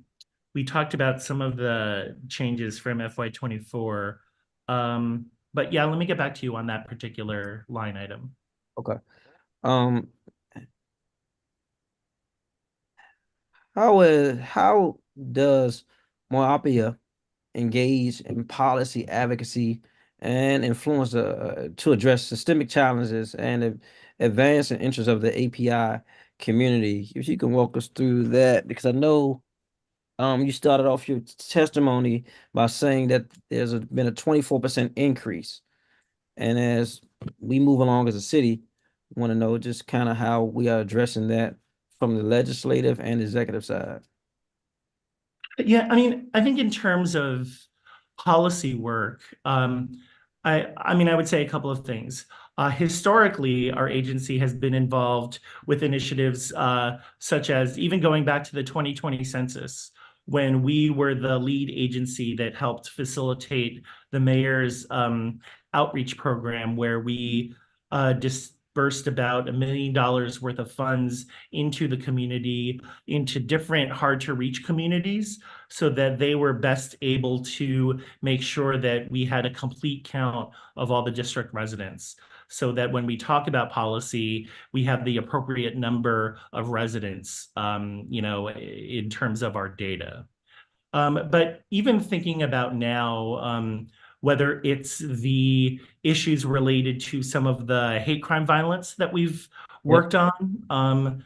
we talked about some of the changes from FY24. But yeah, let me get back to you on that particular line item. Okay. How does MOAPIA engage in policy advocacy and influence to address systemic challenges and advance the interests of the API community? If you can walk us through that, because I know you started off your testimony by saying that there's been a 24% increase. And as we move along as a city, want to know just kind of how we are addressing that from the legislative and executive side. Yeah, I mean, I think in terms of policy work, I would say a couple of things. Historically, our agency has been involved with initiatives such as even going back to the 2020 census, when we were the lead agency that helped facilitate the mayor's outreach program, where we disbursed about $1 million worth of funds into the community, into different hard-to-reach communities, so that they were best able to make sure that we had a complete count of all the district residents, so that when we talk about policy, we have the appropriate number of residents, in terms of our data. But even thinking about now, whether it's the issues related to some of the hate crime violence that we've worked on, and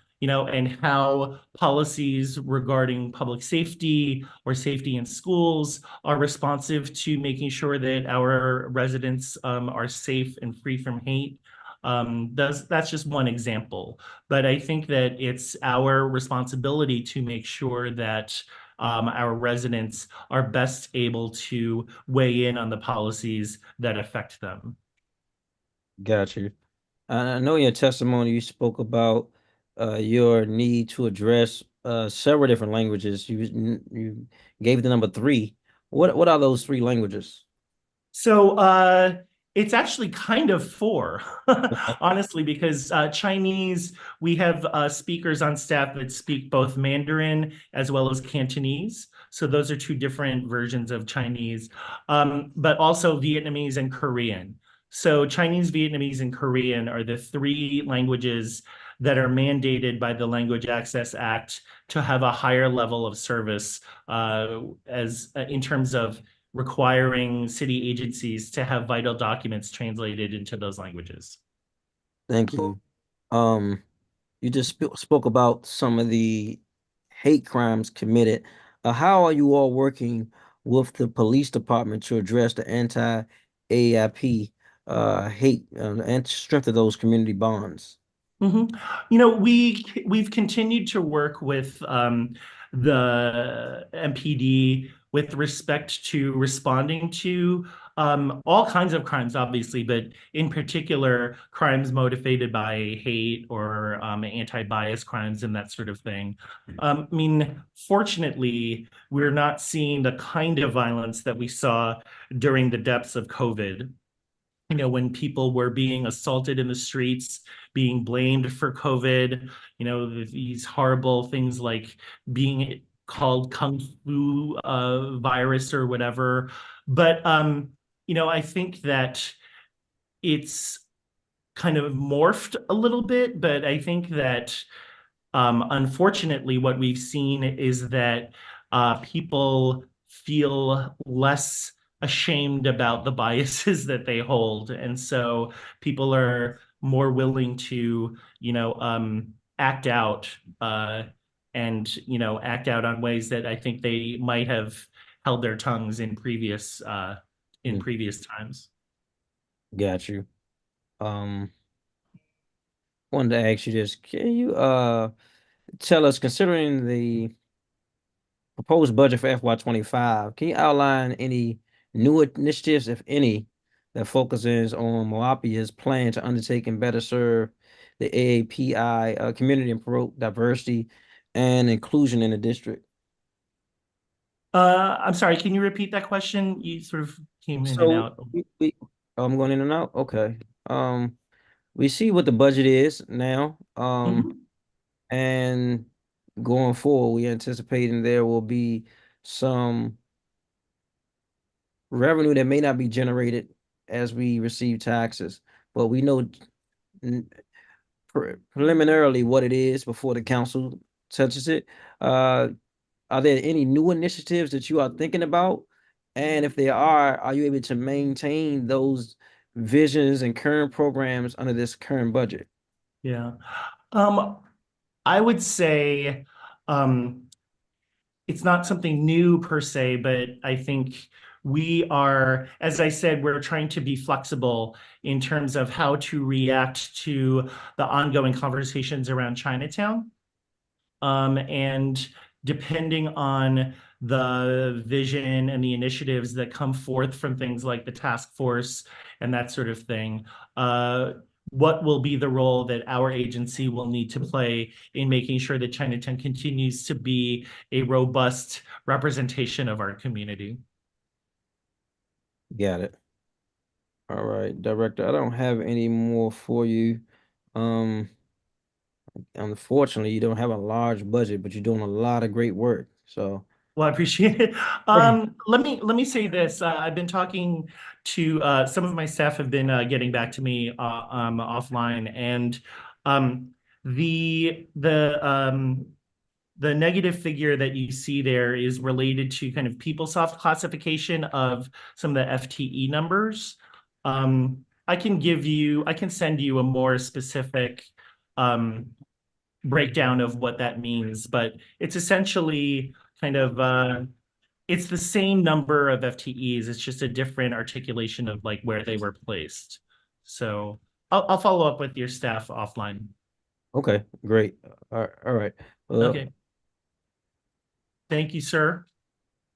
how policies regarding public safety or safety in schools are responsive to making sure that our residents are safe and free from hate. That's just one example. But I think that it's our responsibility to make sure that our residents are best able to weigh in on the policies that affect them. Got you. I know in your testimony you spoke about your need to address several different languages. You gave the number 3. What are those 3 languages? So it's actually kind of 4, honestly, because Chinese, we have speakers on staff that speak both Mandarin as well as Cantonese. So those are 2 different versions of Chinese, but also Vietnamese and Korean. So Chinese, Vietnamese, and Korean are the 3 languages that are mandated by the Language Access Act to have a higher level of service in terms of requiring city agencies to have vital documents translated into those languages. Thank you. You just spoke about some of the hate crimes committed. How are you all working with the police department to address the anti-AIP hate and strengthen those community bonds? We've continued to work with the MPD with respect to responding to all kinds of crimes, obviously, but in particular, crimes motivated by hate or anti-bias crimes and that sort of thing. I mean, fortunately, we're not seeing the kind of violence that we saw during the depths of COVID. You know, when people were being assaulted in the streets, being blamed for COVID, you know, these horrible things like being called Kung Fu virus or whatever. But, you know, I think that it's kind of morphed a little bit, but I think that unfortunately, what we've seen is that people feel less ashamed about the biases that they hold. And so people are more willing to, you know, act out and, you know, act out on ways that I think they might have held their tongues in previous times. Got you. Wanted to ask you this. Can you tell us, considering the proposed budget for FY25, can you outline any new initiatives, if any, that focuses on MOAPIA's plan to undertake and better serve the AAPI community and promote diversity and inclusion in the district? I'm sorry, can you repeat that question? You sort of came in and So out. I'm going in and out. Okay. We see what the budget is now. And going forward, we anticipating there will be some revenue that may not be generated as we receive taxes, but we know preliminarily what it is before the council touches it. Are there any new initiatives that you are thinking about? And if there are you able to maintain those visions and current programs under this current budget? Yeah. I would say it's not something new per se, but I think we are, as I said, we're trying to be flexible in terms of how to react to the ongoing conversations around Chinatown. And depending on the vision and the initiatives that come forth from things like the task force and that sort of thing, what will be the role that our agency will need to play in making sure that Chinatown continues to be a robust representation of our community? Got it. All right, Director, I don't have any more for you. Unfortunately, you don't have a large budget, but you're doing a lot of great work. So, well, I appreciate it. Let me say this. I've been talking to some of my staff have been getting back to me offline, and the negative figure that you see there is related to kind of PeopleSoft classification of some of the FTE numbers. I can send you a more specific breakdown of what that means, but it's essentially kind of it's the same number of FTEs. It's just a different articulation of like where they were placed. So I'll follow up with your staff offline. okay, great. All right. Well, Okay. Thank you, sir.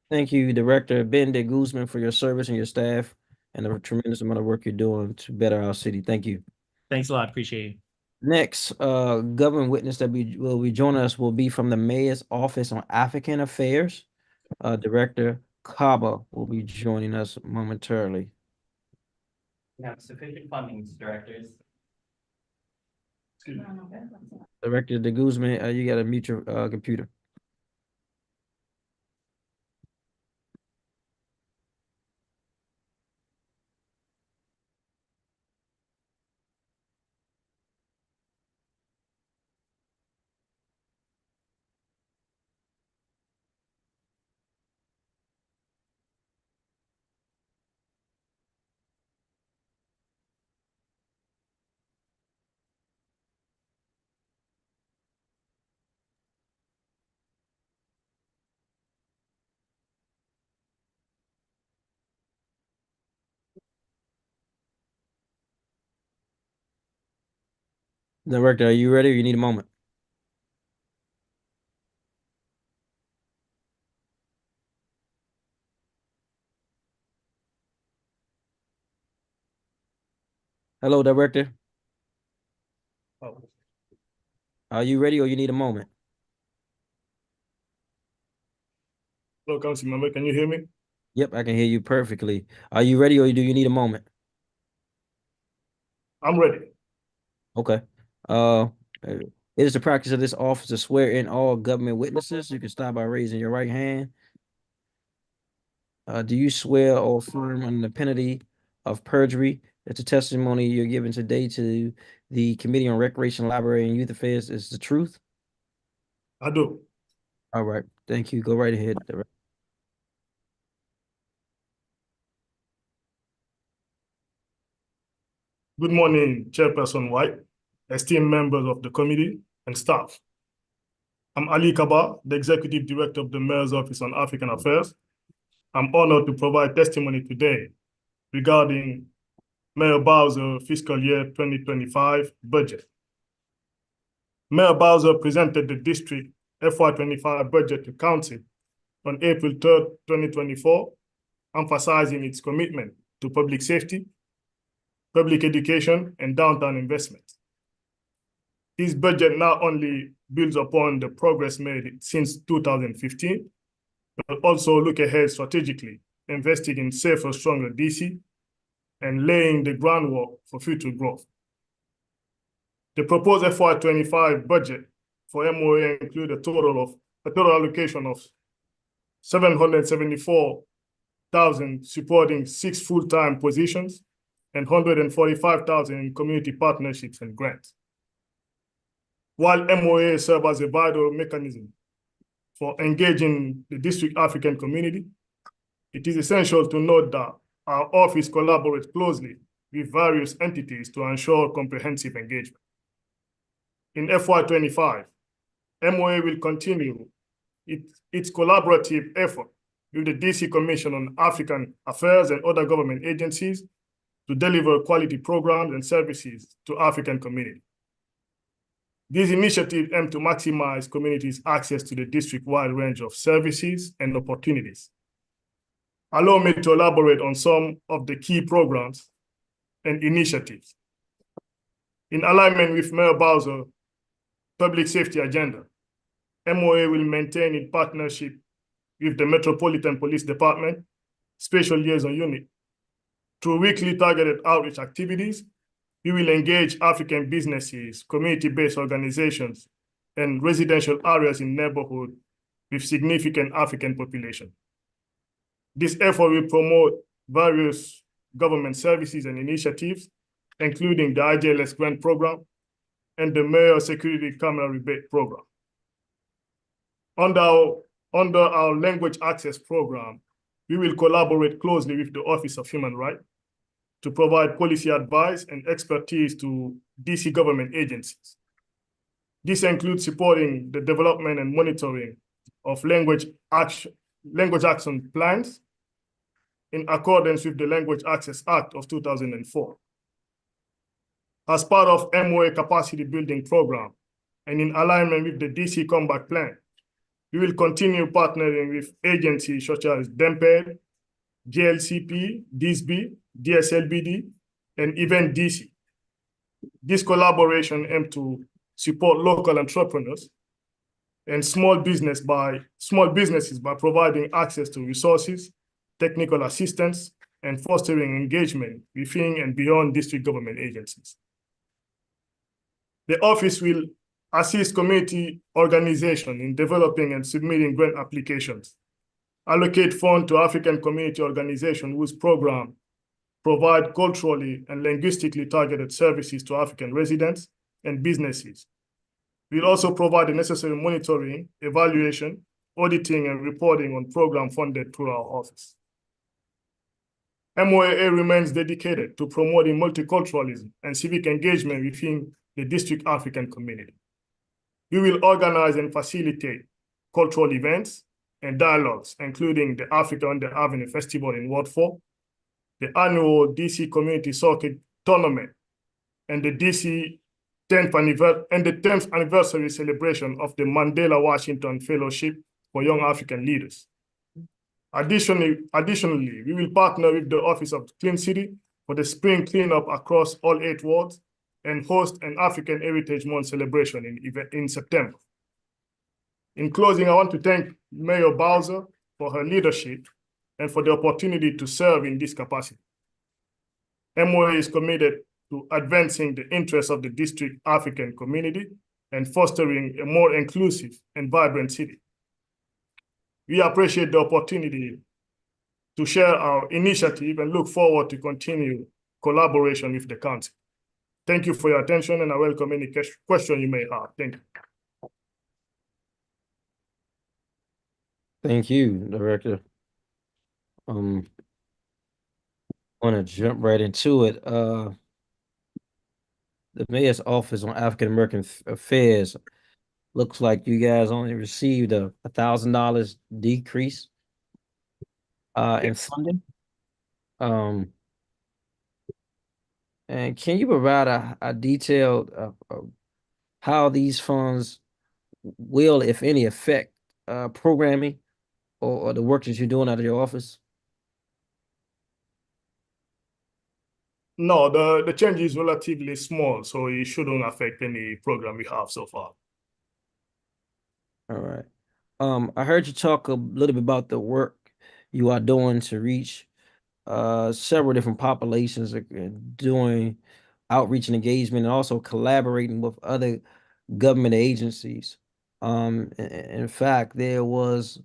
thank you, Director Ben de Guzman, for your service and your staff and the tremendous amount of work you're doing to better our city. Thank you. Thanks a lot. Appreciate it. Next, government witness that will be joining us will be from the Mayor's Office on African Affairs. Director Kaba will be joining us momentarily. We have sufficient funding, directors. Director de Guzman, you got to mute your computer. Director, are you ready or you need a moment? Hello, Director. Oh, Are you ready or you need a moment? hello, council member, can you hear me? Yep, I can hear you perfectly. Are you ready or do you need a moment? I'm ready. Okay. It is the practice of this office to swear in all government witnesses. You can start by raising your right hand. Do you swear or affirm under the penalty of perjury that the testimony you're giving today to the Committee on Recreation, Library, and Youth Affairs is the truth? I do. All right. Thank you. Go right ahead, Director. Good morning, Chairperson White, esteemed members of the committee and staff. I'm Ali Kaba, the Executive Director of the Mayor's Office on African Affairs. I'm honored to provide testimony today regarding Mayor Bowser fiscal year 2025 budget. Mayor Bowser presented the district FY25 budget to Council on April 3rd, 2024, emphasizing its commitment to public safety, public education, and downtown investment. This budget not only builds upon the progress made since 2015, but also look ahead strategically, investing in safer, stronger DC, and laying the groundwork for future growth. The proposed FY25 budget for MOAA include a total allocation of $774,000 supporting 6 full-time positions and $145,000 in community partnerships and grants. While MOAA serves as a vital mechanism for engaging the district African community, it is essential to note that our office collaborates closely with various entities to ensure comprehensive engagement. In FY25, MOAA will continue its collaborative effort with the DC Commission on African Affairs and other government agencies to deliver quality programs and services to African community. These initiatives aim to maximize communities' access to the district-wide range of services and opportunities. Allow me to elaborate on some of the key programs and initiatives. In alignment with Mayor Bowser's public safety agenda, MOAA will maintain its partnership with the Metropolitan Police Department Special Liaison Unit. Through weekly targeted outreach activities, we will engage African businesses, community-based organizations, and residential areas in neighborhoods with significant African population. This effort will promote various government services and initiatives, including the IJLS grant program and the Mayor Security Camera Rebate program. Under our language access program, we will collaborate closely with the Office of Human Rights to provide policy advice and expertise to DC government agencies. This includes supporting the development and monitoring of language action plans in accordance with the Language Access Act of 2004. As part of MOAA capacity building program and in alignment with the DC Combat Plan, we will continue partnering with agencies such as DEMPED, GLCP, DSB, DSLBD, and even DC. This collaboration aims to support local entrepreneurs and small businesses by providing access to resources, technical assistance, and fostering engagement within and beyond district government agencies. The office will assist community organizations in developing and submitting grant applications, allocate funds to African community organizations whose programs provide culturally and linguistically targeted services to African residents and businesses. We'll also provide the necessary monitoring, evaluation, auditing, and reporting on programs funded through our office. MOAA remains dedicated to promoting multiculturalism and civic engagement within the district African community. We will organize and facilitate cultural events and dialogues, including the Africa on the Avenue Festival in Ward 4, the annual DC Community Soccer Tournament, and the 10th anniversary celebration of the Mandela Washington Fellowship for Young African Leaders. Additionally, we will partner with the Office of Clean City for the spring cleanup across all 8 wards and host an African Heritage Month celebration in September. In closing, I want to thank Mayor Bowser for her leadership and for the opportunity to serve in this capacity. MOAA is committed to advancing the interests of the district African community and fostering a more inclusive and vibrant city. We appreciate the opportunity to share our initiative and look forward to continue collaboration with the council. Thank you for your attention, and I welcome any question you may have. Thank you. Thank you, Director. I want to jump right into it. The Mayor's Office on African American Affairs looks like you guys only received a $1,000 decrease in funding. And can you provide a detailed how these funds will, if any, affect programming or the work that you're doing out of your office? No, the change is relatively small, so it shouldn't affect any program we have so far. All right. I heard you talk a little bit about the work you are doing to reach several different populations, doing outreach and engagement, and also collaborating with other government agencies. In fact, there was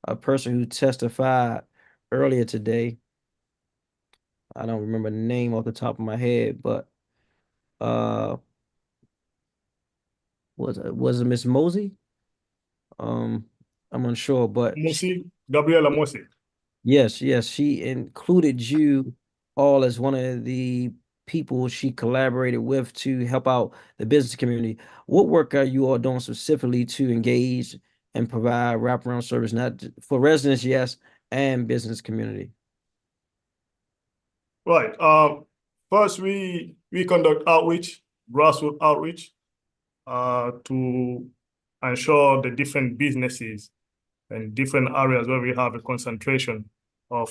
a person who testified earlier today. I don't remember the name off the top of my head, but was it Miss Mosey? I'm unsure, but Gabriela Mosey. Yes, she included you all as one of the people she collaborated with to help out the business community. What work are you all doing specifically to engage and provide wraparound service, not for residents, yes, and business community? Right. First, we conduct outreach, grassroots outreach, to ensure the different businesses and different areas where we have a concentration of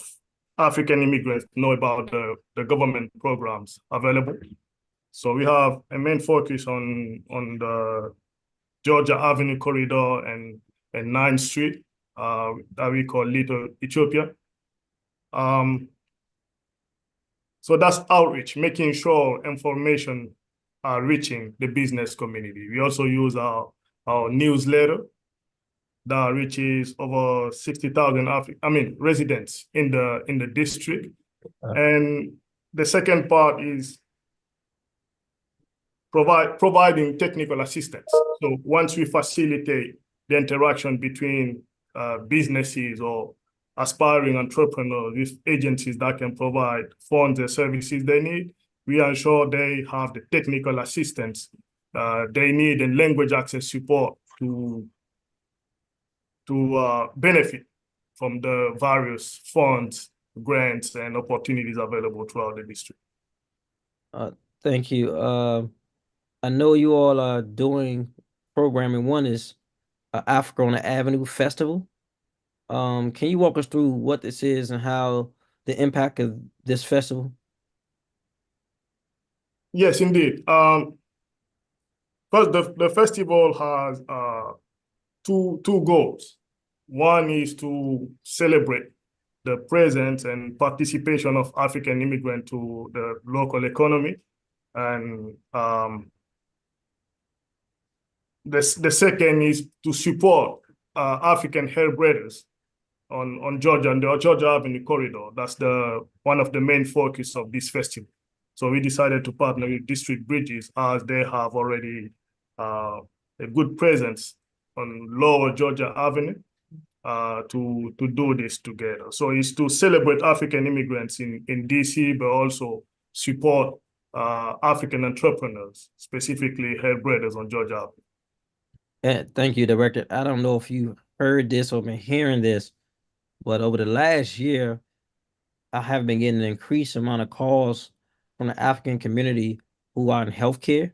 African immigrants know about the government programs available. So we have a main focus on the Georgia Avenue corridor and 9th Street, that we call Little Ethiopia. So that's outreach, making sure information are reaching the business community. We also use our newsletter that reaches over 60,000 residents in the district. And the second part is providing technical assistance. So once we facilitate the interaction between businesses or aspiring entrepreneurs with agencies that can provide funds and services they need, we ensure they have the technical assistance they need and language access support to benefit from the various funds, grants, and opportunities available throughout the district. Thank you. I know you all are doing programming. One is Africa on the Avenue Festival. Can you walk us through what this is and how the impact of this festival? Yes, indeed. First, the festival has two goals. One is to celebrate the presence and participation of African immigrants to the local economy. And the second is to support African hairdressers on Georgia and the Georgia Avenue corridor. That's one of the main focus of this festival. So we decided to partner with District Bridges, as they have already a good presence on Lower Georgia Avenue, to do this together. So it's to celebrate African immigrants in DC, but also support African entrepreneurs, specifically hairdressers on Georgia Avenue. Thank you, Director. I don't know if you heard this or been hearing this, but over the last year, I have been getting an increased amount of calls from the African community who are in healthcare.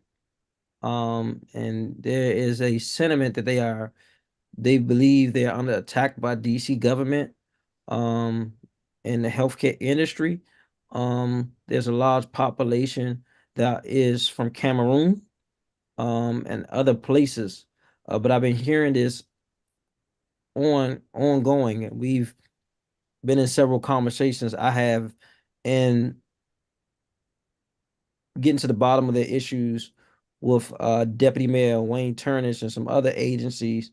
And there is a sentiment that they believe they are under attack by DC government in the healthcare industry. There's a large population that is from Cameroon, and other places. But I've been hearing this ongoing. We've been in several conversations I have and getting to the bottom of the issues with Deputy Mayor Wayne Turnish and some other agencies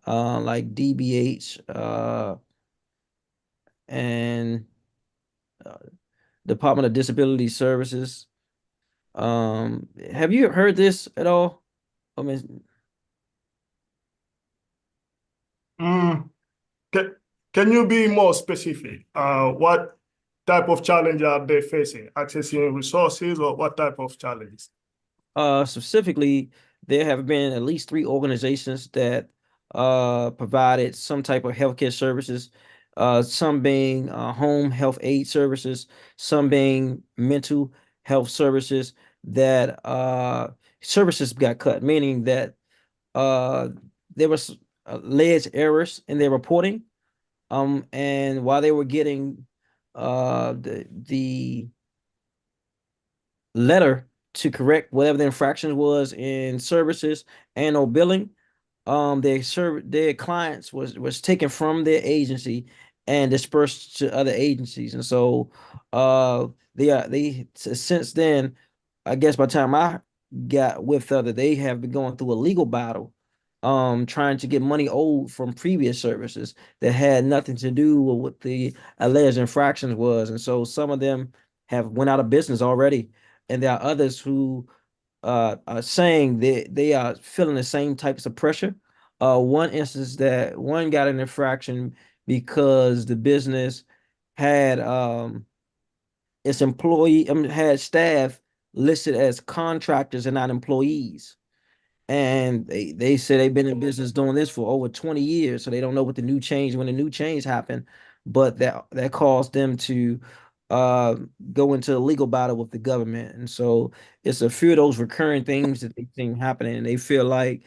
like DBH and uh, Department of Disability Services. Have you heard this at all? I mean, Mm, can you be more specific? What type of challenge are they facing? Accessing resources or what type of challenges? Specifically, there have been at least 3 organizations that provided some type of healthcare services, some being home health aid services, some being mental health services that services got cut, meaning that uh, there was alleged errors in their reporting. And while they were getting the letter to correct whatever the infraction was in services and or billing, their clients was taken from their agency and dispersed to other agencies. And so they since then, I guess by the time I got with other, they have been going through a legal battle, trying to get money owed from previous services that had nothing to do with what the alleged infractions was. And so some of them have went out of business already, and there are others who are saying they are feeling the same types of pressure. One instance that one got an infraction because the business had its employee had staff listed as contractors and not employees. And they say they've been in business doing this for over 20 years, so they don't know what the new change when the new change happened, but that caused them to uh go into a legal battle with the government. And so it's a few of those recurring things that they think happening, and they feel like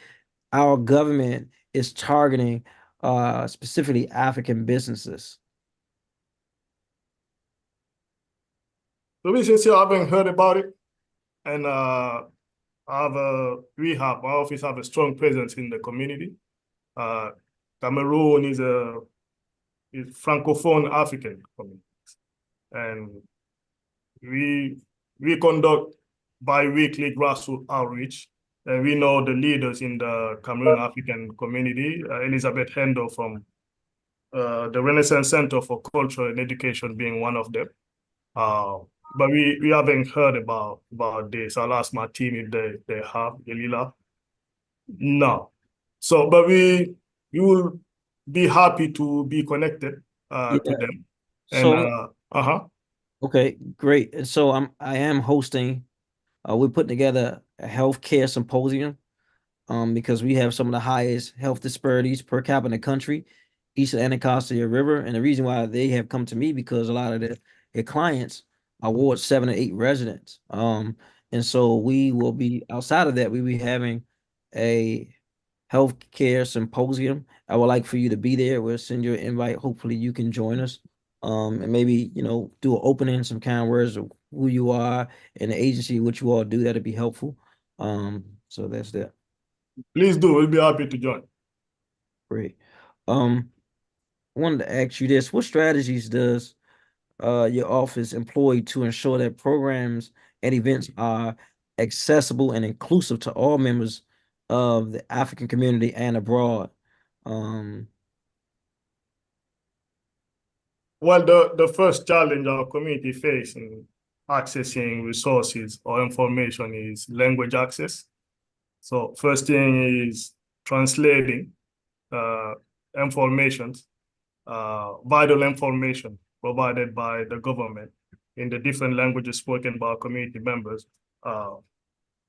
our government is targeting specifically African businesses. So we since you haven't heard about it, and my office have a strong presence in the community. Cameroon is Francophone African community, and we conduct bi-weekly grassroots outreach, and we know the leaders in the Cameroon African community, Elizabeth Hendo from the Nigerian Center for Culture and Education being one of them. But we haven't heard about this. I'll ask my team if they have, Elila. No. So, but we will be happy to be connected to them. So And okay, great. And so I am hosting, we're putting together a healthcare symposium, because we have some of the highest health disparities per capita in the country, east of the Anacostia River. And the reason why they have come to me because a lot of their clients are Ward 7 and 8 residents. And so we will be outside of that, we will be having a healthcare symposium. I would like for you to be there. We'll send you an invite. Hopefully you can join us. And maybe, do an opening, some kind words of who you are and the agency, what you all do. That'd be helpful. So that's that. please do. We'll be happy to join. Great. I wanted to ask you this: what strategies does your office employ to ensure that programs and events are accessible and inclusive to all members of the African community and abroad? Well, the first challenge our community face in accessing resources or information is language access. So first thing is translating information, vital information provided by the government in the different languages spoken by our community members,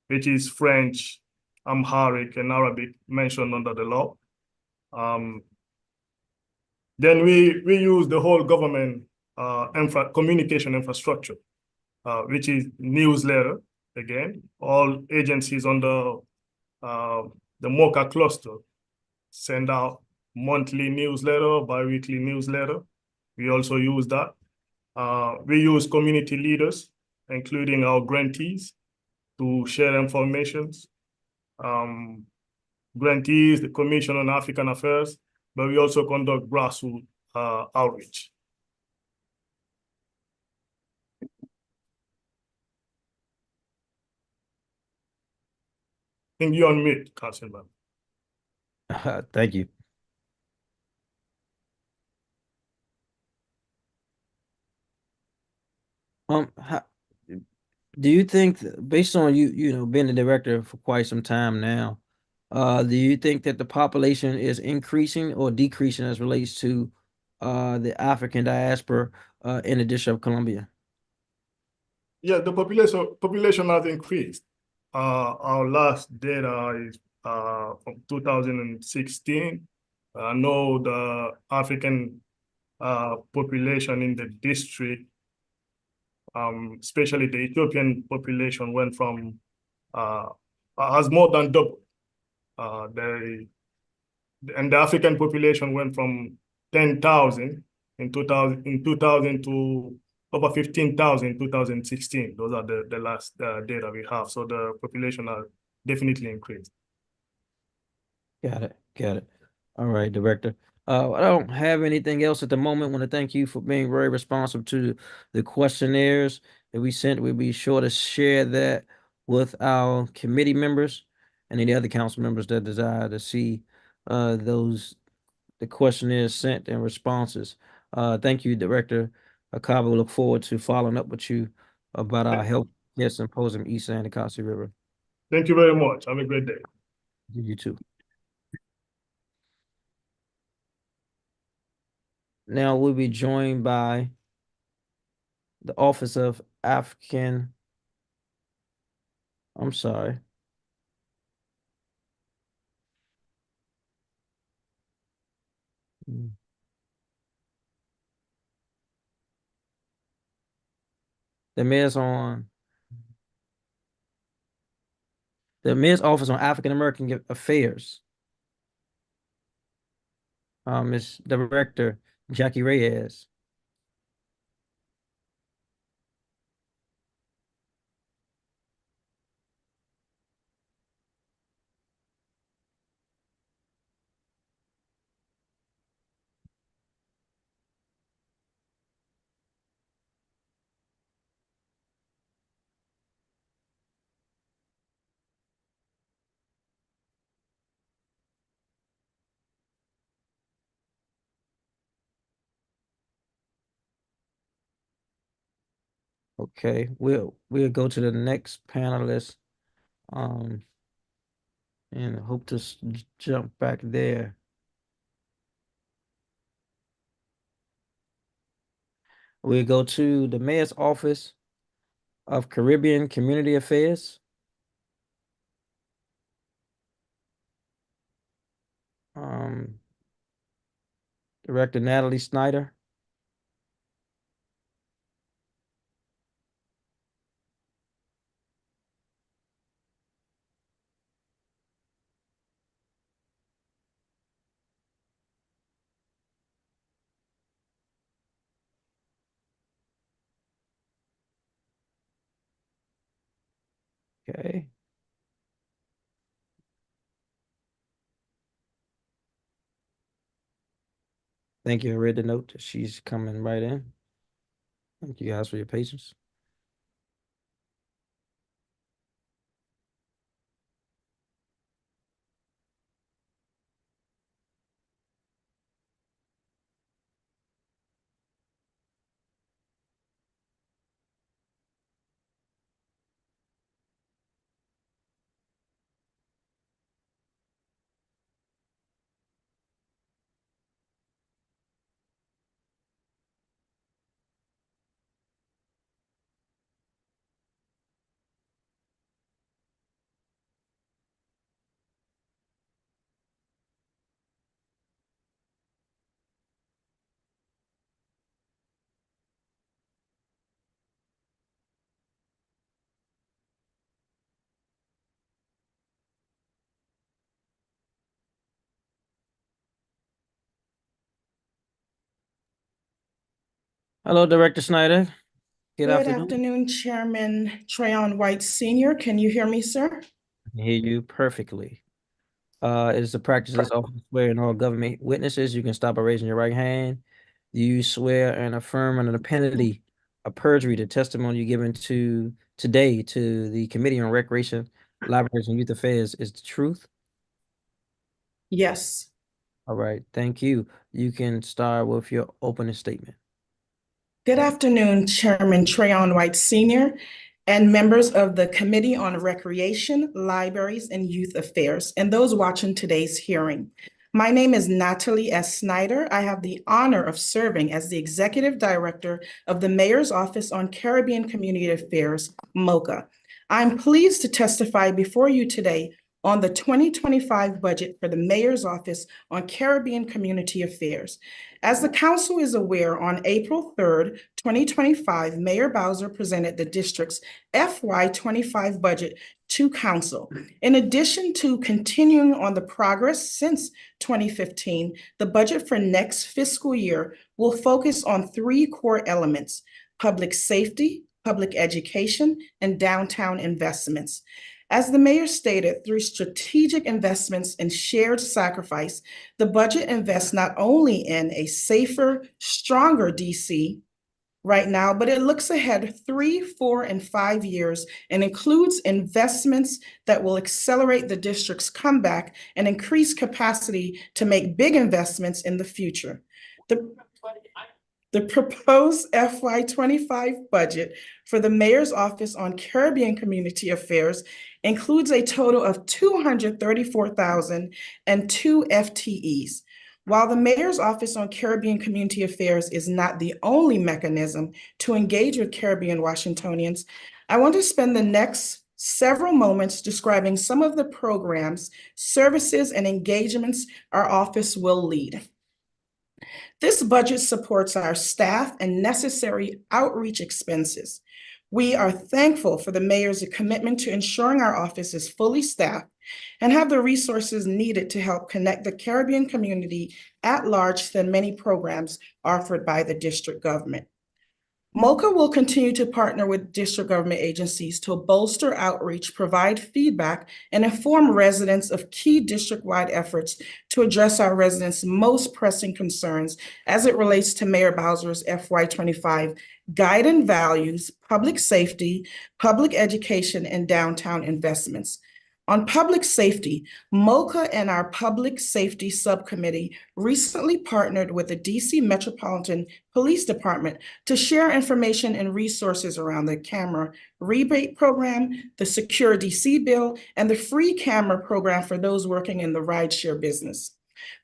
which is French, Amharic, and Arabic mentioned under the law. Then we use the whole government communication infrastructure, which is newsletter. Again, all agencies under the MOCCA cluster send out monthly newsletter, bi-weekly newsletter. We also use that. We use community leaders, including our grantees, to share information. Grantees, the Commission on African Affairs, but we also conduct grassroots outreach. I think you're on mute, Councilman. Thank you. Do you think, based on you being the director for quite some time now, do you think that the population is increasing or decreasing as relates to the African diaspora in the District of Columbia? Yeah, the population has increased. Our last data is from 2016. I know the African population in the district, especially the Ethiopian population, went from has more than doubled. And the African population went from 10,000 in 2000 to over 15,000 in 2016. Those are the last data we have. So the population has definitely increased. Got it. All right, Director. I don't have anything else at the moment. I want to thank you for being very responsive to the questionnaires that we sent. We'll be sure to share that with our committee members and any other council members that desire to see the questionnaires sent and responses. Thank you, Director Akaba. We look forward to following up with you about our health care symposium east of the Anacostia River. Thank you very much. Have a great day. You too. Now we'll be joined by the Office of African. I'm sorry. The mayor's Office on African American Affairs. Ms. Director Jackie Reyes. Okay, we'll go to the next panelist, and hope to jump back there. We'll go to the Mayor's Office of Caribbean Community Affairs. Director Natalie Snyder. Okay. Thank you. I read the note. She's coming right in. Thank you guys for your patience. Hello, Director Snyder. Good Good afternoon. afternoon, Chairman Trayon White Sr. Can you hear me, sir? I can hear you perfectly. It is the practice of this office to swear in all government witnesses. You can stop by raising your right hand. You swear and affirm under the penalty of perjury the testimony you given today to the Committee on Recreation, Libraries, and Youth Affairs is the truth. Yes. All right, thank you. You can start with your opening statement. Good afternoon, Chairman Trayon White Sr. and members of the Committee on Recreation, Libraries, and Youth Affairs, and those watching today's hearing. My name is Natalie S. Snyder. I have the honor of serving as the Executive Director of the Mayor's Office on Caribbean Community Affairs, MOCCA. I'm pleased to testify before you today on the 2025 budget for the Mayor's Office on Caribbean Community Affairs. As the Council is aware, on April 3rd, 2025, Mayor Bowser presented the district's FY25 budget to Council. In addition to continuing on the progress since 2015, the budget for next fiscal year will focus on three core elements: public safety, public education, and downtown investments. As the mayor stated, through strategic investments and shared sacrifice, the budget invests not only in a safer, stronger DC right now, but it looks ahead 3, 4, and 5 years and includes investments that will accelerate the district's comeback and increase capacity to make big investments in the future. The proposed FY25 budget for the Mayor's Office on Caribbean Community Affairs includes a total of 234,002 FTEs. While the Mayor's Office on Caribbean Community Affairs is not the only mechanism to engage with Caribbean Washingtonians, I want to spend the next several moments describing some of the programs, services, and engagements our office will lead. This budget supports our staff and necessary outreach expenses. We are thankful for the mayor's commitment to ensuring our office is fully staffed and have the resources needed to help connect the Caribbean community at large to the many programs offered by the district government. MOCCA will continue to partner with district government agencies to bolster outreach, provide feedback, and inform residents of key district-wide efforts to address our residents' most pressing concerns as it relates to Mayor Bowser's FY25 guiding values, public safety, public education, and downtown investments. On public safety, MOCCA and our Public Safety Subcommittee recently partnered with the DC Metropolitan Police Department to share information and resources around the camera rebate program, the Secure DC bill, and the free camera program for those working in the rideshare business.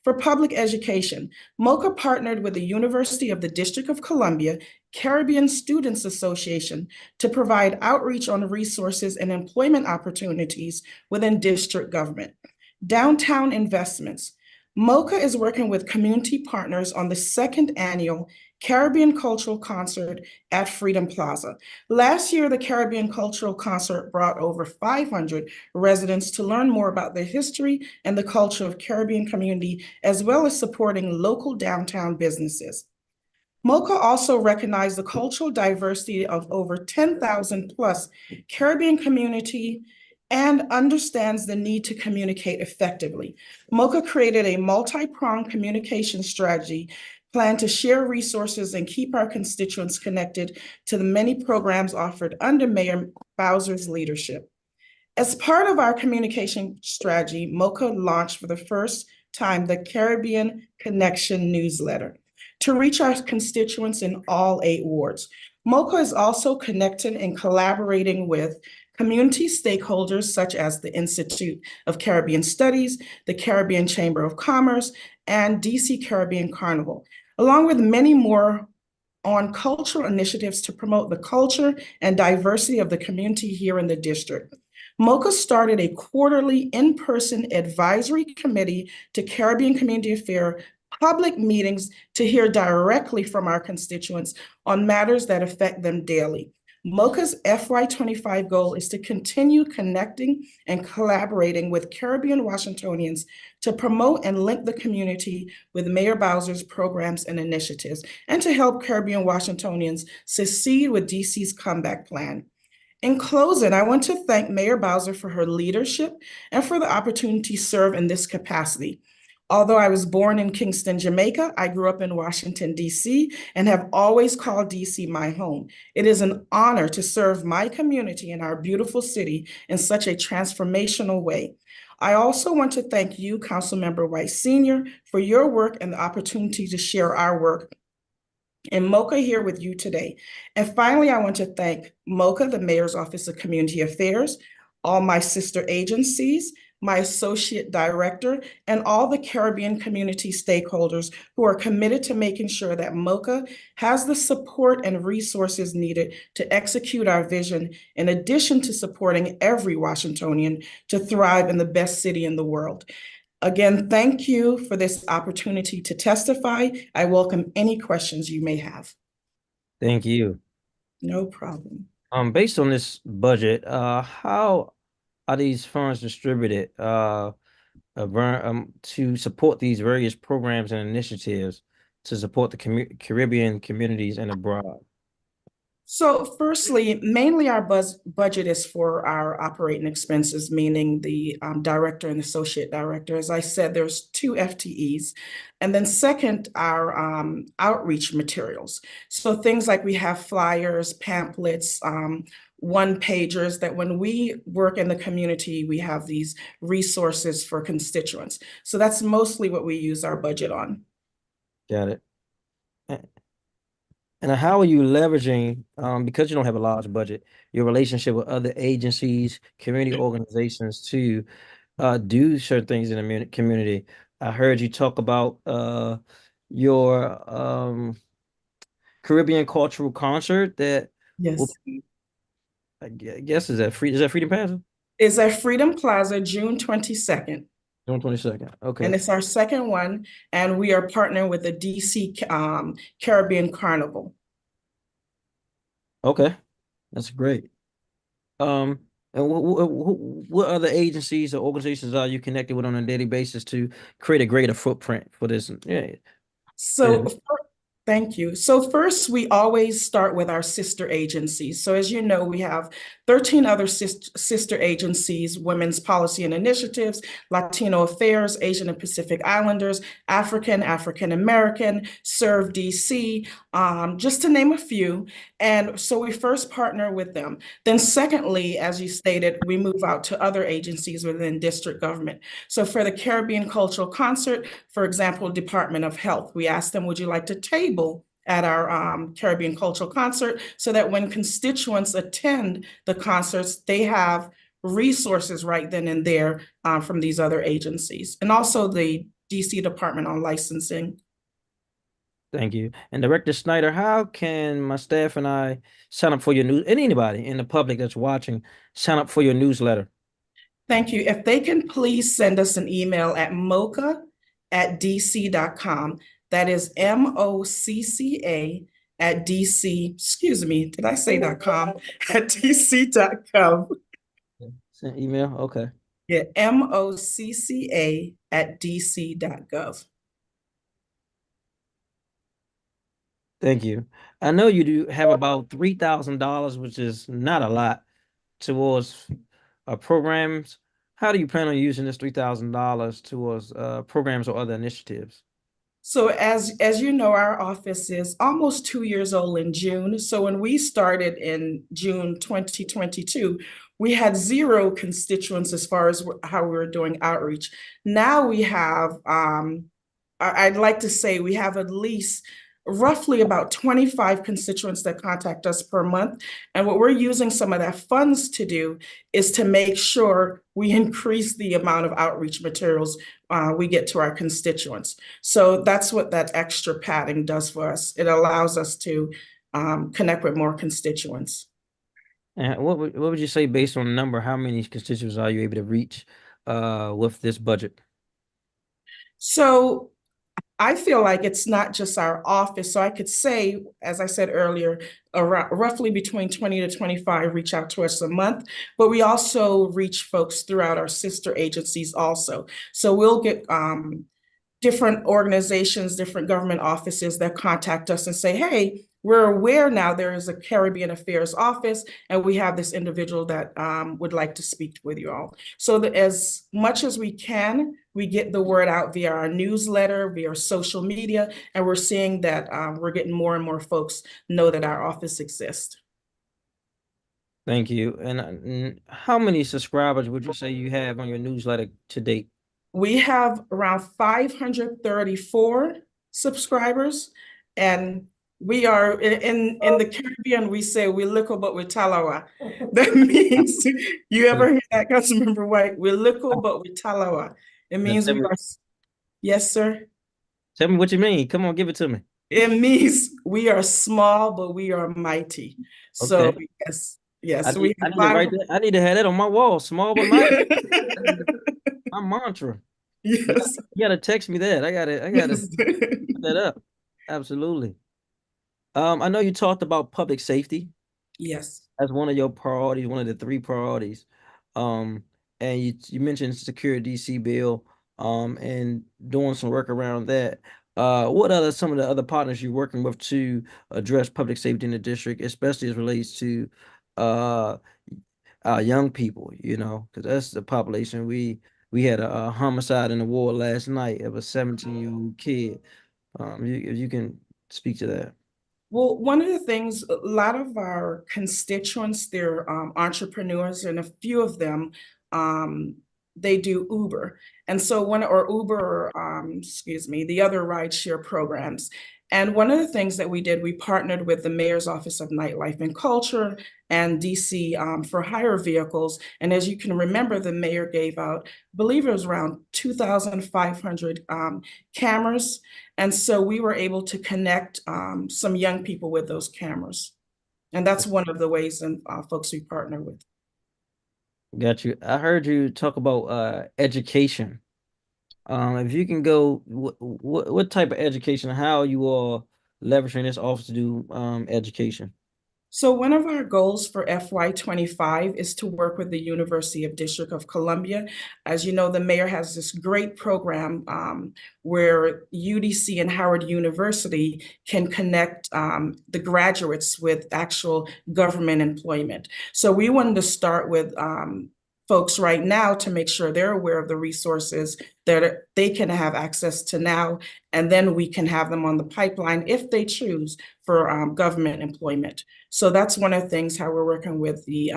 For public education, MOCCA partnered with the University of the District of Columbia Caribbean Students Association to provide outreach on resources and employment opportunities within district government. Downtown investments. MOCCA is working with community partners on the second annual Caribbean Cultural Concert at Freedom Plaza. Last year, the Caribbean Cultural Concert brought over 500 residents to learn more about the history and the culture of Caribbean community, as well as supporting local downtown businesses. MOCCA also recognized the cultural diversity of over 10,000 plus Caribbean community and understands the need to communicate effectively. MOCCA created a multi-pronged communication strategy plan to share resources and keep our constituents connected to the many programs offered under Mayor Bowser's leadership. As part of our communication strategy, MOCCA launched for the first time the Caribbean Connection newsletter to reach our constituents in all 8 wards. MOCCA is also connecting and collaborating with community stakeholders such as the Institute of Caribbean Studies, the Caribbean Chamber of Commerce, and DC Caribbean Carnival, along with many more on cultural initiatives to promote the culture and diversity of the community here in the district. MOCCA started a quarterly in-person advisory committee to Caribbean Community Affairs public meetings to hear directly from our constituents on matters that affect them daily. MOCCA's FY25 goal is to continue connecting and collaborating with Caribbean Washingtonians to promote and link the community with Mayor Bowser's programs and initiatives, and to help Caribbean Washingtonians succeed with DC's comeback plan. In closing, I want to thank Mayor Bowser for her leadership and for the opportunity to serve in this capacity. Although I was born in Kingston, Jamaica, I grew up in Washington, D.C., and have always called D.C. my home. It is an honor to serve my community in our beautiful city in such a transformational way. I also want to thank you, Councilmember White Sr., for your work and the opportunity to share our work in MOCCA here with you today. And finally, I want to thank MOCCA, the Mayor's Office of Community Affairs, all my sister agencies, my associate director, and all the Caribbean community stakeholders who are committed to making sure that MOCCA has the support and resources needed to execute our vision, in addition to supporting every Washingtonian to thrive in the best city in the world. Again, thank you for this opportunity to testify. I welcome any questions you may have. Thank you. No problem. Based on this budget, how are these funds distributed to support these various programs and initiatives to support the Caribbean communities and abroad? So firstly, mainly our budget is for our operating expenses, meaning the director and associate director. As I said, there's 2 FTEs. And then second, our outreach materials. So things like we have flyers, pamphlets, one-pagers, that when we work in the community, we have these resources for constituents. So that's mostly what we use our budget on. Got it. And how are you leveraging, because you don't have a large budget, your relationship with other agencies, community organizations to do certain things in the community? I heard you talk about your Caribbean cultural concert that will be, I guess, is that Freedom Plaza? Is at Freedom Plaza, June 22nd. June 22nd. Okay. And it's our second one, and we are partnering with the DC Caribbean Carnival. Okay, that's great. And what other agencies or organizations are you connected with on a daily basis to create a greater footprint for this? Yeah. So thank you. So first, we always start with our sister agencies. So as you know, we have 13 other sister agencies: Women's Policy and Initiatives, Latino Affairs, Asian and Pacific Islanders, African American, Serve DC, just to name a few. And so we first partner with them. Then secondly, as you stated, we move out to other agencies within district government. So for the Caribbean Cultural Concert, for example, Department of Health, we asked them, would you like to table at our Caribbean Cultural Concert, so that when constituents attend the concerts, they have resources right then and there from these other agencies, and also the DC Department on Licensing. Thank you. And Director Snyder, how can my staff and I sign up for your news, and anybody in the public that's watching, sign up for your newsletter? Thank you. If they can please send us an email at MOCCA@dc.com. That is MOCCA@DC, excuse me, did I say .com? At DC.com. Send email, okay. Yeah, MOCCA@dc.gov. Thank you. I know you do have about $3,000, which is not a lot, towards programs. How do you plan on using this $3,000 towards programs or other initiatives? So as you know, our office is almost 2 years old in June. So when we started in June 2022, we had 0 constituents as far as how we were doing outreach. Now we have, I'd like to say we have at least roughly about 25 constituents that contact us per month. And what we're using some of that funds to do is to make sure we increase the amount of outreach materials we get to our constituents. So that's what that extra padding does for us. It allows us to connect with more constituents. And what would you say, based on the number, how many constituents are you able to reach with this budget? So I feel like it's not just our office. So I could say, as I said earlier, roughly between 20 to 25 reach out to us a month, but we also reach folks throughout our sister agencies also. So we'll get different organizations, different government offices that contact us and say, hey, we're aware now there is a Caribbean Affairs office, and we have this individual that would like to speak with you all. So that as much as we can, we get the word out via our newsletter, via our social media, and we're seeing that we're getting more and more folks know that our office exists. Thank you. And how many subscribers would you say you have on your newsletter to date? We have around 534 subscribers, and we are in the Caribbean, we say we little but we talawa. That means, you ever hear that, Councilmember White? We little but we talawa. It means we are, yes, sir. Tell me what you mean. Come on, give it to me. It means we are small, but we are mighty. So Okay. yes, I we need, I have need to write that. I need to have that on my wall. Small but mighty. My mantra. Yes. You gotta text me that. I gotta put that up. Absolutely. I know you talked about public safety. Yes. As one of your priorities, one of the 3 priorities. And you mentioned secure DC bill, and doing some work around that. What are some of the other partners you're working with to address public safety in the district, especially as relates to young people, because that's the population. We had a homicide in the ward last night of a 17-year-old kid. If you can speak to that. Well, one of the things, a lot of our constituents, they're entrepreneurs, and a few of them, they do Uber. And so the other rideshare programs. And one of the things that we did, we partnered with the Mayor's Office of Nightlife and Culture and DC for hire vehicles. And as you can remember, the mayor gave out, I believe it was around 2,500 cameras. And so we were able to connect some young people with those cameras. And that's one of the ways and folks we partner with. Got you. I heard you talk about education. If you can go, what type of education, how you are leveraging this office to do education? So one of our goals for FY25 is to work with the University of District of Columbia. As you know, the mayor has this great program where UDC and Howard University can connect the graduates with actual government employment. So we wanted to start with folks right now to make sure they're aware of the resources that they can have access to now, and then we can have them on the pipeline if they choose for government employment. So that's one of the things how we're working with the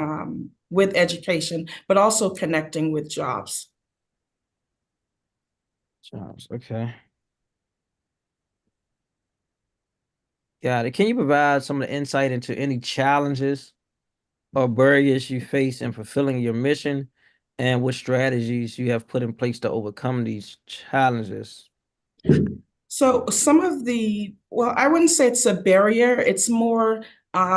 with education, but also connecting with jobs. Jobs, okay. Got it. Can you provide some of the insight into any challenges or barriers you face in fulfilling your mission, and what strategies you have put in place to overcome these challenges? So some of well, I wouldn't say it's a barrier. It's more,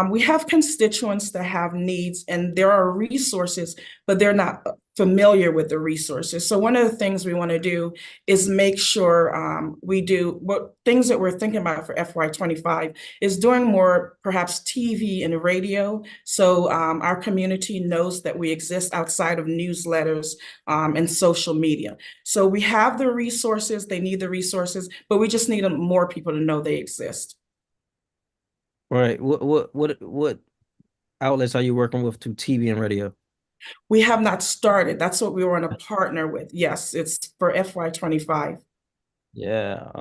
we have constituents that have needs, and there are resources, but they're not familiar with the resources. So one of the things we want to do is make sure we do what things that we're thinking about for FY25 is doing more perhaps TV and radio. So our community knows that we exist outside of newsletters and social media. So we have the resources, they need the resources, but we just need more people to know they exist. Right. What outlets are you working with to TV and radio? We have not started. That's what we want to partner with. Yes, it's for FY25. Yeah.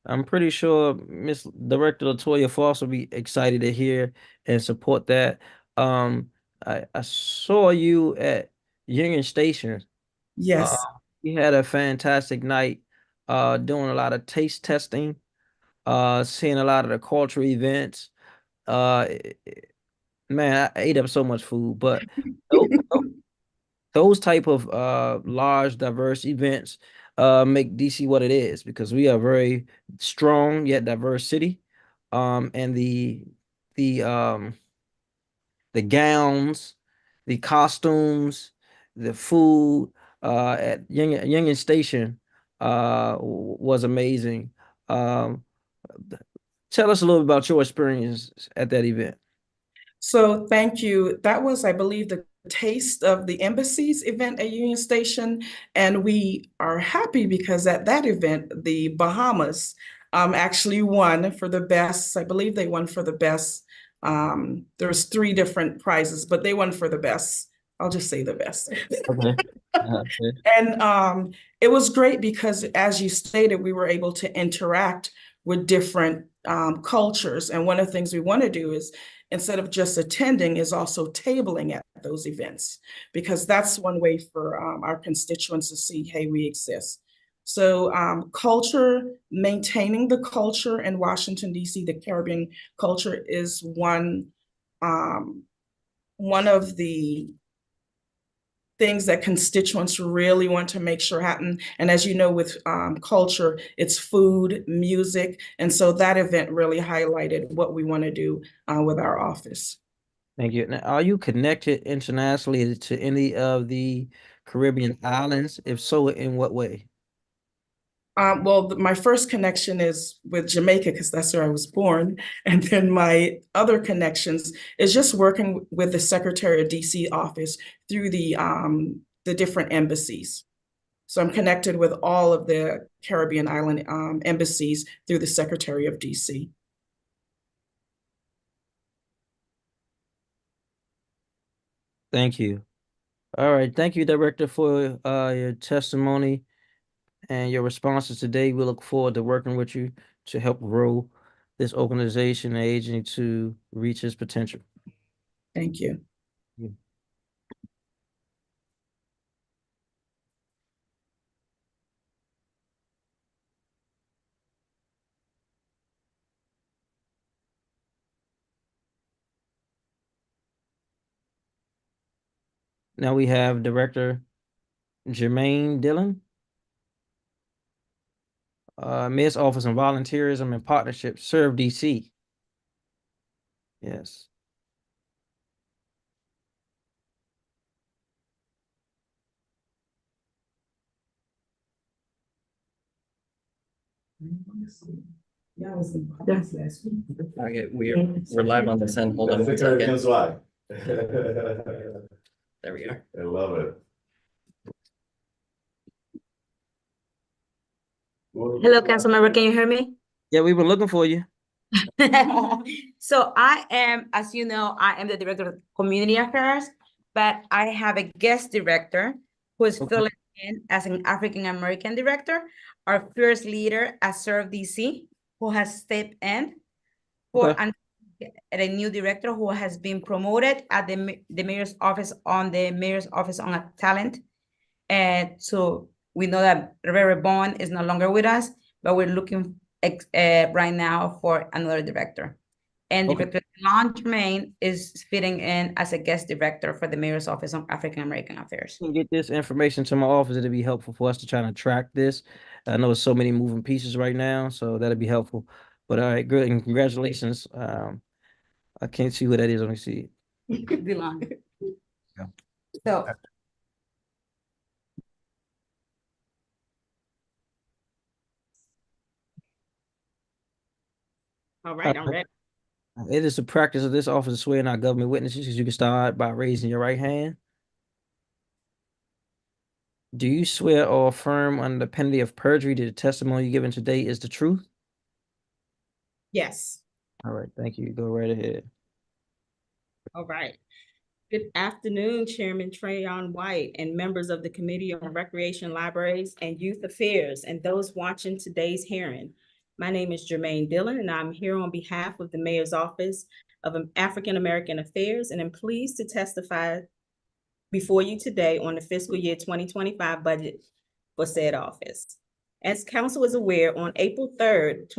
I'm pretty sure Miss Director Latoya Foss will be excited to hear and support that. I saw you at Union Station. Yes. We had a fantastic night, doing a lot of taste testing, seeing a lot of the cultural events. Man, I ate up so much food, but those type of large, diverse events make DC what it is, because we are a very strong yet diverse city. And the gowns, the costumes, the food at Union Station was amazing. Um, tell us a little about your experience at that event. So thank you. That was, I believe, the Taste of the Embassies event at Union Station. And we are happy because at that event, the Bahamas actually won for the best. I believe they won for the best. There was 3 different prizes, but they won for the best. I'll just say the best. Okay. Okay. And it was great because, as you stated, we were able to interact with different cultures. And one of the things we want to do is, instead of just attending, is also tabling at those events, because that's one way for our constituents to see, hey, we exist. So culture, maintaining the culture in Washington, D.C., the Caribbean culture is one of the things that constituents really want to make sure happen. And as you know, with culture, it's food, music. And so that event really highlighted what we want to do with our office. Thank you. Now, are you connected internationally to any of the Caribbean islands? If so, in what way? Well, my first connection is with Jamaica because that's where I was born. And then my other connections is just working with the Secretary of DC office through the different embassies. So I'm connected with all of the Caribbean island embassies through the Secretary of DC. Thank you. All right. Thank you, Director, for your testimony and your responses today. We look forward to working with you to help grow this organization and agency to reach its potential. Thank you. Now we have Director Jermaine Dillon. Mayor's Office on Volunteerism and Partnership, Serve DC. Yes. Yeah, I was in class last week. Okay, we're live on this end. Hold on one second. There we are. I love it. Hello, Councilmember, can you hear me? Yeah, we were looking for you. So I am, as you know, I am the Director of Community Affairs, but I have a guest director who is filling in as an African-American director, our first leader at Serve DC, who has stepped in for a new director who has been promoted at the mayor's office on talent. And so we know that Rivera Bond is no longer with us, but we're looking right now for another director. And Director Lon Jermaine is fitting in as a guest director for the Mayor's Office on African American Affairs. Can get this information to my office. It'll be helpful for us to try to track this. I know there's so many moving pieces right now, so that'll be helpful. But all right, good, and congratulations. I can't see who that is. Let me see. Delon. Yeah. So. All right, I'm ready. It is the practice of this office of swearing out government witnesses. You can start by raising your right hand. Do you swear or affirm under the penalty of perjury that the testimony given today is the truth? Yes. All right, thank you. Go right ahead. All right. Good afternoon, Chairman Trayon White and members of the Committee on Recreation, Libraries, and Youth Affairs, and those watching today's hearing. My name is Jermaine Dillon, and I'm here on behalf of the Mayor's Office of African American Affairs, and I'm pleased to testify before you today on the fiscal year 2025 budget for said office. As Council is aware, on April 3rd,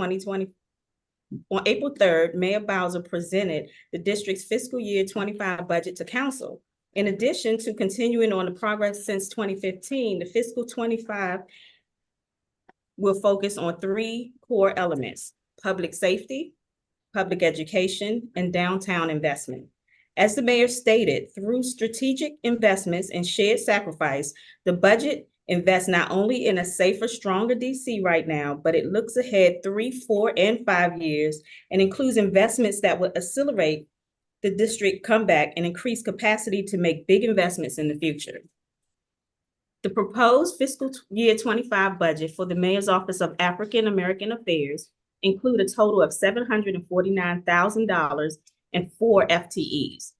Mayor Bowser presented the district's fiscal year 25 budget to Council. In addition to continuing on the progress since 2015, the fiscal 25 will focus on 3 core elements: public safety, public education, and downtown investment. As the mayor stated, through strategic investments and shared sacrifice, the budget invest not only in a safer, stronger DC right now, but it looks ahead 3, 4, and 5 years and includes investments that will accelerate the district comeback and increase capacity to make big investments in the future. The proposed fiscal year 25 budget for the Mayor's Office of African American Affairs include a total of $749,000 and 4 FTEs.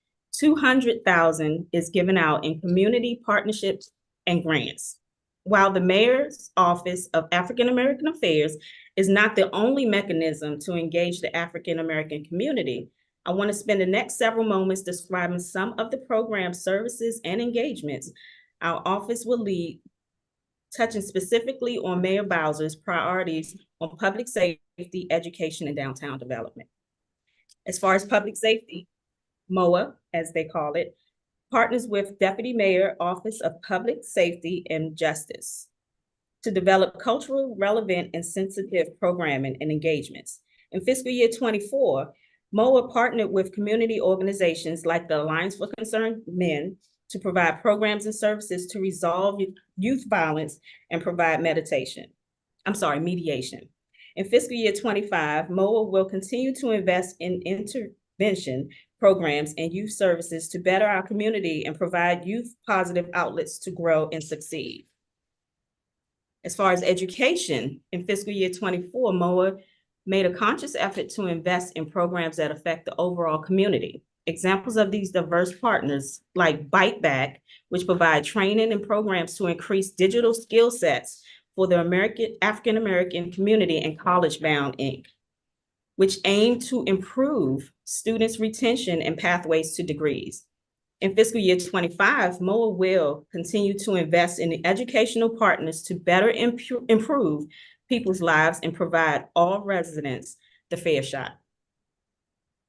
$200,000 is given out in community partnerships and grants. While the Mayor's Office of African American Affairs is not the only mechanism to engage the African American community, I want to spend the next several moments describing some of the program services and engagements our office will lead, touching specifically on Mayor Bowser's priorities on public safety, education, and downtown development. As far as public safety, MOAA, as they call it, partners with Deputy Mayor Office of Public Safety and Justice to develop cultural, relevant, and sensitive programming and engagements. In fiscal year 24, MOAA partnered with community organizations like the Alliance for Concerned Men to provide programs and services to resolve youth violence and provide mediation. In fiscal year 25, MOAA will continue to invest in intervention programs and youth services to better our community and provide youth positive outlets to grow and succeed. As far as education, in fiscal year 24, MOAA made a conscious effort to invest in programs that affect the overall community. Examples of these diverse partners like Bite Back, which provide training and programs to increase digital skill sets for the African American community, and College Bound Inc., which aim to improve students' retention and pathways to degrees. In fiscal year 25, MOAA will continue to invest in the educational partners to better improve people's lives and provide all residents the fair shot.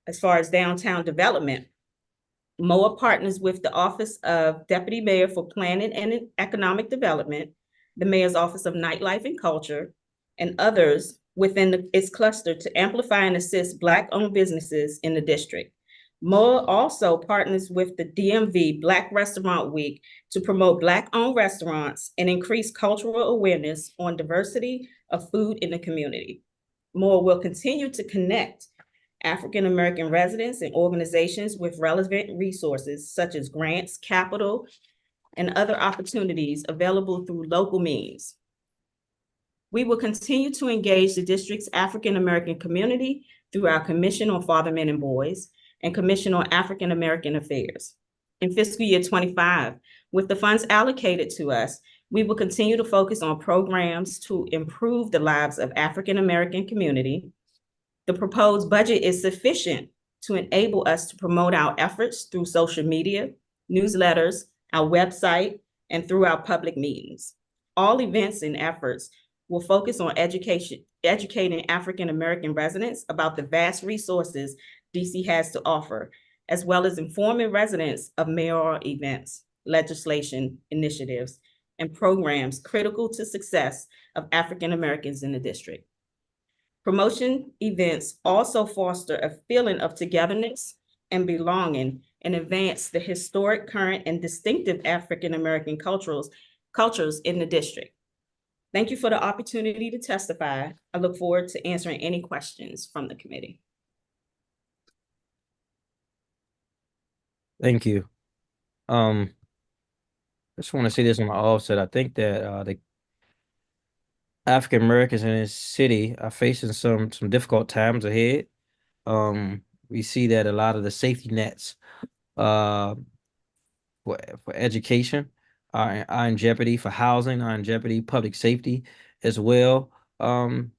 As far as downtown development, MOAA partners with the Office of Deputy Mayor for Planning and Economic Development, the Mayor's Office of Nightlife and Culture, and others within its cluster to amplify and assist Black-owned businesses in the district. MOAA also partners with the DMV Black Restaurant Week to promote Black-owned restaurants and increase cultural awareness on diversity of food in the community. MOAA will continue to connect African American residents and organizations with relevant resources such as grants, capital, and other opportunities available through local means. We will continue to engage the district's African American community through our Commission on Father, Men, and Boys and Commission on African American Affairs. In fiscal year 25, with the funds allocated to us, we will continue to focus on programs to improve the lives of African American community. The proposed budget is sufficient to enable us to promote our efforts through social media, newsletters, our website, and through our public meetings. All events and efforts will focus on educating African American residents about the vast resources DC has to offer, as well as informing residents of mayoral events, legislation, initiatives, and programs critical to success of African Americans in the district. Promotion events also foster a feeling of togetherness and belonging and advance the historic, current, and distinctive African American cultures in the district. Thank you for the opportunity to testify. I look forward to answering any questions from the committee. Thank you. I just want to say this on the offset. I think that the African Americans in this city are facing some difficult times ahead. We see that a lot of the safety nets for education are in jeopardy, for housing are in jeopardy, public safety as well, all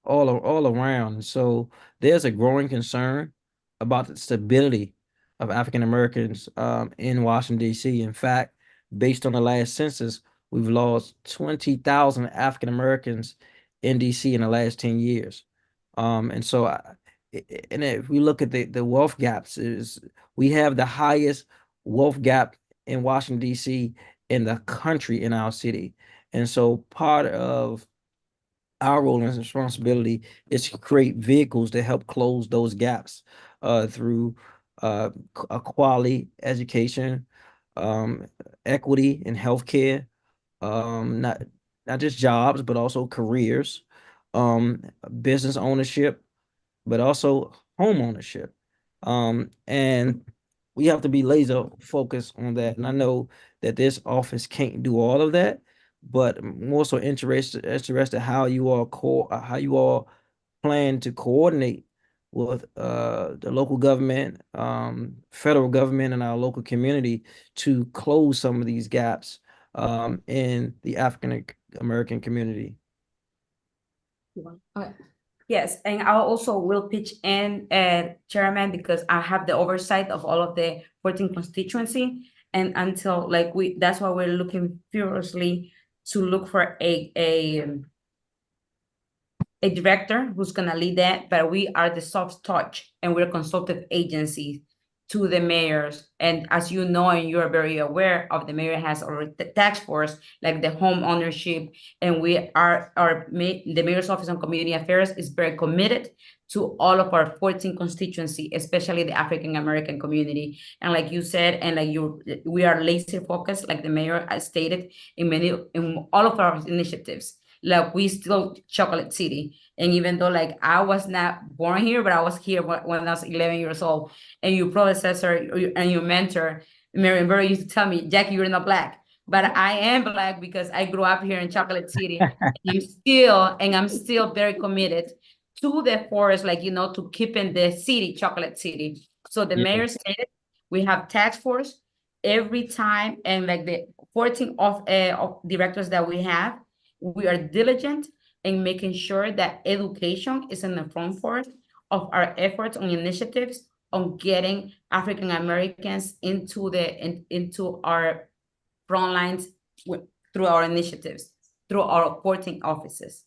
around. So there's a growing concern about the stability of African Americans in Washington, D.C. In fact, based on the last census, we've lost 20,000 African Americans in DC in the last 10 years. And so, and if we look at the wealth gaps, we have the highest wealth gap in Washington, D.C. in the country, in our city. And so part of our role and responsibility is to create vehicles to help close those gaps through a quality education, equity in healthcare, not just jobs, but also careers, um, business ownership, but also home ownership. And we have to be laser focused on that. And I know that this office can't do all of that, but more so interested how you all plan to coordinate with the local government, federal government, and our local community to close some of these gaps in the African American community. Yes, and I also will pitch in, Chairman, because I have the oversight of all of the 14 constituency. And until that's why we're looking furiously to look for a director who's gonna lead that, but we are the soft touch and we're a consultative agency to the mayors. And as you know, and you're very aware of, the mayor has already the task force, like the home ownership, and the mayor's office on community affairs is very committed to all of our 14 constituency, especially the African American community. And like you said, and we are laser focused, like the mayor has stated, in all of our initiatives. Like we still Chocolate City. And even though I was not born here, but I was here when I was 11 years old. And your predecessor and your mentor, Marion Burry, used to tell me, Jackie, you're not Black. But I am Black because I grew up here in Chocolate City. I'm still very committed to the forest, to keeping the city Chocolate City. So the mayor stated we have task force every time, and the 14 of directors that we have, we are diligent in making sure that education is in the front part of our efforts on initiatives on getting African Americans into our front lines through our initiatives, through our reporting offices.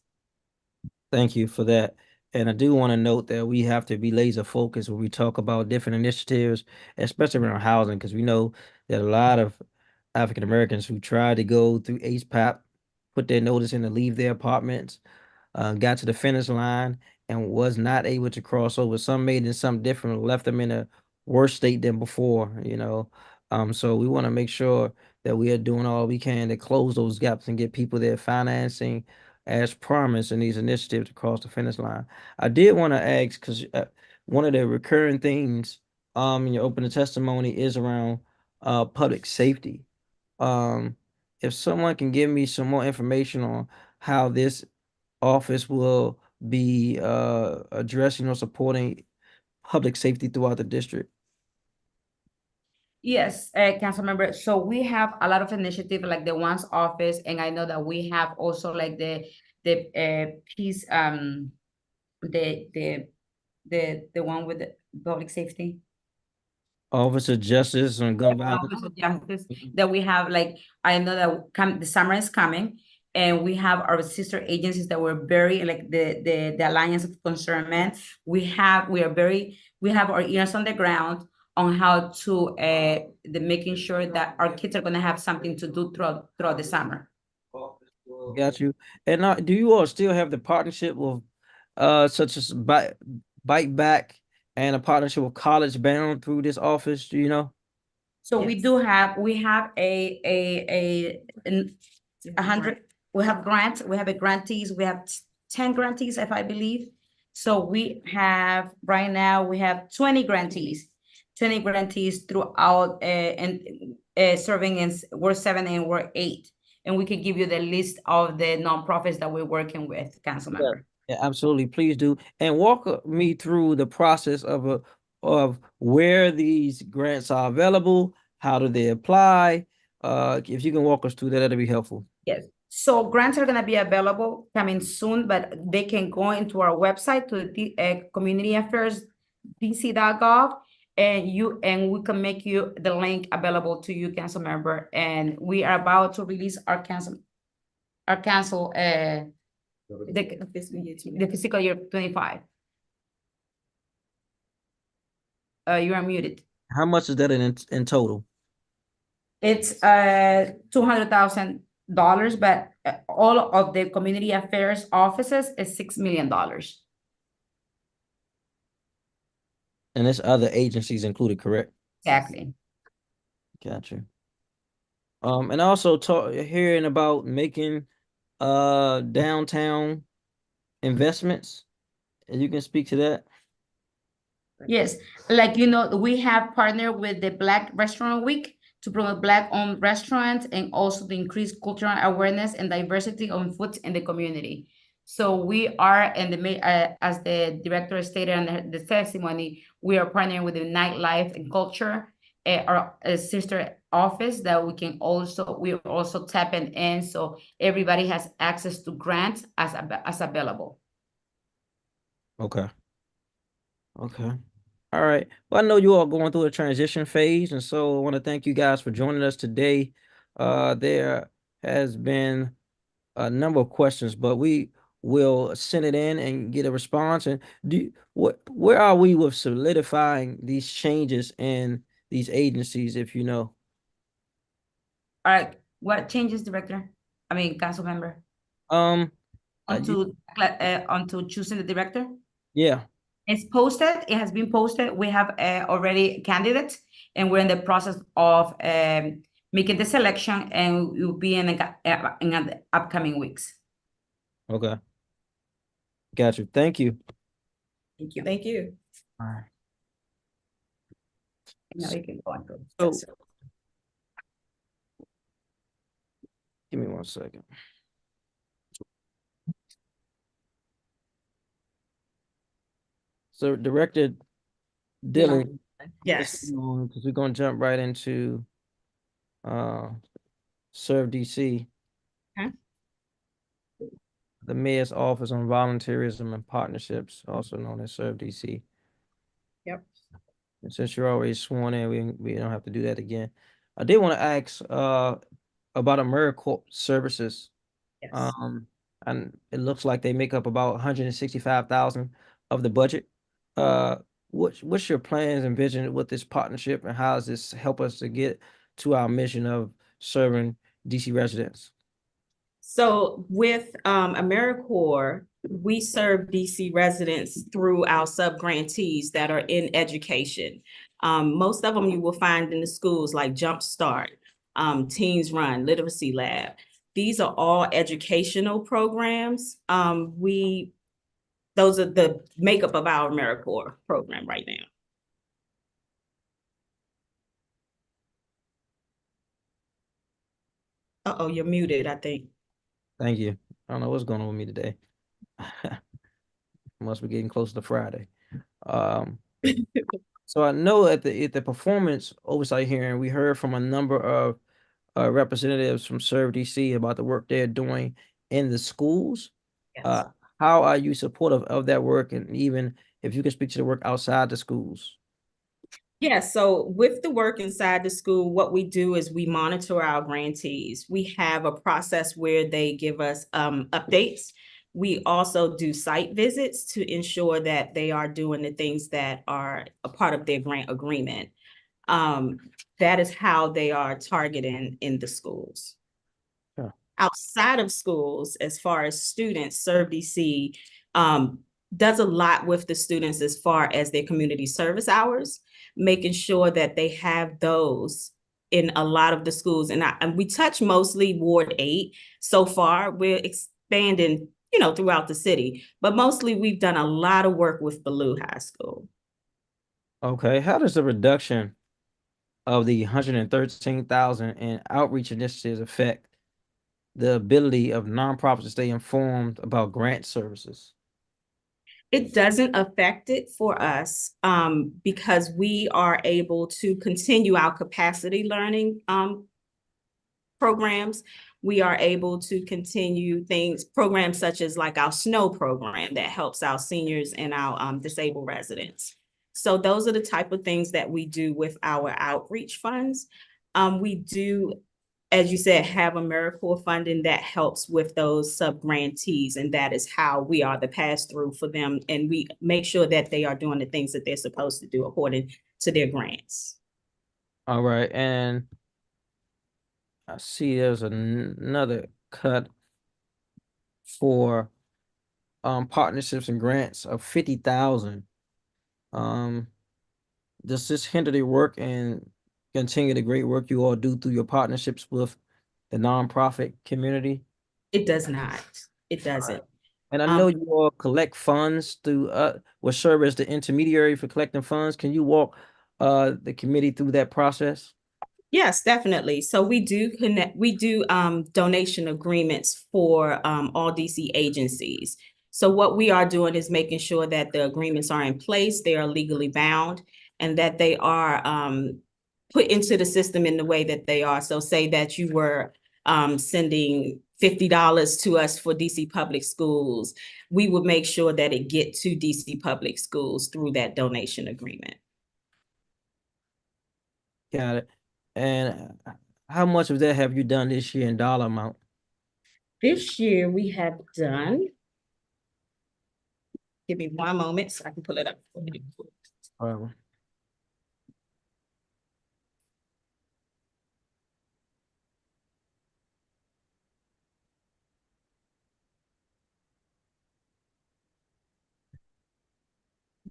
Thank you for that. And I do want to note that we have to be laser focused when we talk about different initiatives, especially around housing, because we know that a lot of African Americans who try to go through HPAP, put their notice in to leave their apartments, got to the finish line and was not able to cross over. Some made it something different, left them in a worse state than before, So we want to make sure that we are doing all we can to close those gaps and get people their financing as promised in these initiatives across the finish line. I did want to ask, because one of the recurring things in your opening testimony is around public safety. If someone can give me some more information on how this office will be addressing or supporting public safety throughout the district. Yes, council member. So we have a lot of initiative like the one's office, and I know that we have also like the piece, the one with the public safety. Office of Justice and Gun Violence. Office of Justice that we have, I know that the summer is coming, and we have our sister agencies that were very the Alliance of Concerned Men. We have our ears on the ground on how to making sure that our kids are going to have something to do throughout the summer. Got you. And do you all still have the partnership with such as Bite Back and a partnership with College Bound through this office? Do you know? So we have 100. We have grants. We have grantees. We have 10 grantees, if I believe. So we have right now 20 grantees. 20 grantees throughout serving in Ward 7 and Ward 8. And we can give you the list of the nonprofits that we're working with, council member. Yeah, absolutely. Please do. And walk me through the process of where these grants are available, how do they apply? If you can walk us through that, that'd be helpful. Yes. So grants are going to be available coming soon, but they can go into our website to the community affairs dc.gov. And we can make you the link available to you, council member. And we are about to release our council the fiscal year 25. You are muted. How much is that in total? It's $200,000, but all of the community affairs offices is $6 million. And there's other agencies included, correct? Exactly. Gotcha. And also hearing about making downtown investments. And you can speak to that. Yes, like we have partnered with the Black Restaurant Week to promote Black-owned restaurants and also to increase cultural awareness and diversity of foods in the community. So we are, as the director stated in the testimony, we are partnering with the nightlife and culture, our sister office that we are also tapping in, so everybody has access to grants as available. Okay. Okay. All right. Well, I know you all going through a transition phase, and so I want to thank you guys for joining us today. There has been a number of questions, but we will send it in and get a response. And where are we with solidifying these changes in these agencies, if you know? All right, what changes, council member? Onto choosing the director? Yeah. It's posted. It has been posted. We have already candidates, and we're in the process of making the selection, and we'll be in the upcoming weeks. Okay. Got you. Thank you. Thank you. Thank you. All right. Now you can go on. So, give me 1 second. So, Director Dillon. Yes. Because we're going to jump right into Serve DC. Okay. The Mayor's Office on Volunteerism and Partnerships, also known as Serve DC. Yep. And since you're already sworn in, we don't have to do that again. I did want to ask about AmeriCorps services. Yes. And it looks like they make up about 165,000 of the budget. What's your plans and vision with this partnership, and how does this help us to get to our mission of serving DC residents? So with AmeriCorps, we serve DC residents through our sub-grantees that are in education. Most of them you will find in the schools like Jumpstart, Teens Run, Literacy Lab. These are all educational programs. Those are the makeup of our AmeriCorps program right now. Uh-oh, you're muted, I think. Thank you. I don't know what's going on with me today. Must be getting close to Friday. So I know at the performance oversight hearing, we heard from a number of representatives from Serve DC about the work they're doing in the schools. Yes. How are you supportive of that work, and even if you can speak to the work outside the schools? Yeah, so with the work inside the school, what we do is we monitor our grantees. We have a process where they give us updates. We also do site visits to ensure that they are doing the things that are a part of their grant agreement. That is how they are targeting in the schools. Yeah. Outside of schools, as far as students, Serve DC does a lot with the students as far as their community service hours, making sure that they have those in a lot of the schools. And we touch mostly Ward 8 so far. We're expanding, throughout the city, but mostly we've done a lot of work with Ballou High School. Okay, how does the reduction of the 113,000 in outreach initiatives affect the ability of nonprofits to stay informed about grant services? It doesn't affect it for us because we are able to continue our capacity learning programs. We are able to continue programs such as like our SNOW program that helps our seniors and our disabled residents. So those are the type of things that we do with our outreach funds. We do, as you said, have AmeriCorps funding that helps with those sub-grantees, and that is how we are the pass-through for them, and we make sure that they are doing the things that they're supposed to do according to their grants. All right, and I see there's another cut for partnerships and grants of 50,000. Does this hinder the work in continue the great work you all do through your partnerships with the nonprofit community? It does not. It doesn't. And I know you all collect funds through will serve as the intermediary for collecting funds. Can you walk the committee through that process? Yes, definitely. So we do donation agreements for all DC agencies. So what we are doing is making sure that the agreements are in place, they are legally bound, and that they are put into the system in the way that they are. So say that you were sending $50 to us for DC public schools, we would make sure that it get to DC public schools through that donation agreement. Got it. And how much of that have you done this year in dollar amount? This year we have done, give me one moment so I can pull it up.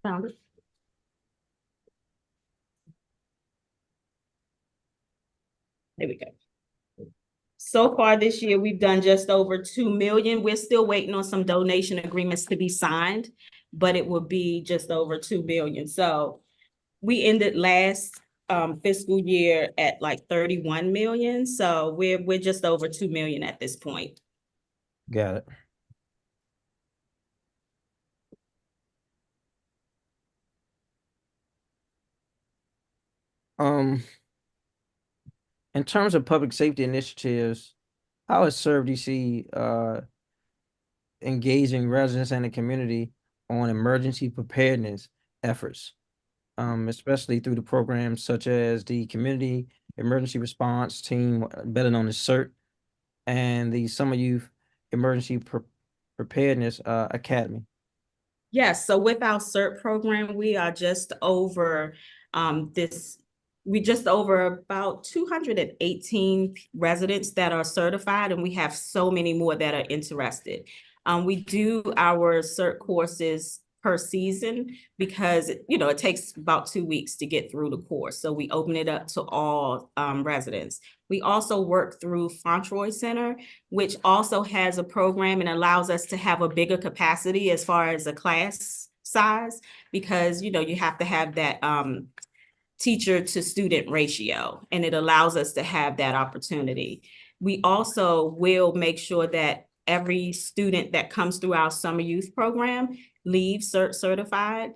Found it. There we go. So far this year, we've done just over 2 million. We're still waiting on some donation agreements to be signed, but it will be just over 2 billion. So we ended last fiscal year at like 31 million. So we're just over 2 million at this point. Got it. In terms of public safety initiatives, how has Serve DC engaging residents and the community on emergency preparedness efforts, especially through the programs such as the Community Emergency Response Team, better known as CERT, and the Summer Youth Emergency Preparedness Academy? Yes, so with our CERT program, we are just over about 218 residents that are certified, and we have so many more that are interested. We do our CERT courses per season because, it takes about 2 weeks to get through the course. So we open it up to all residents. We also work through Flores Center, which also has a program and allows us to have a bigger capacity as far as a class size, because, you have to have that teacher to student ratio, and it allows us to have that opportunity. We also will make sure that every student that comes through our summer youth program leaves CERT certified,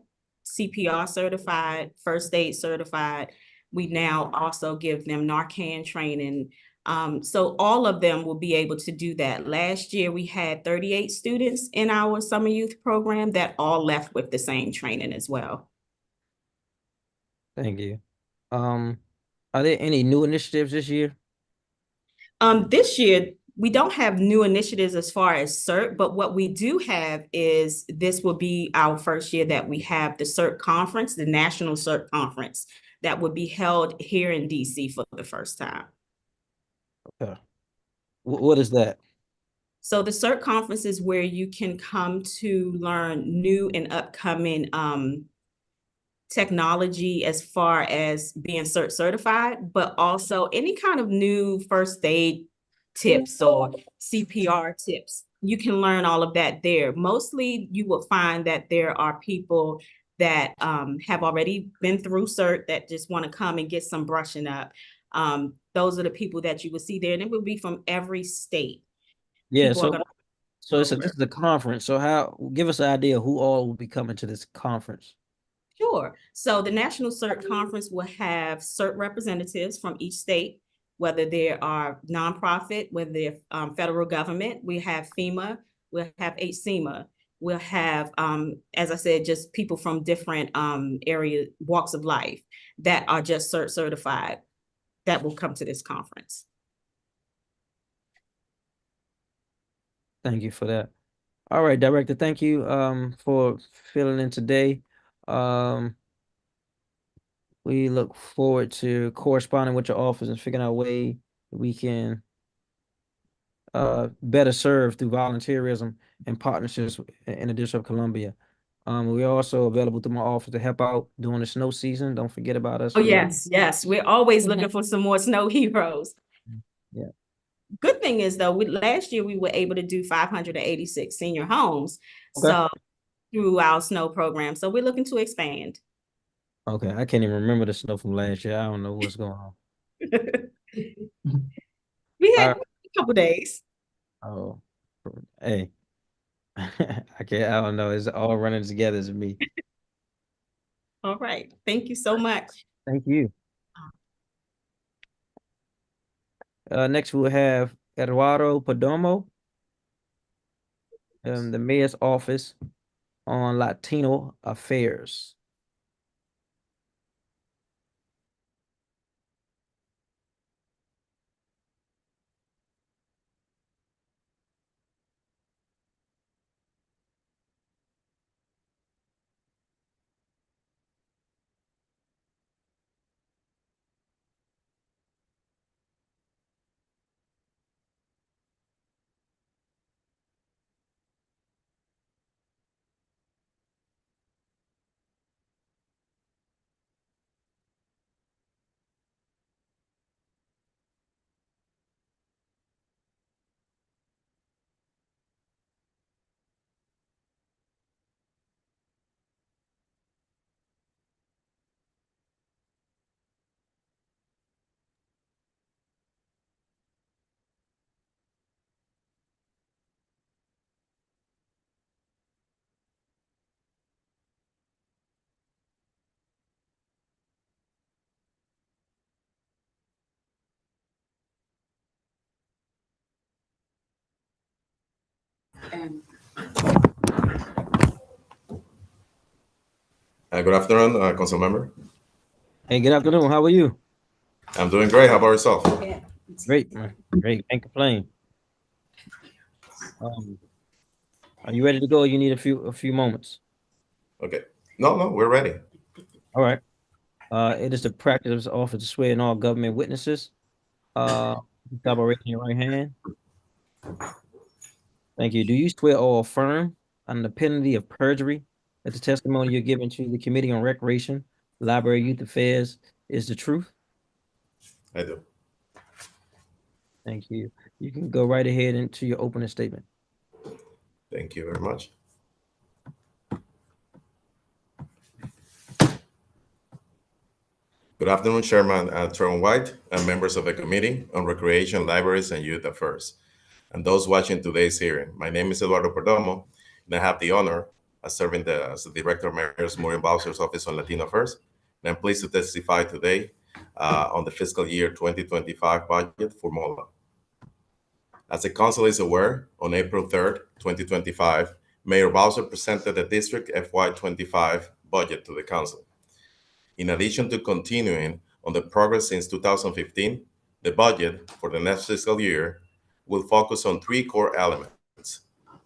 CPR certified, first aid certified. We now also give them Narcan training. So all of them will be able to do that. Last year, we had 38 students in our summer youth program that all left with the same training as well. Thank you. Are there any new initiatives this year? This year, we don't have new initiatives as far as CERT, but what we do have is this will be our first year that we have the CERT conference, the National CERT Conference, that would be held here in DC for the first time. Okay. What is that? So the CERT conference is where you can come to learn new and upcoming technology as far as being CERT certified, but also any kind of new first aid tips or CPR tips. You can learn all of that there. Mostly you will find that there are people that have already been through CERT that just want to come and get some brushing up. Those are the people that you will see there, and it will be from every state. Yeah, People so this is a conference. So give us an idea who all will be coming to this conference. Sure. So the National CERT Conference will have CERT representatives from each state, whether they are nonprofit, whether they're federal government. We have FEMA, we'll have HCMA, we'll have, as I said, just people from different area walks of life that are just CERT certified that will come to this conference. Thank you for that. All right, Director, thank you for filling in today. We look forward to corresponding with your office and figuring out a way we can better serve through volunteerism and partnerships in the District of Columbia. We're also available through my office to help out during the snow season. Don't forget about us. Oh, yes, yes. We're always looking for some more snow heroes. Yeah. Good thing is though, last year we were able to do 586 senior homes. Okay. So through our snow program. So we're looking to expand. Okay, I can't even remember the snow from last year. I don't know what's going on. We All had right. a couple days. Oh, hey, I can't. I don't know. It's all running together as me. All right. Thank you so much. Thank you. Next we'll have Eduardo Perdomo, the mayor's office on Latino affairs. Good afternoon, council member. Hey, good afternoon. How are you? I'm doing great. How about yourself? Great, man. Great. Can't complain. Are you ready to go? You need a few moments. Okay. No, we're ready. All right. It is the practice of the office to swear in all government witnesses. Stop by raising your right hand. Thank you. Do you swear or affirm under the penalty of perjury that the testimony you're giving to the Committee on Recreation, Library, Youth Affairs is the truth? I do. Thank you. You can go right ahead into your opening statement. Thank you very much. Good afternoon, Chairman Trevor White and members of the Committee on Recreation, Libraries, and Youth Affairs, and those watching today's hearing. My name is Eduardo Perdomo, and I have the honor of serving as the Director of Mayor's Maureen Bowser's Office on Latino Affairs. And I'm pleased to testify today on the fiscal year 2025 budget for MOLA. As the Council is aware, on April 3rd, 2025, Mayor Bowser presented the District FY25 budget to the Council. In addition to continuing on the progress since 2015, the budget for the next fiscal year will focus on three core elements: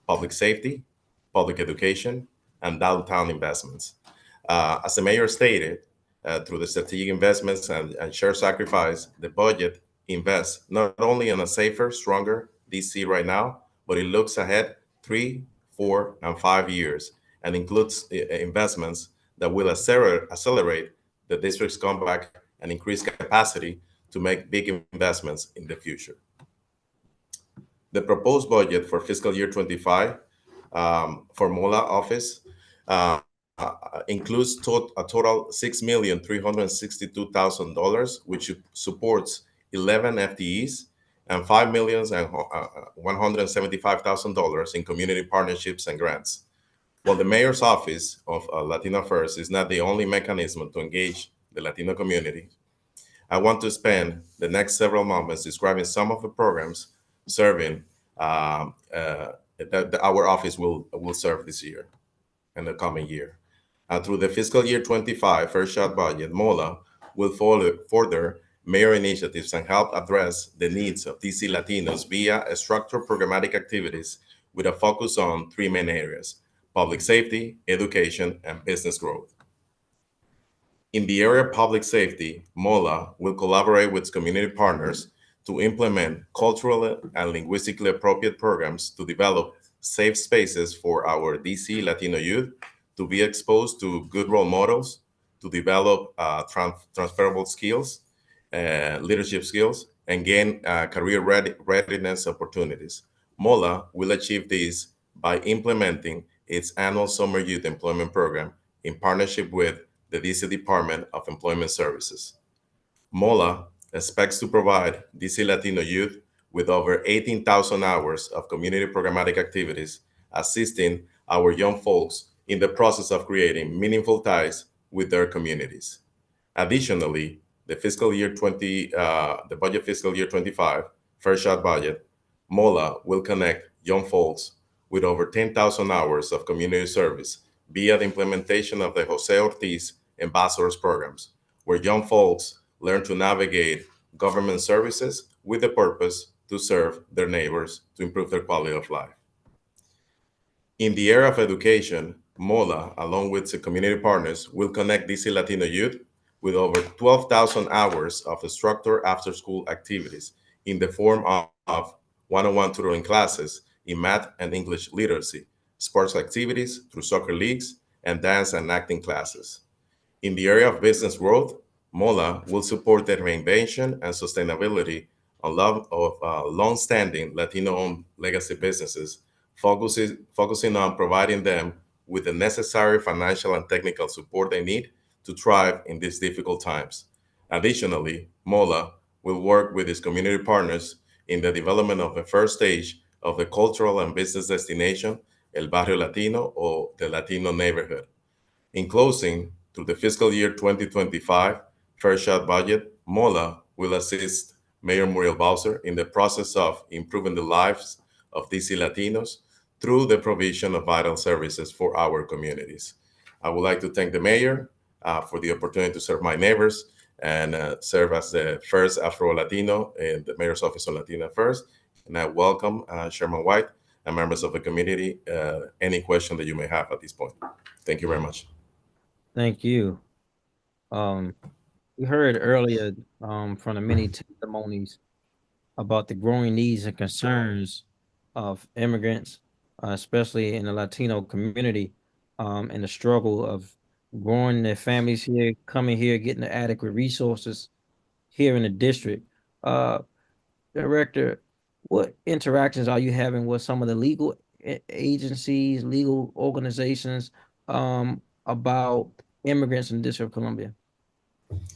public safety, public education, and downtown investments. As the mayor stated, through the strategic investments and shared sacrifice, the budget invests not only in a safer, stronger DC right now, but it looks ahead 3, 4, and 5 years and includes investments that will accelerate the district's comeback and increase capacity to make big investments in the future. The proposed budget for fiscal year 25 for MOLA office includes a total $6,362,000, which supports 11 FTEs and $5,175,000 in community partnerships and grants. While the Mayor's Office of Latino Affairs is not the only mechanism to engage the Latino community, I want to spend the next several moments describing some of the programs serving that our office will serve this year and the coming year. Through the fiscal year 25 first shot budget, MOLA will further mayor initiatives and help address the needs of DC Latinos via structured programmatic activities with a focus on three main areas: public safety, education, and business growth. In the area of public safety, MOLA will collaborate with community partners to implement culturally and linguistically appropriate programs to develop safe spaces for our DC Latino youth to be exposed to good role models, to develop transferable skills, leadership skills, and gain career readiness opportunities. MOLA will achieve this by implementing its annual Summer Youth Employment Program in partnership with the DC Department of Employment Services. MOLA expects to provide DC Latino youth with over 18,000 hours of community programmatic activities, assisting our young folks in the process of creating meaningful ties with their communities. Additionally, the budget fiscal year 25, first shot budget, MOLA will connect young folks with over 10,000 hours of community service via the implementation of the Jose Ortiz Ambassadors programs, where young folks learn to navigate government services with the purpose to serve their neighbors to improve their quality of life. In the area of education, MOLA, along with the community partners, will connect DC Latino youth with over 12,000 hours of structured after-school activities in the form of one-on-one tutoring classes in math and English literacy, sports activities through soccer leagues, and dance and acting classes. In the area of business growth, MOLA will support the reinvention and sustainability of long-standing Latino-owned legacy businesses, focusing on providing them with the necessary financial and technical support they need to thrive in these difficult times. Additionally, MOLA will work with its community partners in the development of the first stage of the cultural and business destination, El Barrio Latino, or the Latino neighborhood. In closing, through the fiscal year 2025 first shot budget, MOLA will assist Mayor Muriel Bowser in the process of improving the lives of DC Latinos through the provision of vital services for our communities. I would like to thank the mayor for the opportunity to serve my neighbors and serve as the first Afro-Latino in the Mayor's Office on Latino Affairs. And I welcome Chairman White and members of the committee, any question that you may have at this point. Thank you very much. Thank you. We heard earlier from the many testimonies about the growing needs and concerns of immigrants, especially in the Latino community, and the struggle of growing their families here, coming here, getting the adequate resources here in the district. Director, what interactions are you having with some of the legal agencies, legal organizations about immigrants in the District of Columbia?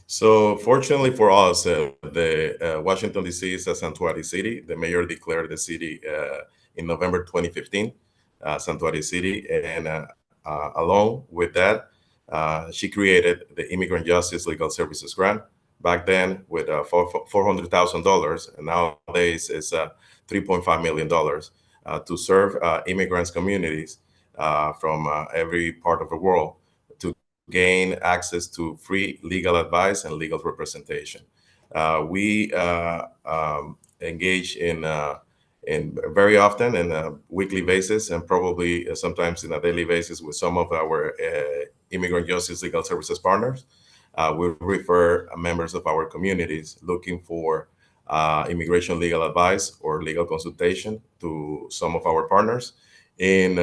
So fortunately for us, the Washington, D.C. is a sanctuary city. The mayor declared the city in November 2015, sanctuary city. And along with that, she created the Immigrant Justice Legal Services Grant back then with $400,000. And nowadays it's $3.5 million to serve immigrants communities from every part of the world to gain access to free legal advice and legal representation. We engage in very often in a weekly basis and probably sometimes in a daily basis with some of our Immigrant Justice Legal Services partners. We refer members of our communities looking for immigration legal advice or legal consultation to some of our partners. And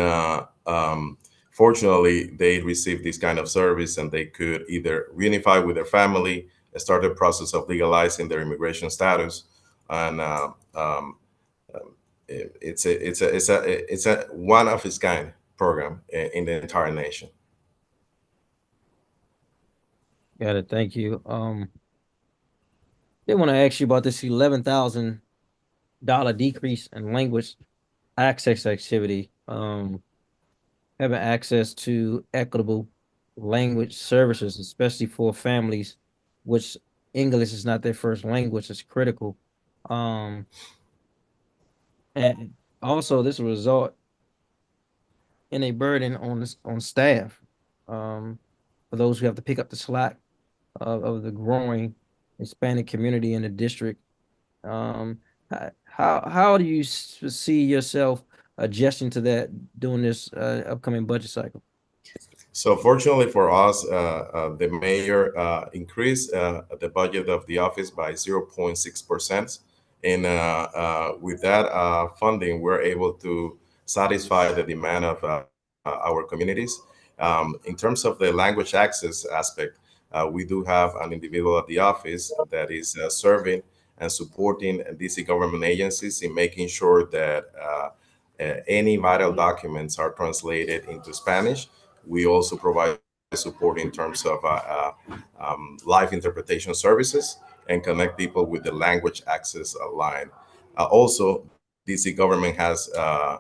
fortunately, they received this kind of service and they could either reunify with their family, start the process of legalizing their immigration status, and it's a one of its kind program in the entire nation. Got it. Thank you. I want to ask you about this $11,000 decrease in language access activity. Having access to equitable language services, especially for families which English is not their first language, is critical. And also this will result in a burden on staff, for those who have to pick up the slack of the growing Hispanic community in the district. How do you see yourself adjusting to that during this upcoming budget cycle? So fortunately for us, the mayor increased the budget of the office by 0.6%. And with that funding, we're able to satisfy the demand of our communities. In terms of the language access aspect, we do have an individual at the office that is serving and supporting DC government agencies in making sure that any vital documents are translated into Spanish. We also provide support in terms of live interpretation services and connect people with the language access line. Also, DC government has a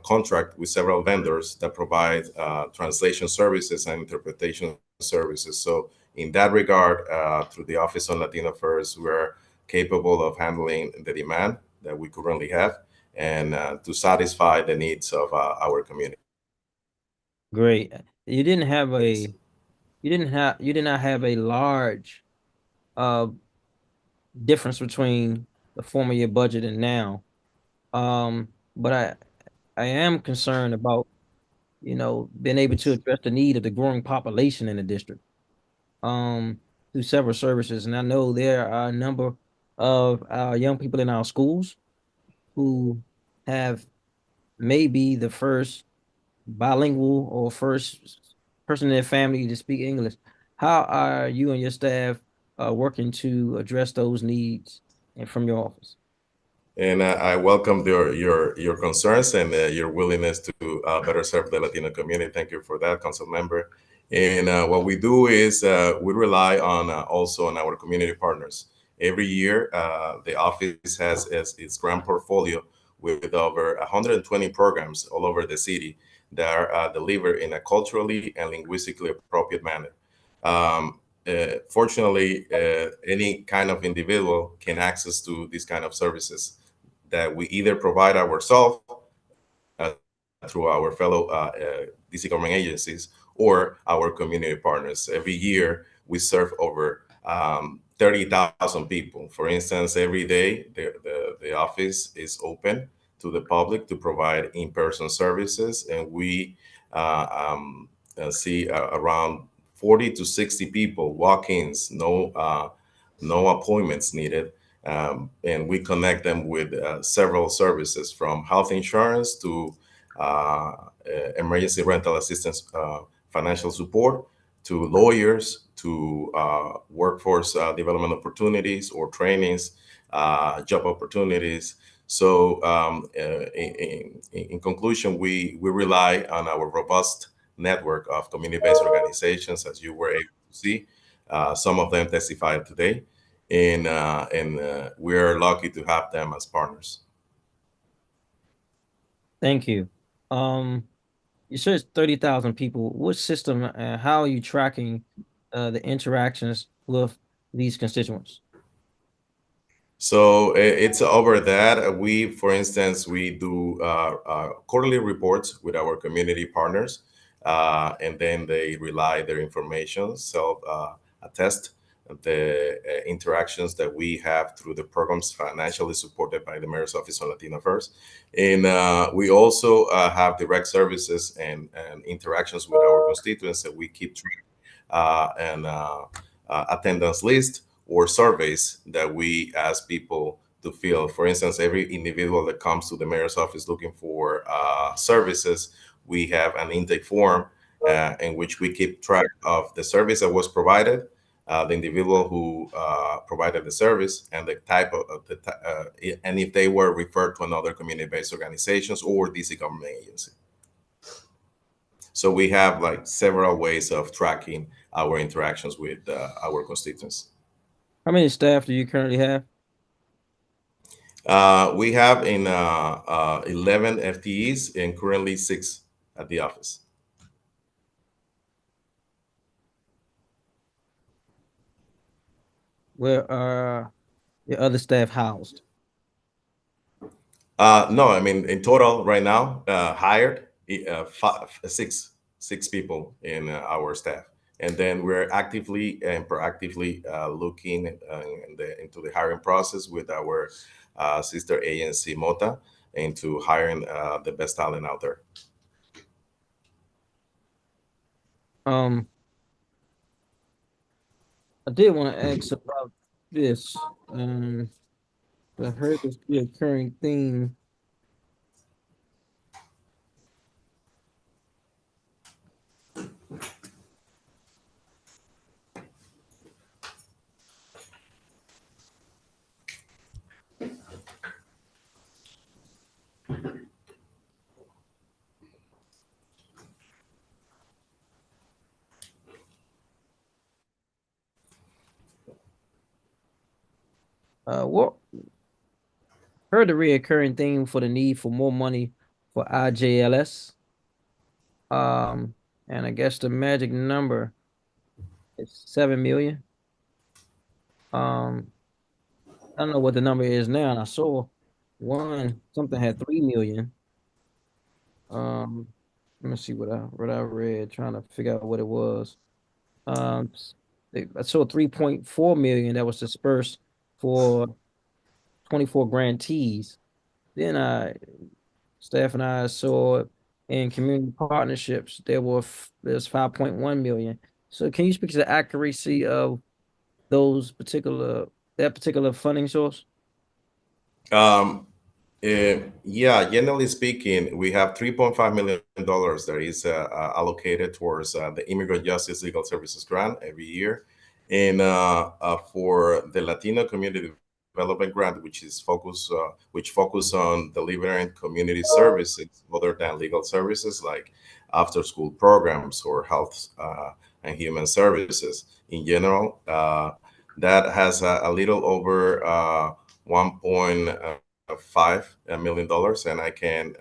contract with several vendors that provide translation services and interpretation services. So in that regard, through the Office on Latino Affairs, we're capable of handling the demand that we currently have and to satisfy the needs of our community. Great. You did not have a large difference between the former year budget and now. But I am concerned about, being able to address the need of the growing population in the district through several services. And I know there are a number of our young people in our schools who have maybe the first bilingual or first person in their family to speak English. How are you and your staff working to address those needs and from your office? And I welcome your concerns and your willingness to better serve the Latino community. Thank you for that, Council Member. And what we do is we rely on also on our community partners. Every year, the office has its grant portfolio with over 120 programs all over the city that are delivered in a culturally and linguistically appropriate manner. Fortunately, any kind of individual can access to these kind of services that we either provide ourselves through our fellow DC government agencies or our community partners. Every year, we serve over 30,000 people. For instance, every day, the office is open to the public to provide in-person services, and we see around 40 to 60 people walk-ins, no appointments needed. And we connect them with several services from health insurance to emergency rental assistance, financial support, to lawyers, to workforce development opportunities or trainings, job opportunities. So in conclusion, we rely on our robust network of community-based organizations, as you were able to see. Some of them testified today. And we're lucky to have them as partners. Thank you. You said it's 30,000 people. What system and how are you tracking the interactions with these constituents? So it's over that. For instance, we do quarterly reports with our community partners, and then they rely their information, self-attest the interactions that we have through the programs financially supported by the Mayor's Office on Latino Affairs. And we also have direct services and interactions with our constituents that we keep track and attendance list or surveys that we ask people to fill. For instance, every individual that comes to the Mayor's Office looking for services, we have an intake form in which we keep track of the service that was provided, the individual who provided the service, and the type of and if they were referred to another community-based organizations or DC government agency. So we have like several ways of tracking our interactions with our constituents. How many staff do you currently have? We have 11 FTEs and currently 6 at the office. Where are your other staff housed? No, I mean, in total right now, hired six people in our staff. And then we're actively and proactively looking into the hiring process with our sister agency, MOAA, into hiring the best talent out there. I did want to ask about this. I heard this recurring theme. What heard the reoccurring theme for the need for more money for IJLS. And I guess the magic number is 7 million. I don't know what the number is now, and I saw something had 3 million. Let me see what I read, trying to figure out what it was. I saw 3.4 million that was dispersed for 24 grantees. Then staff and I saw in community partnerships there's 5.1 million. So can you speak to the accuracy of that particular funding source? Yeah, generally speaking, we have $3.5 million that is allocated towards the Immigrant Justice Legal Services Grant every year. And for the Latino Community Development Grant, which focus on delivering community services other than legal services like after-school programs or health and human services in general. That has a little over $1.5 million, and I can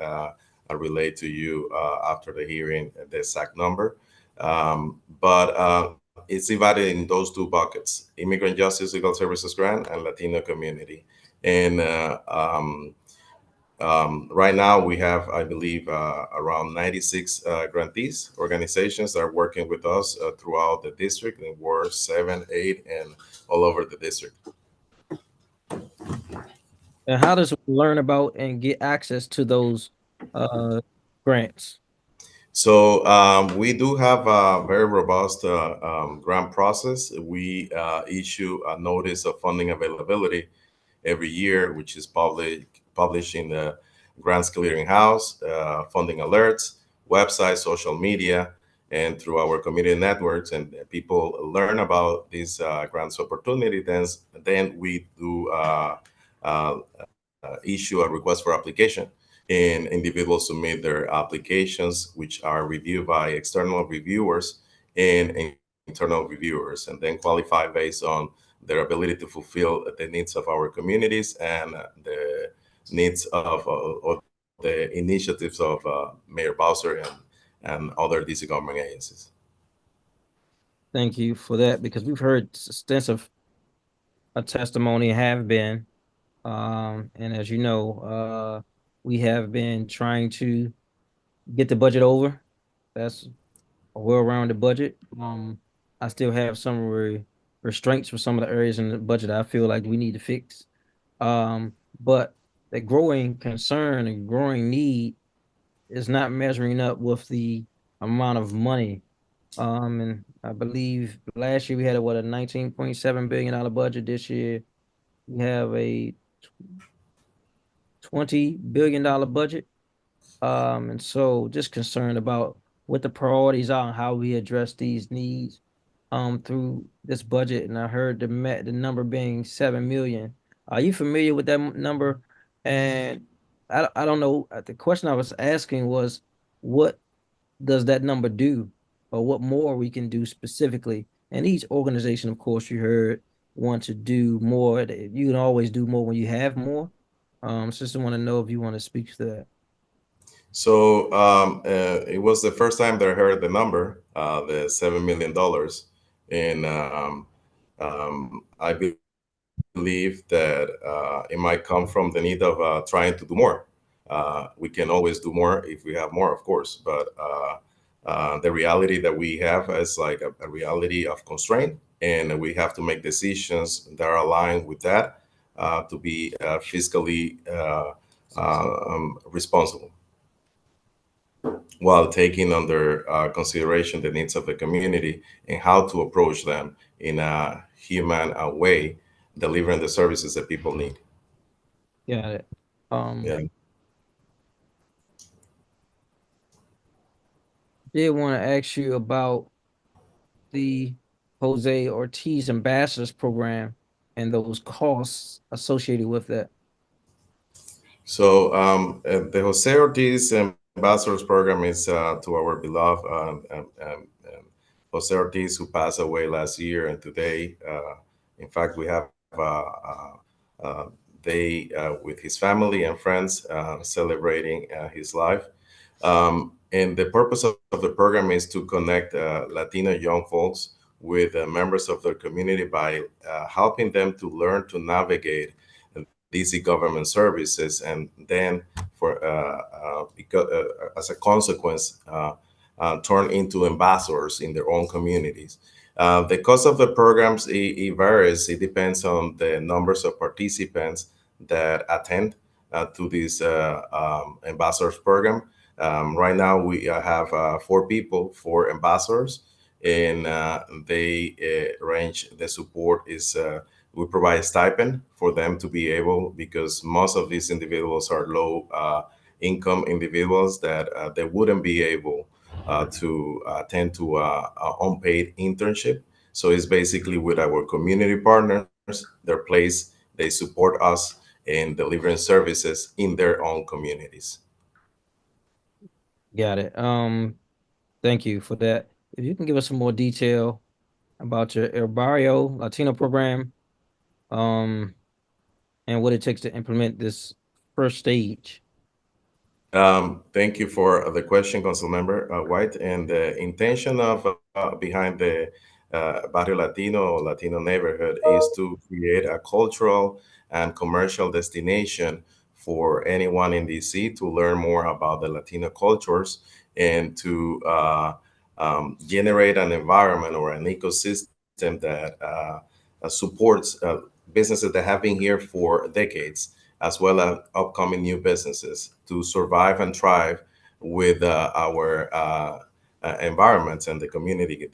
relate to you after the hearing the exact number. But it's divided in those two buckets: Immigrant Justice Legal Services Grant and Latino Community. And right now we have, I believe, around 96 grantees, organizations that are working with us throughout the district in Ward 7, 8, and all over the district. And how does one learn about and get access to those grants? So we do have a very robust grant process. We issue a notice of funding availability every year, which is published in the Grants Clearinghouse, funding alerts, website, social media, and through our community networks. And people learn about these grants opportunity. Then we do issue a request for application, and individuals submit their applications, which are reviewed by external reviewers and internal reviewers, and then qualify based on their ability to fulfill the needs of our communities and the needs of the initiatives of Mayor Bowser and other DC government agencies. Thank you for that, because we've heard extensive testimony have been, and as you know, we have been trying to get the budget over. That's a well-rounded budget. I still have some restraints for some of the areas in the budget I feel like we need to fix. But the growing concern and growing need is not measuring up with the amount of money. And I believe last year we had a $19.7 billion budget. This year we have a $20 billion budget. And so just concerned about what the priorities are and how we address these needs through this budget. And I heard the number being 7 million. Are you familiar with that number? And I don't know. The question I was asking was, what does that number do, or what more we can do specifically? And each organization, of course, you heard, want to do more. You can always do more when you have more. So just want to know if you want to speak to that. So it was the first time that I heard the number, the $7 million. And I believe that it might come from the need of trying to do more. We can always do more if we have more, of course, but the reality that we have is like a reality of constraint, and we have to make decisions that are aligned with that to be fiscally responsible, while taking under consideration the needs of the community and how to approach them in a human way, delivering the services that people need. Got it. Yeah. Did want to ask you about the Jose Ortiz Ambassadors Program and those costs associated with that. So the Jose Ortiz Ambassadors Program is to our beloved Jose Ortiz, who passed away last year, and today, in fact, we have they with his family and friends celebrating his life. And the purpose of the program is to connect Latino young folks with members of their community by helping them to learn to navigate DC government services, and then because as a consequence, turn into ambassadors in their own communities. The cost of the programs, it varies. It depends on the numbers of participants that attend to this ambassadors program. Right now, we have 4 people, 4 ambassadors, and they range. The support is we provide stipend for them to be able, because most of these individuals are low income individuals that they wouldn't be able to attend to unpaid internship. So it's basically with our community partners, their place, they support us in delivering services in their own communities. Got it. Thank you for that. If you can give us some more detail about your El Barrio Latino program, and what it takes to implement this first stage. Thank you for the question, Councilmember White. And the intention of behind the Barrio Latino neighborhood is to create a cultural and commercial destination for anyone in DC to learn more about the Latino cultures and to generate an environment or an ecosystem that supports businesses that have been here for decades, as well as upcoming new businesses to survive and thrive with our environments and the community,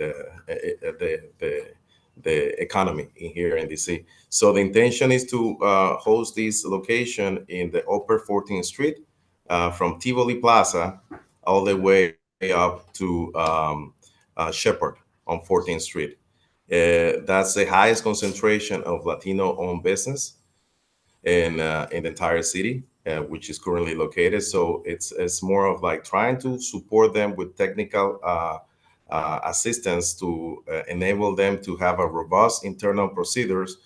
the economy in here in DC. So the intention is to host this location in the upper 14th Street from Tivoli Plaza all the way up to Shepherd on 14th Street. That's the highest concentration of Latino-owned business in the entire city, which is currently located. So it's more of like trying to support them with technical assistance to enable them to have a robust internal procedures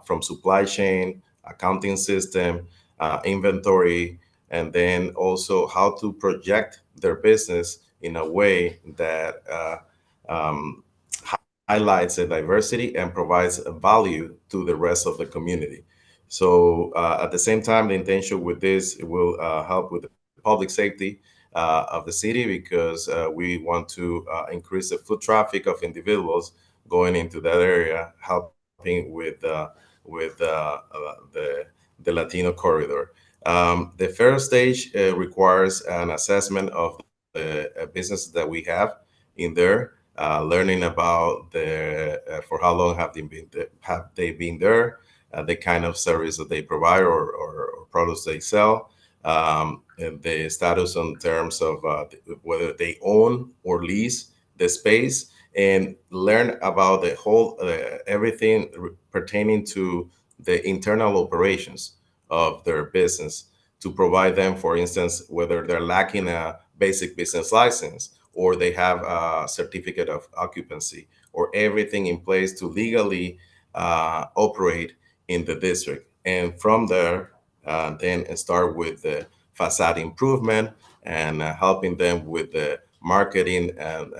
from supply chain, accounting system, inventory, and then also how to project their business in a way that highlights the diversity and provides value to the rest of the community. So at the same time, the intention with this will help with the public safety of the city, because we want to increase the foot traffic of individuals going into that area, helping with the Latino corridor. The first stage requires an assessment of the businesses that we have in there, learning about for how long have they been there, the kind of service that they provide or products they sell, and the status in terms of whether they own or lease the space, and learn about the whole everything pertaining to the internal operations of their business, to provide them, for instance, whether they're lacking a basic business license or they have a certificate of occupancy, or everything in place to legally operate in the district. And from there, then start with the facade improvement and helping them with the marketing and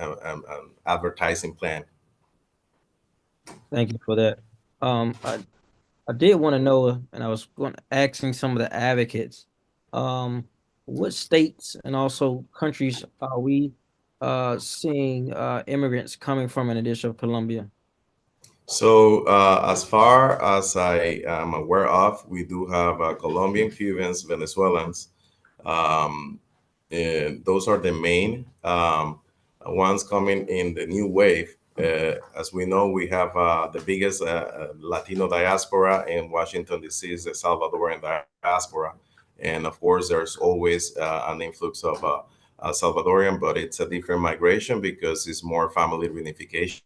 advertising plan. Thank you for that. I did want to know, and I was going to asking some of the advocates, what states and also countries are we seeing immigrants coming from in the District of Columbia? So as far as I am aware of, we do have Colombian, Cubans, Venezuelans. And those are the main ones coming in the new wave. As we know, we have the biggest Latino diaspora in Washington, D.C. is the Salvadoran diaspora. And of course, there's always an influx of Salvadorian, but it's a different migration because it's more family reunification.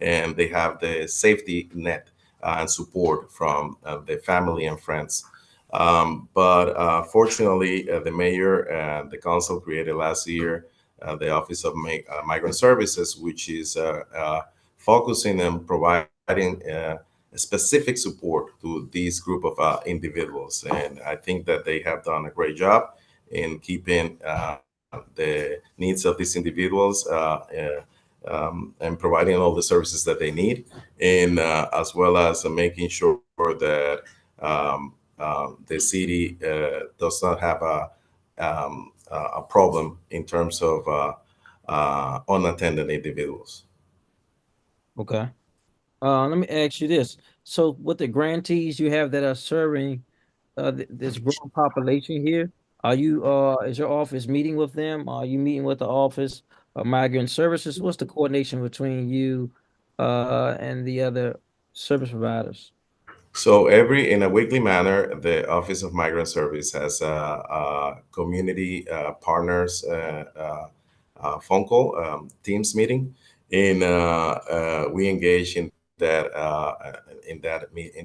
And they have the safety net and support from the family and friends. But fortunately, the mayor and the council created last year the Office of Migrant Services, which is focusing on providing specific support to this group of individuals. And I think that they have done a great job in keeping the needs of these individuals and providing all the services that they need, and as well as making sure that the city does not have a problem in terms of unattended individuals. Okay. Let me ask you this. So with the grantees you have that are serving this growing population here, are you is your office meeting with them? Are you meeting with the Office of Migrant Services? What's the coordination between you and the other service providers? So in a weekly manner, the Office of Migrant Service has a community partners phone call, Teams meeting, and we engage in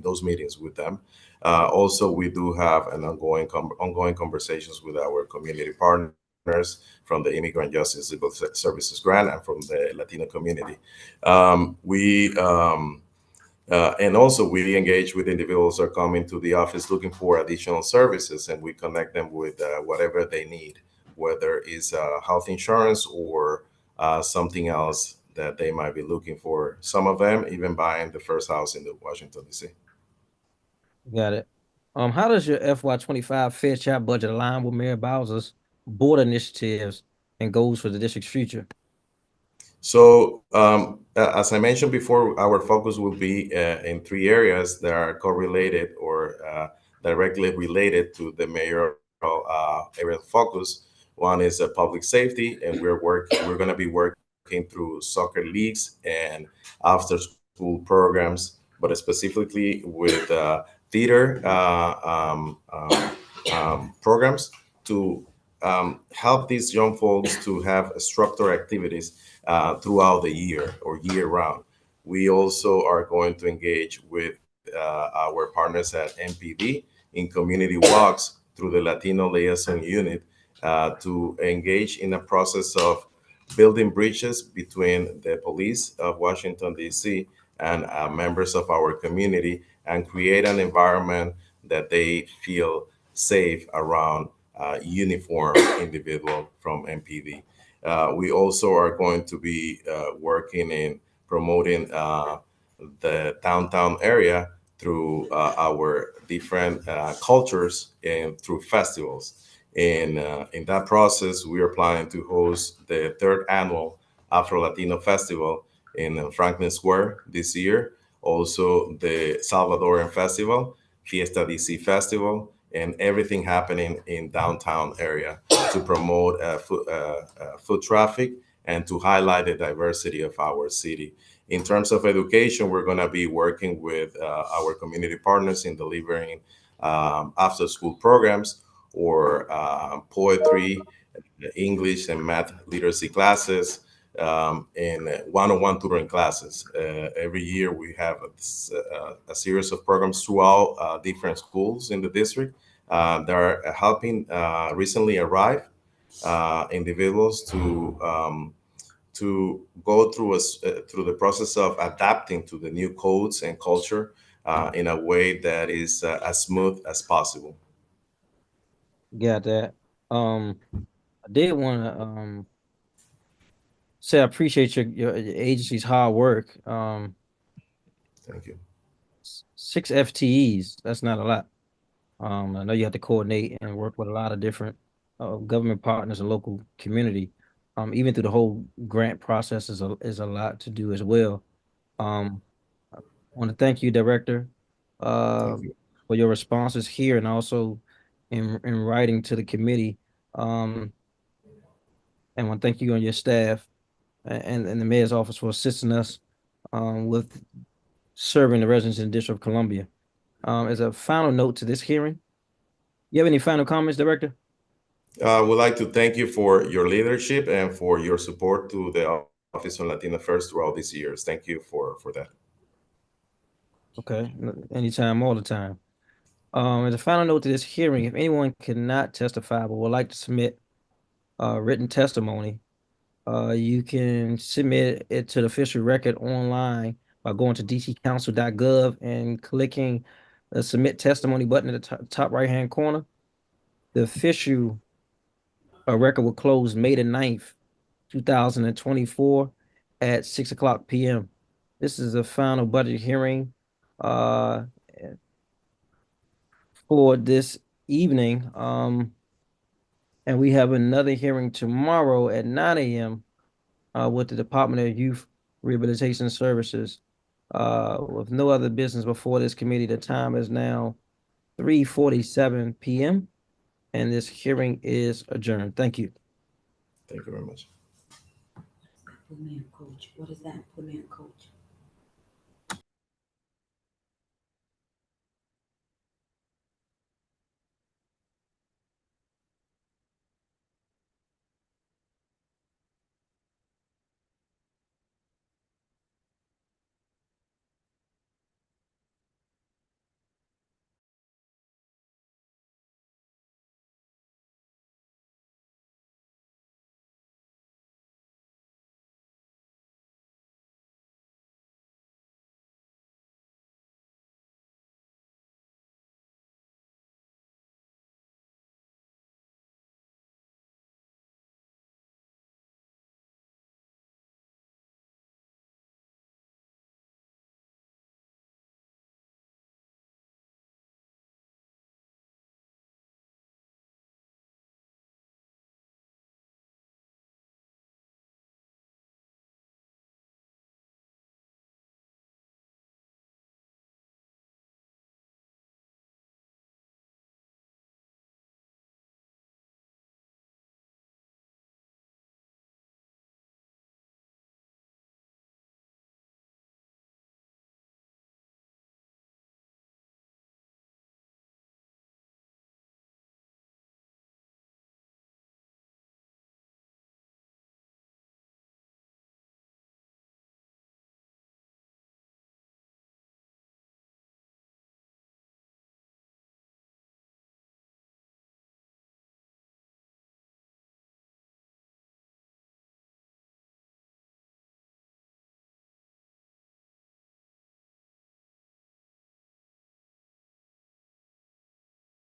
those meetings with them. Also, we do have an ongoing conversations with our community partners from the Immigrant Justice Civil Services Grant and from the Latino community. And also, we engage with individuals who are coming to the office looking for additional services, and we connect them with whatever they need, whether it's health insurance or something else that they might be looking for. Some of them even buying the first house in the Washington, D.C. Got it. How does your FY25 Fair Child budget align with Mayor Bowser's board initiatives and goals for the district's future? So, as I mentioned before, our focus will be in three areas that are correlated or directly related to the mayoral area of focus. One is public safety, and we're going to be working through soccer leagues and after-school programs, but specifically with theater programs to help these young folks to have structured activities throughout the year or year round. We also are going to engage with our partners at MPD in community walks through the Latino Liaison Unit to engage in a process of building bridges between the police of Washington, D.C. and members of our community and create an environment that they feel safe around uniform individual from MPD. We also are going to be working in promoting the downtown area through our different cultures and through festivals. And in that process, we are planning to host the third annual Afro-Latino Festival in Franklin Square this year. Also, the Salvadoran Festival, Fiesta DC Festival, and everything happening in downtown area to promote foot traffic and to highlight the diversity of our city. In terms of education, we're going to be working with our community partners in delivering after-school programs or poetry, English and math literacy classes, and one-on-one tutoring classes. Every year we have a series of programs throughout different schools in the district that are helping recently arrive individuals to go through through the process of adapting to the new codes and culture in a way that is as smooth as possible. Got that. I did want to say I appreciate your agency's hard work. Thank you. 6 FTEs, that's not a lot. I know you have to coordinate and work with a lot of different government partners and local community. Even through the whole grant process is a lot to do as well. I want to thank you, Director, for your responses here and also in writing to the committee. And want to thank you and your staff and the mayor's office for assisting us with serving the residents in the District of Columbia. As a final note to this hearing, you have any final comments, Director? I would like to thank you for your leadership and for your support to the Office on Latino Affairs throughout these years. Thank you for that. Okay, anytime, all the time. As a final note to this hearing, if anyone cannot testify but would like to submit written testimony, you can submit it to the official record online by going to dccouncil.gov and clicking the submit testimony button at the top right-hand corner. The official record will close May the 9th, 2024 at 6:00 p.m. This is the final budget hearing for this evening. And we have another hearing tomorrow at 9 a.m. With the Department of Youth Rehabilitation Services. With no other business before this committee, the time is now 3:47 p.m. and this hearing is adjourned. Thank you. Thank you very much. Coach, what is that? Coach.